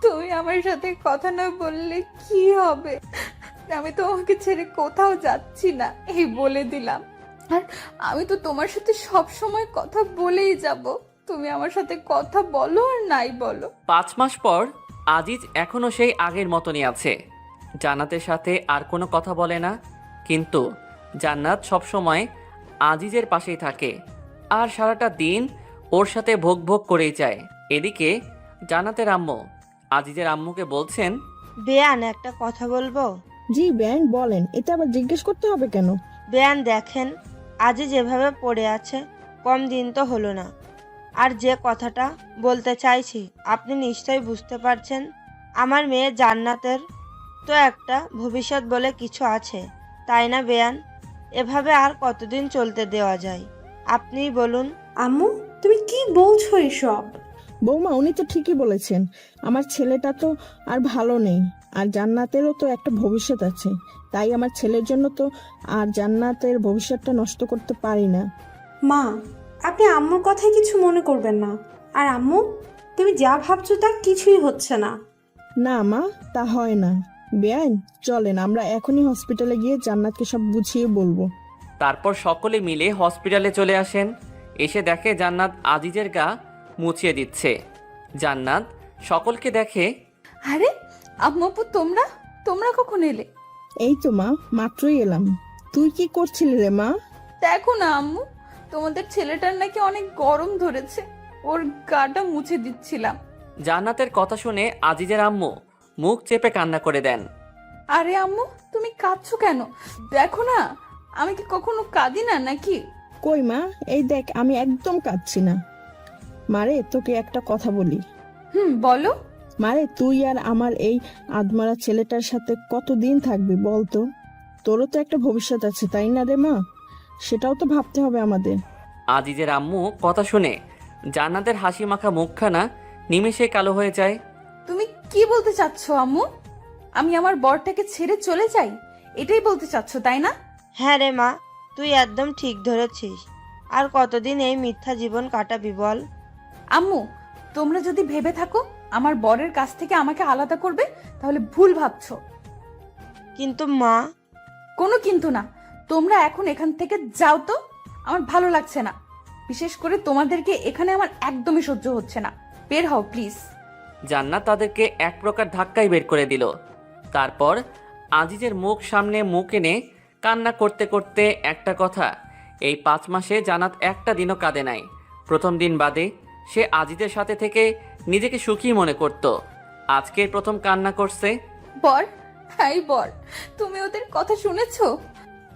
তুমি আমার সাথে কথা না বললে কি হবে? আমি তোমাকে ছেড়ে কোথাও যাচ্ছি না, এই বলে দিলাম। আর আমি তো তোমার সাথে সব সময় কথা বলেই যাব। তুমি আমার সাথে কথা বলো আর নাই বলো। 5 মাস পর আজিজ এখনো সেই আগের মতনই আছে। জান্নাতের সাথে আর কোনো কথা বলে না, কিন্তু জান্নাত সবসময় আজিজের পাশেই থাকে আর সারাটা দিন ওর সাথে ভোগ ভোগ করেই যায়। এদিকে জান্নাতের আম্মু আজিজের আম্মুকে বলছেন, বেয়ান, একটা কথা বলবো? জি বেআইন বলেন, এটা আবার জিজ্ঞেস করতে হবে কেন? বেয়ান দেখেন, আজই যেভাবে পড়ে আছে, কম দিন তো হলো না। আর যে কথাটা বলতে চাইছি আপনি নিশ্চয়ই বুঝতে পারছেন। আমার মেয়ে জান্নাতের তো একটা ভবিষ্যৎ বলে কিছু আছে, তাই না বেয়ান? এভাবে আর কতদিন চলতে দেওয়া যায় আপনিই বলুন। আম্মু, তুমি কি বলছো এসব? বৌমা, উনি তো ঠিকই বলেছেন। আমার ছেলেটা তো আর ভালো নেই, আর জান্নাতেরও তো একটা ভবিষ্যৎ আছে। তাই আমার ছেলের জন্য তো আর জান্নাতের ভবিষ্যৎটা নষ্ট করতে পারি না। মা, আপনি আম্মুর কথায় কিছু মনে করবেন না। আর আম্মু, তুমি যা ভাবছো তা কিছুই হচ্ছে না। না মা, তা হয় না। বেআইন, চলেন আমরা এখনই হসপিটালে গিয়ে জান্নাতকে সব বুঝিয়ে বলবো। তারপর সকলে মিলে হসপিটালে চলে আসেন। এসে দেখে জান্নাত আজিজের গা মুছিয়ে দিচ্ছে। জান্নাত সকলকে দেখে, আরে আম্মু আপু, তোমরা তোমরা কখন এলে? এই তো মা, মাত্রই এলাম। তুই কি করছিলি রে মা? দেখো না আম্মু, তোমাদের ছেলেটার নাকি অনেক গরম ধরেছে, ওর গাটা মুছে দিচ্ছিলাম। জান্নাতের কথা শুনে আজিজের আম্মু মুখ চেপে কান্না করে দেন। আরে আম্মু, তুমি কাঁদছো কেন? দেখো না আমি কি কখনো কাঁদি না নাকি? কই মা, এই দেখ আমি একদম কাঁদছি না। মারে, তোকে একটা কথা বলি। বলো। মারে, তুই আর আমার এই আদমারা ছেলেটার সাথে কতদিন থাকবি বলতো? তোরও তো একটা ভবিষ্যৎ আছে তাই না রে মা? সেটাও তো ভাবতে হবে আমাদের। আজিজের আম্মু কথা শুনে জান্নাতের হাসি মাখা মুখখানা নিমেষে কালো হয়ে যায়। তুমি কি বলতে চাচ্ছ আম্মু? আমি আমার বরটাকে ছেড়ে চলে যাই, এটাই বলতে চাচ্ছ তাই না? হ্যাঁ রে মা, তুই একদম ঠিক ধরেছিস। আর কতদিন এই মিথ্যা জীবন কাটাবি বল? আম্মু, তোমরা যদি ভেবে থাকো আমার বরের কাছ থেকে আমাকে আলাদা করবে, তাহলে ভুল ভাবছো। কিন্তু মা। কোনো কিন্তু না, তোমরা এখন এখান থেকে যাও তো, আমার ভালো লাগছে না। বিশেষ করে তোমাদেরকে এখানে আমার একদমই সহ্য হচ্ছে না। বের হও প্লিজ। জান্নাত তাদেরকে এক প্রকার ধাক্কাই বের করে দিল। তারপর আজিজের মুখ সামনে মুখ এনে কান্না করতে করতে একটা কথা, এই 5 মাসে জান্নাত একটা দিনও কাঁদে নাই। প্রথম দিন বাদে সে আজিজের সাথে থেকে নিজেকে সুখী মনে করত। আজকের প্রথম কান্না করছে। বর, হাই বর, তুমি ওদের কথা শুনেছো?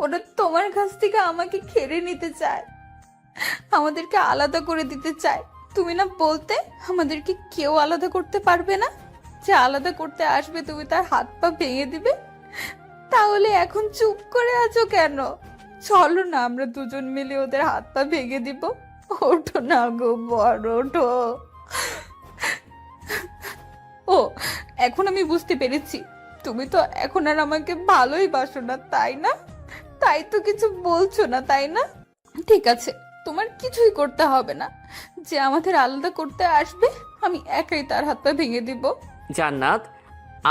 ওরা তোমার কাছ থেকে আমাকে কেড়ে নিতে চায়, আমাদেরকে আলাদা করে দিতে চায়। তুমি না বলতে আমাদেরকে কেউ আলাদা করতে পারবে না, যে আলাদা করতে আসবে তুমি তার হাত পা ভেঙে দিবে। তাহলে এখন চুপ করে আছো কেন? চলো না, আমরা দুজন মিলে ওদের হাত পা ভেঙে দিব। ওঠো না গো বর, ওঠো। ও, এখন আমি বুঝতে পেরেছি, তুমি তো এখন আর আমাকে ভালোই বাসো না, তাই না? তাই তো কিছু বলছো না, তাই না? ঠিক আছে, তোমার কিছুই করতে হবে না। যে আমাদের আলাদা করতে আসবে আমি একাই তার হাত পা ভেঙে দিব। জান্নাত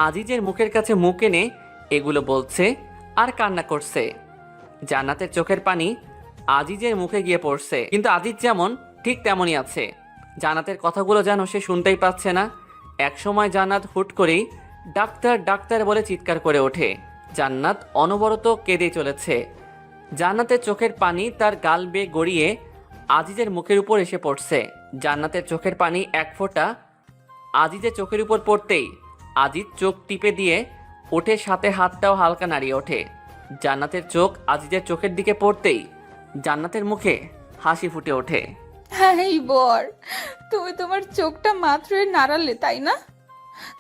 আজিজের মুখের কাছে মুখ এনে এগুলো বলছে আর কান্না করছে। জান্নাতের চোখের পানি আজিজের মুখে গিয়ে পড়ছে, কিন্তু আজিজ যেমন ঠিক তেমনই আছে। জান্নাতের কথাগুলো যেন সে শুনতেই পাচ্ছে না। একসময় জান্নাত হুট করেই ডাক্তার ডাক্তার বলে চিৎকার করে ওঠে। জান্নাত অনবরত কেঁদে চলেছে। জান্নাতের চোখের পানি তার গাল বেয়ে গড়িয়ে আজিজের মুখের উপর এসে পড়ছে। জান্নাতের চোখের পানি এক ফোঁটা আজিজের চোখের উপর পড়তেই আজিজ চোখ টিপে দিয়ে ওঠে, সাথে হাতটাও হালকা নাড়িয়ে ওঠে। জান্নাতের চোখ আজিজের চোখের দিকে পড়তেই জান্নাতের মুখে হাসি ফুটে ওঠে। হ্যাঁ বর, তুমি তোমার চোখটা মাত্রই নাড়ালে, তাই না?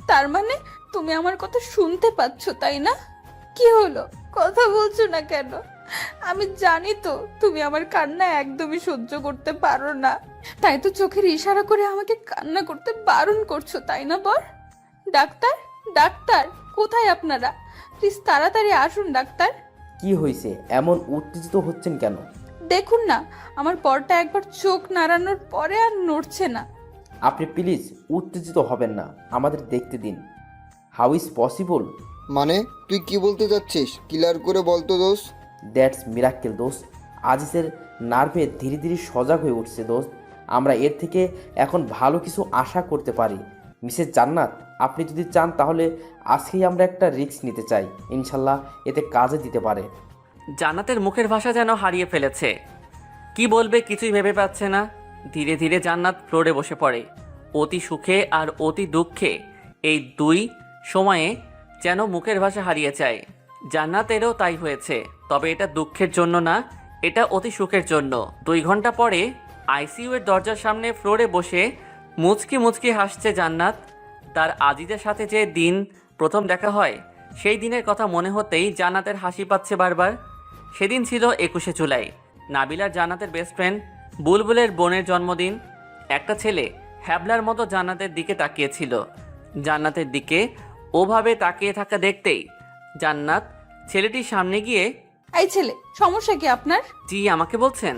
তার মানে তুমি আমার কথা শুনতে পাচ্ছ, তাই না? কি হলো, কথা বলছো না কেন? আমি জানি তো তুমি আমার কান্না একদমই সহ্য করতে পারো না, তাই তো চোখের ইশারা করে আমাকে কান্না করতে বারণ করছো, তাই না বর? ডাক্তার, ডাক্তার, কোথায় আপনারা? প্লিজ তাড়াতাড়ি আসুন ডাক্তার। কি হয়েছে? এমন উত্তেজিত হচ্ছেন কেন? দেখুন না, আমার বরটা একবার চোখ নাড়ানোর পরে আর নড়ছে না। আপনি প্লিজ উত্তেজিত হবেন না, আমাদের দেখতে দিন। How is possible? মানে তুই কি বলতে চাচ্ছিস? ক্লিয়ার করে বলতো দোস্ত। দ্যাটস মিরাক্কেল দোস্ত। আজিজের নার্ভে ধীরে ধীরে সজাগ হয়ে উঠছে দোস্ত। আমরা এর থেকে এখন ভালো কিছু আশা করতে পারি। মিসেস জান্নাত, আপনি যদি চান তাহলে আজকেই আমরা একটা রিস্ক নিতে চাই। ইনশাল্লাহ এতে কাজে দিতে পারে। জান্নাতের মুখের ভাষা যেন হারিয়ে ফেলেছে। কি বলবে কিছুই ভেবে পাচ্ছে না। ধীরে ধীরে জান্নাত ফ্লোরে বসে পড়ে। অতি সুখে আর অতি দুঃখে এই দুই সময়ে যেন মুখের ভাষা হারিয়ে যায়। জান্নাতেরও তাই হয়েছে, তবে এটা দুঃখের জন্য না, এটা অতি সুখের জন্য। 2 ঘন্টা পরে আইসিইউ এর দরজার সামনে ফ্লোরে বসে মুচকি মুচকি হাসছে জান্নাত। তার আজিজের সাথে যে দিন প্রথম দেখা হয়, সেই দিনের কথা মনে হতেই জান্নাতের হাসি পাচ্ছে বারবার। সেদিন ছিল 21শে জুলাই। নাবিলার জান্নাতের বেস্ট ফ্রেন্ড বুলবুলের বোনের জন্মদিন। একটা ছেলে হ্যাবলার মতো জান্নাতের দিকে তাকিয়েছিল। জান্নাতের দিকে ওভাবে তাকিয়ে থাকা দেখতেই জান্নাত ছেলেটির সামনে গিয়ে, এই ছেলে, সমস্যা কি আপনার? জি, আমাকে বলছেন?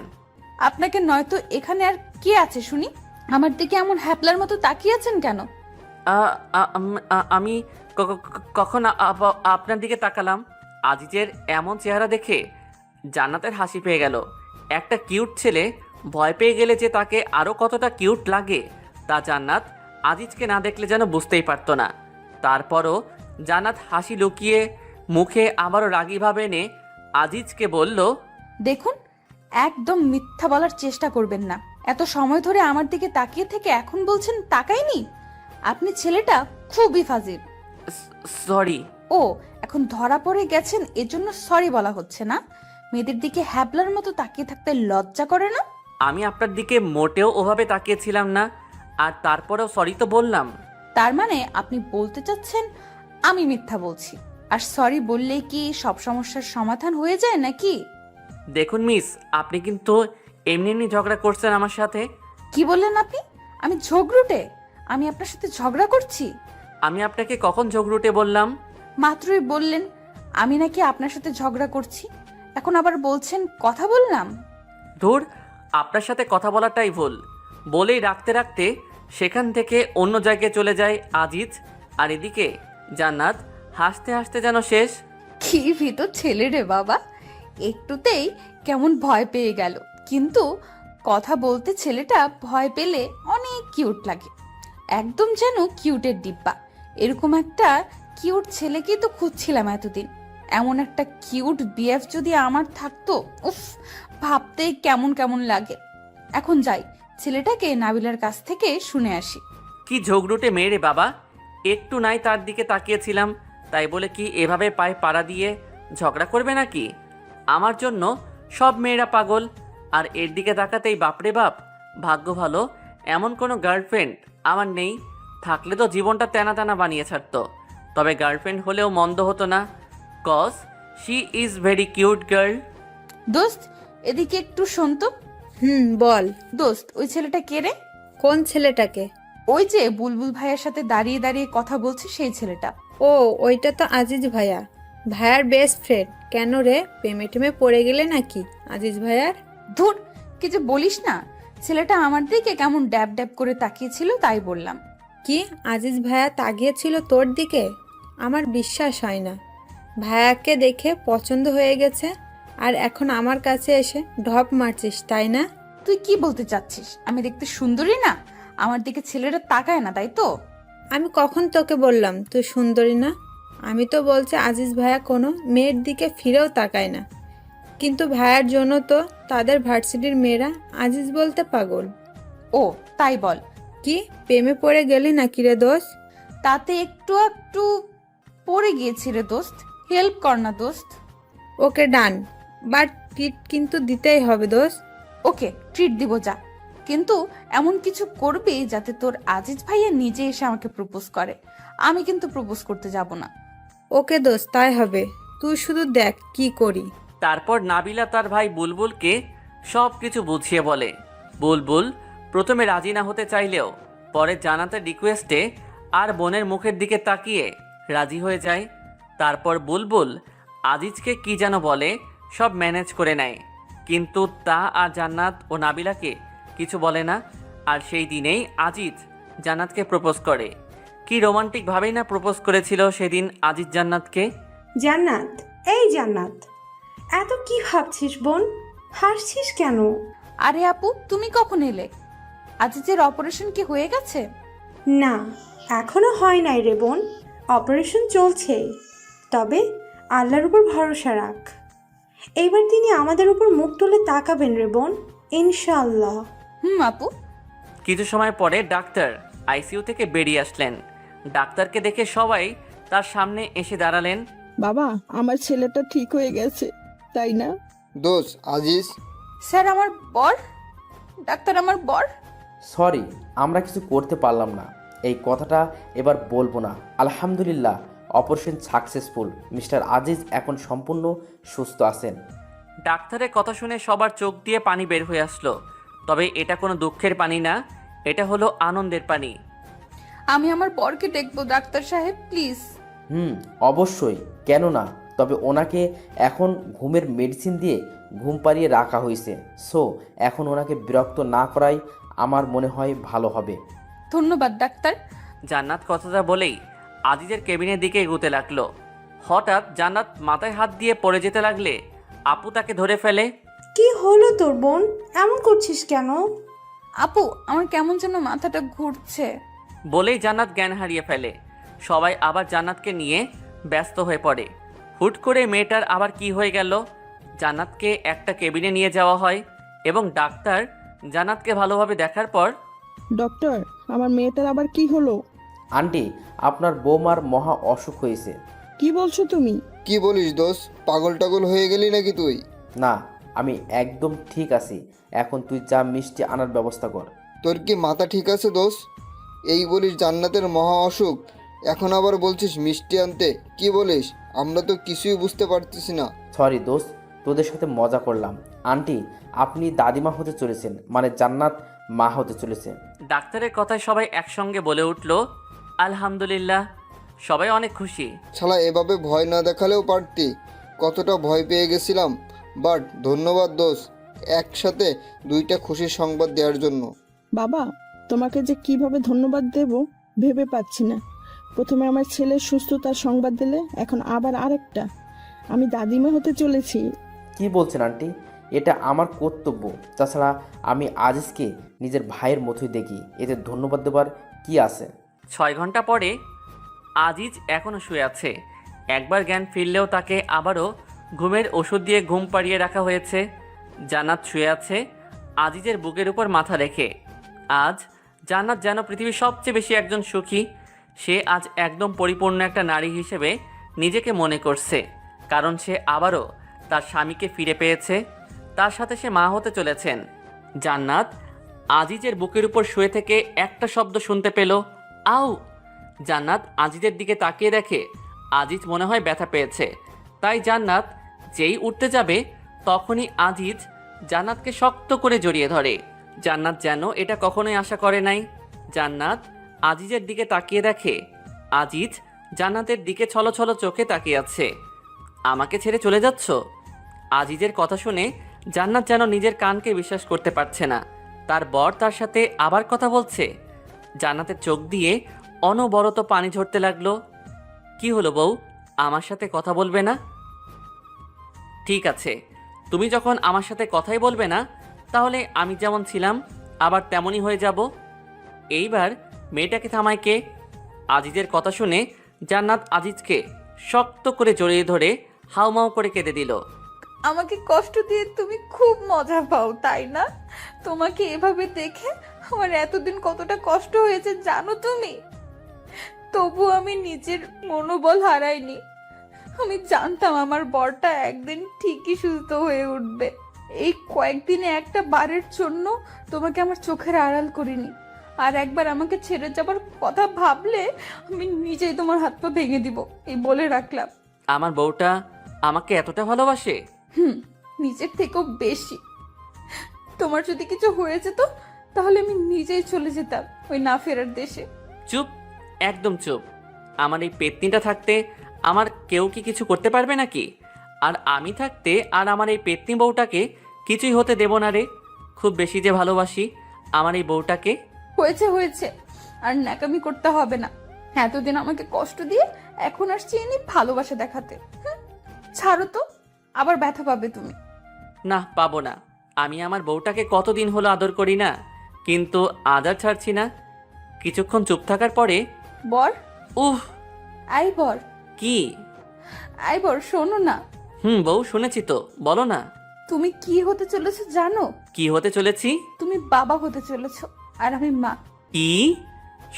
আপনাকে নয়তো এখানে আর কে আছে শুনি? আমার দিকে এমন হ্যাপলার মতো তাকিয়ে আছেন কেন? আমি কখন আপনার দিকে তাকালাম? আজিজের এমন চেহারা দেখে জান্নাতের হাসি পেয়ে গেল। একটা কিউট ছেলে ভয় পেয়ে গেলে যে তাকে আরও কতটা কিউট লাগে তা জান্নাত আজিজকে না দেখলে যেন বুঝতেই পারতো না। তারপরও জান্নাত হাসি লুকিয়ে মুখে আবারও রাগীভাবে এনে আজিজকে বলল, দেখুন, একদম মিথ্যা বলার চেষ্টা করবেন না। এত সময় ধরে আমার দিকে তাকিয়ে থেকে এখন বলছেন তাকাইনি? আপনি ছেলেটা খুবই ফাজিল। সরি। ও, এখন ধরা পড়ে গেছেন এজন্য সরি বলা হচ্ছে না? মেয়েদের দিকে হ্যাবলার মতো তাকিয়ে থাকতে লজ্জা করে না? আমি আপনার দিকে মোটেও ওভাবে তাকিয়েছিলাম না, আর তারপরেও সরি তো বললাম। তার মানে আপনি বলতে চাচ্ছেন আমি মিথ্যা বলছি, আর সরি বললেই কি সব সমস্যার সমাধান হয়ে যায় নাকি? দেখুন মিস, আপনি কিন্তু এমনি এমনি ঝগড়া করছেন আমার সাথে। কি বললেন আপনি? আমি ঝগড়ুটে? আমি আপনার সাথে ঝগড়া করছি? আমি আপনাকে কখন ঝগড়ুটে বললাম? মাত্রই বললেন আমি নাকি আপনার সাথে ঝগড়া করছি, এখন আবার বলছেন কথা বললাম। ধুর, আপনার সাথে কথা বলাটাই ভুল। বলেই রাখতে রাখতে সেখান থেকে অন্য জায়গায় চলে যায় আজিজ। আর এদিকে জান্নাত হাসতে হাসতে যেন শেষ। কি ভিতর ছেলে রে বাবা, একটুতেই কেমন ভয় পেয়ে গেল। কিন্তু কথা বলতে ছেলেটা ভয় পেলে অনেক কিউট লাগে, একদম যেন কিউটের ডিব্বা। এরকম একটা কিউট ছেলেকেই তো খুঁজছিলাম এতদিন। এমন একটা কিউট বিএফ যদি আমার থাকতো, উফ, ভাবতেই কেমন কেমন লাগে। এখন যাই, ছেলেটাকে নাবিলার কাছ থেকে শুনে আসি। কি ঝগড়ুটে মেয়ে রে বাবা, একটু নাই তার দিকে তাকিয়েছিলাম, তাই বলে কি এভাবে পায়ে পাড়া দিয়ে ঝগড়া করবে নাকি? আমার জন্য সব মেয়েরা পাগল, আর এর দিকে তাকাতেই বাপরে বাপ। ভাগ্য ভালো এমন কোনো গার্লফ্রেন্ড আমার নেই, থাকলে তো জীবনটা টানা টানা বানিয়ে ছাড়তো। তবে গার্লফ্রেন্ড হলেও মন্দ হতো না, cause she is very cute girl. দোস্ত এদিকে একটু শোন তো। বল। দোস্ত ওই ছেলেটা কে রে? কোন ছেলেটাকে? ওই যে বুলবুল ভাইয়ের সাথে দাঁড়িয়ে দাঁড়িয়ে কথা বলছে সেই ছেলেটা। ও, ওইটা তো আজিজ ভাইয়া, ভাইয়ার বেস্ট ফ্রেন্ড। কেন রে, প্রেমে টেমে পড়ে গেলে নাকি আজিজ ভাইয়ার? ধুর, কি যে বলিস না, ছেলেটা আমার দিকে কেমন ড্যাব ড্যাব করে তাকিয়েছিল তাই বললাম। কি, আজিজ ভাইয়া তাকিয়েছিল তোর দিকে? আমার বিশ্বাস হয় না। ভাইয়াকে দেখে পছন্দ হয়ে গেছে, আর এখন আমার কাছে এসে ঢপ মারছিস, তাই না? তুই কি বলতে চাচ্ছিস? আমি দেখতে সুন্দরী না? আমার দিকে ছেলেটা তাকায় না, তাই তো? আমি কখন তোকে বললাম তুই সুন্দরী না? আমি তো বলছি আজিজ ভাইয়া কোনো মেয়ের দিকে ফিরেও তাকায় না, কিন্তু ভাইয়ার জন্য তো তাদের ভার্সিটির মেয়েরা আজিজ বলতে পাগল। ও তাই বল। কি, প্রেমে পড়ে গেলি নাকি রে দোস্ত? তাতে একটু একটু পড়ে গিয়েছি রে দোস্ত, হেল্প কর না দোস্ত। ওকে ডান, বাট ট্রিট কিন্তু দিতেই হবে দোস্ত। ওকে ট্রিট দিব যা, কিন্তু এমন কিছু করবি যাতে তোর আজিজ ভাইয়া নিজে এসে আমাকে প্রপোজ করে। আমি কিন্তু প্রপোজ করতে যাব না। ওকে দোস্ত, তাই হবে, তুই শুধু দেখ কি করি। তারপর নাবিলা তার ভাই বুলবুলকে সব কিছু বুঝিয়ে বলে। বুলবুল প্রথমে রাজি না হতে চাইলেও পরে জান্নাতের রিকোয়েস্টে আর বোনের মুখের দিকে তাকিয়ে রাজি হয়ে যায়। তারপর বুলবুল আজিজকে কি যেন বলে সব ম্যানেজ করে নেয়, কিন্তু তা আর জান্নাত ও নাবিলাকে কিছু বলে না। আর সেই দিনেই আজিজ জান্নাতকে প্রপোজ করে। কি রোমান্টিকভাবেই না প্রপোজ করেছিল সেদিন আজিজ জান্নাতকে। জান্নাত, এই জান্নাত, এত কি ভাবছিস বোন? হাসছিস কেন? আরে আপু, তুমি কখন এলে? আজিজের অপারেশন কি হয়ে গেছে? না, এখনো হয় নাই রে বোন, অপারেশন চলছে। তবে আল্লাহর উপর ভরসা রাখ, এইবার তিনি আমাদের উপর মুখ তুলে তাকাবেন রে বোন, ইনশাআল্লাহ। আপু। কিছু সময় পরে ডাক্তার আইসিইউ থেকে বেরিয়ে আসলেন। ডাক্তারকে দেখে সবাই তার সামনে এসে দাঁড়ালেন। বাবা, আমার ছেলেটা ঠিক হয়ে গেছে, তাই না? দোষ আজিজ। স্যার আমার বর, ডাক্তার আমার বর। সরি, আমরা কিছু করতে পারলাম না, এই কথাটা এবার বলবো না। আলহামদুলিল্লাহ, অপারেশন সাকসেসফুল। মিস্টার আজিজ এখন সম্পূর্ণ সুস্থ আছেন। ডাক্তারের কথা শুনে সবার চোখ দিয়ে পানি বের হয়ে আসলো। তবে এটা কোনো দুঃখের পানি না, এটা হলো আনন্দের পানি। আমি আমার বরকে দেখবো ডাক্তার সাহেব, প্লিজ। অবশ্যই, কেন না। তবে ওনাকে এখন ঘুমের মেডিসিন দিয়ে ঘুম পাড়িয়ে রাখা হয়েছে, সো এখন ওনাকে বিরক্ত না করাই আমার মনে হয় ভালো হবে। ধন্যবাদ ডাক্তার। জান্নাত কথাটা বলেই আজিজের কেবিনের দিকে এগোতে লাগলো। হঠাৎ জান্নাত মাথায় হাত দিয়ে পড়ে যেতে লাগলে আপু তাকে ধরে ফেলে। কি হলো তোর বোন, এমন করছিস কেন? আপু, আমার কেমন যেন মাথাটা ঘুরছে। বলেই জান্নাত জ্ঞান হারিয়ে ফেলে। সবাই আবার জান্নাতকে নিয়ে ব্যস্ত হয়ে পড়ে। হুট করে মেয়েটার আবার কি হয়ে গেল? জান্নাতকে একটা কেবিনে নিয়ে যাওয়া হয় এবং ডাক্তার জান্নাতকে ভালোভাবে দেখার পর, ডক্টর, আমার মেয়েটার আবার কি হলো? আন্টি, আপনার বৌমার মহা অসুখ হয়েছে। কি বলছো তুমি? কি বলিস দোষ, পাগল টাগল হয়ে গেলি নাকি তুই? না, আমি একদম ঠিক আছি। এখন তুই যা মিষ্টি আনার ব্যবস্থা কর। তোর কি মাথা ঠিক আছে দোষ? এই বলিস জান্নাতের মহা অসুখ, এখন আবার বলছিস মিষ্টি আনতে? কি বলিস? আমরা তো কিছুই বুঝতে পারতেছি না। সরি দোস্ত, তোদের সাথে মজা করলাম। আন্টি, আপনি দাদিমা হতে চলেছেন, মানে জান্নাত মা হতে চলেছে। ডাক্তারের কথায় সবাই একসঙ্গে বলে উঠল আলহামদুলিল্লাহ। সবাই অনেক খুশি। শালা এভাবে ভয় না দেখালেও পারতি, কতটা ভয় পেয়ে গেছিলাম। বাট ধন্যবাদ দোষ, একসাথে দুইটা খুশির সংবাদ দেওয়ার জন্য। বাবা, তোমাকে যে কিভাবে ধন্যবাদ দেব ভেবে পাচ্ছি না। প্রথমে আমার ছেলের সুস্থতার সংবাদ দিলে, এখন আবার আরেকটা। আমি দাদিমা হতে চলেছি। কি বলছেন আন্টি? এটা আমার কর্তব্য। তাছাড়া আমি আজিজকে নিজের ভাইয়ের মতোই দেখি, এতে ধন্যবাদ দেবার কি আছে? 6 ঘন্টা পরে আজিজ এখনও শুয়ে আছে। একবার জ্ঞান ফিরলেও তাকে আবারও ঘুমের ওষুধ দিয়ে ঘুম পাড়িয়ে রাখা হয়েছে। জান্নাত শুয়ে আছে আজিজের বুকের উপর মাথা রেখে। আজ জান্নাত যেন পৃথিবীর সবচেয়ে বেশি একজন সুখী। সে আজ একদম পরিপূর্ণ একটা নারী হিসেবে নিজেকে মনে করছে, কারণ সে আবারও তার স্বামীকে ফিরে পেয়েছে। তার সাথে সে মা হতে চলেছেন। জান্নাত আজিজের বুকের উপর শুয়ে থেকে একটা শব্দ শুনতে পেল, আউ। জান্নাত আজিজের দিকে তাকিয়ে দেখে আজিজ মনে হয় ব্যথা পেয়েছে। তাই জান্নাত যেই উঠতে যাবে তখনই আজিজ জান্নাতকে শক্ত করে জড়িয়ে ধরে। জান্নাত যেন এটা কখনোই আশা করে নাই। জান্নাত আজিজের দিকে তাকিয়ে দেখে আজিজ জান্নাতের দিকে ছলছল চোখে তাকিয়ে আছে। আমাকে ছেড়ে চলে যাচ্ছ? আজিজের কথা শুনে জান্নাত যেন নিজের কানকে বিশ্বাস করতে পারছে না। তার বর তার সাথে আবার কথা বলছে। জান্নাতের চোখ দিয়ে অনবরত পানি ঝরতে লাগলো। কি হলো বউ, আমার সাথে কথা বলবে না? ঠিক আছে, তুমি যখন আমার সাথে কথাই বলবে না, তাহলে আমি যেমন ছিলাম আবার তেমনই হয়ে যাব। এইবার মেয়েটাকে থামায় কে? আজিজের কথা শুনে জান্নাত আজিজকে শক্ত করে জড়িয়ে ধরে হাউমাউ করে কেঁদে দিল। আমাকে কষ্ট দিয়ে তুমি খুব মজা পাও, তাই না? তোমাকে এভাবে দেখে আমার এতদিন কতটা কষ্ট হয়েছে জানো তুমি? তবু আমি নিজের মনোবল হারাইনি। আমি জানতাম আমার বরটা একদিন ঠিকই সুস্থ হয়ে উঠবে। এই কয়েকদিনে একটা বারের জন্য তোমাকে আমার চোখের আড়াল করিনি। আর একবার আমাকে ছেড়ে যাবার কথা ভাবলে আমি নিজেই তোমার হাত পা ভেঙে দিব, এই বলে রাখলাম। আমার বউটা আমাকে এতটা ভালোবাসে? নিজের থেকেও বেশি। তোমার যদি কিছু হয়ে যেত তাহলে আমি নিজেই চলে যেতাম ওই না ফেরার দেশে। চুপ, একদম চুপ। আমার এই পেতনিটা থাকতে আমার কেউ কি কিছু করতে পারবে নাকি? আর আমি থাকতে আর আমার এই পেতনি বউটাকে কিছুই হতে দেব না রে। খুব বেশি যে ভালোবাসি আমার এই বউটাকে। হয়েছে হয়েছে, আর ন্যাকামি করতে হবে না। এতদিন আমাকে কষ্ট দিয়ে এখন আসছি এনে ভালোবাসা দেখাতে। ছাড়ো তো, আবার ব্যথা পাবে তুমি। না, পাবো না। আমি আমার বউটাকে কতদিন হলো আদর করি না, কিন্তু আজ আর ছাড়ছি না। কিছুক্ষণ চুপ থাকার পরে বর, উহ। আই বর, কি? আই বর, শোনো না। বউ শুনেছি তো, বলো না। তুমি কি হতে চলেছো জানো? কি হতে চলেছি? তুমি বাবা হতে চলেছো আর আমি মা। কি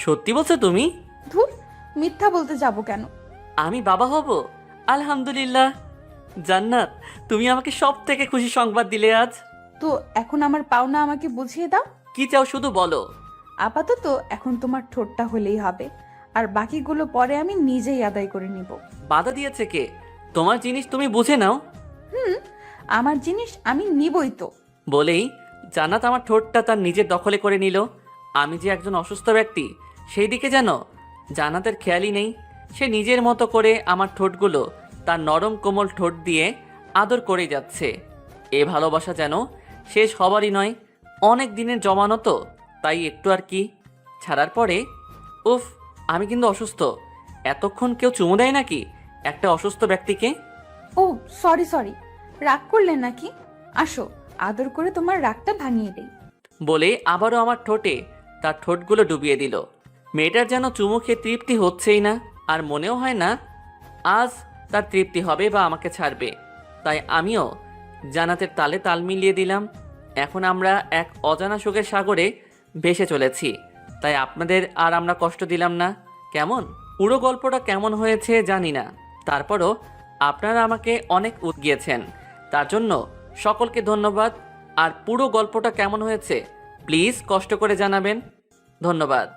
সত্যি বলছো তুমি? ধুর, মিথ্যা বলতে যাব কেন? আমি বাবা হব? আলহামদুলিল্লাহ। জান্নাত, তুমি আমাকে সব থেকে খুশি সংবাদ দিলে আজ। তো এখন আমার পাওনা আমাকে বুঝিয়ে দাও। কি চাও শুধু বলো। আপাতত এখন তোমার ঠোঁটটা হলেই হবে, আর বাকিগুলো পরে আমি নিজেই আদায় করে নিব। বাধা দিয়েছে কে? তোমার জিনিস তুমি বুঝে নাও। আমার জিনিস আমি নিবই তো। বলেই জান্নাত আমার ঠোঁটটা তার নিজের দখলে করে নিল। আমি যে একজন অসুস্থ ব্যক্তি সেই দিকে যেন জান্নাতের খেয়ালই নেই। সে নিজের মতো করে আমার ঠোঁটগুলো তার নরম কোমল ঠোঁট দিয়ে আদর করে যাচ্ছে। এ ভালোবাসা যেন শেষ হবারই নয়, অনেক দিনের জমানো তো, তাই একটু আর কি। ছাড়ার পরে উফ, আমি কিন্তু অসুস্থ। এতক্ষণ কেউ চুমু দেয় নাকি একটা অসুস্থ ব্যক্তিকে? ও সরি সরি, রাগ করলে নাকি? আসো, আদর করে তোমার রাগটা ভাঙিয়ে দেই। বলে আবারও আমার ঠোঁটে তার ঠোঁটগুলো ডুবিয়ে দিল। মেয়েটার যেন চুমু খেয়ে তৃপ্তি হচ্ছেই না, আর মনেও হয় না আজ তার তৃপ্তি হবে বা আমাকে ছাড়বে। তাই আমিও জান্নাতের তালে তাল মিলিয়ে দিলাম। এখন আমরা এক অজানা সুখের সাগরে ভেসে চলেছি। তাই আপনাদের আর আমরা কষ্ট দিলাম না। কেমন পুরো গল্পটা কেমন হয়েছে জানি না, তারপরও আপনারা আমাকে অনেক উৎগিয়েছেন, তার জন্য সকলকে ধন্যবাদ। আর পুরো গল্পটা কেমন হয়েছে প্লিজ কষ্ট করে জানাবেন। ধন্যবাদ।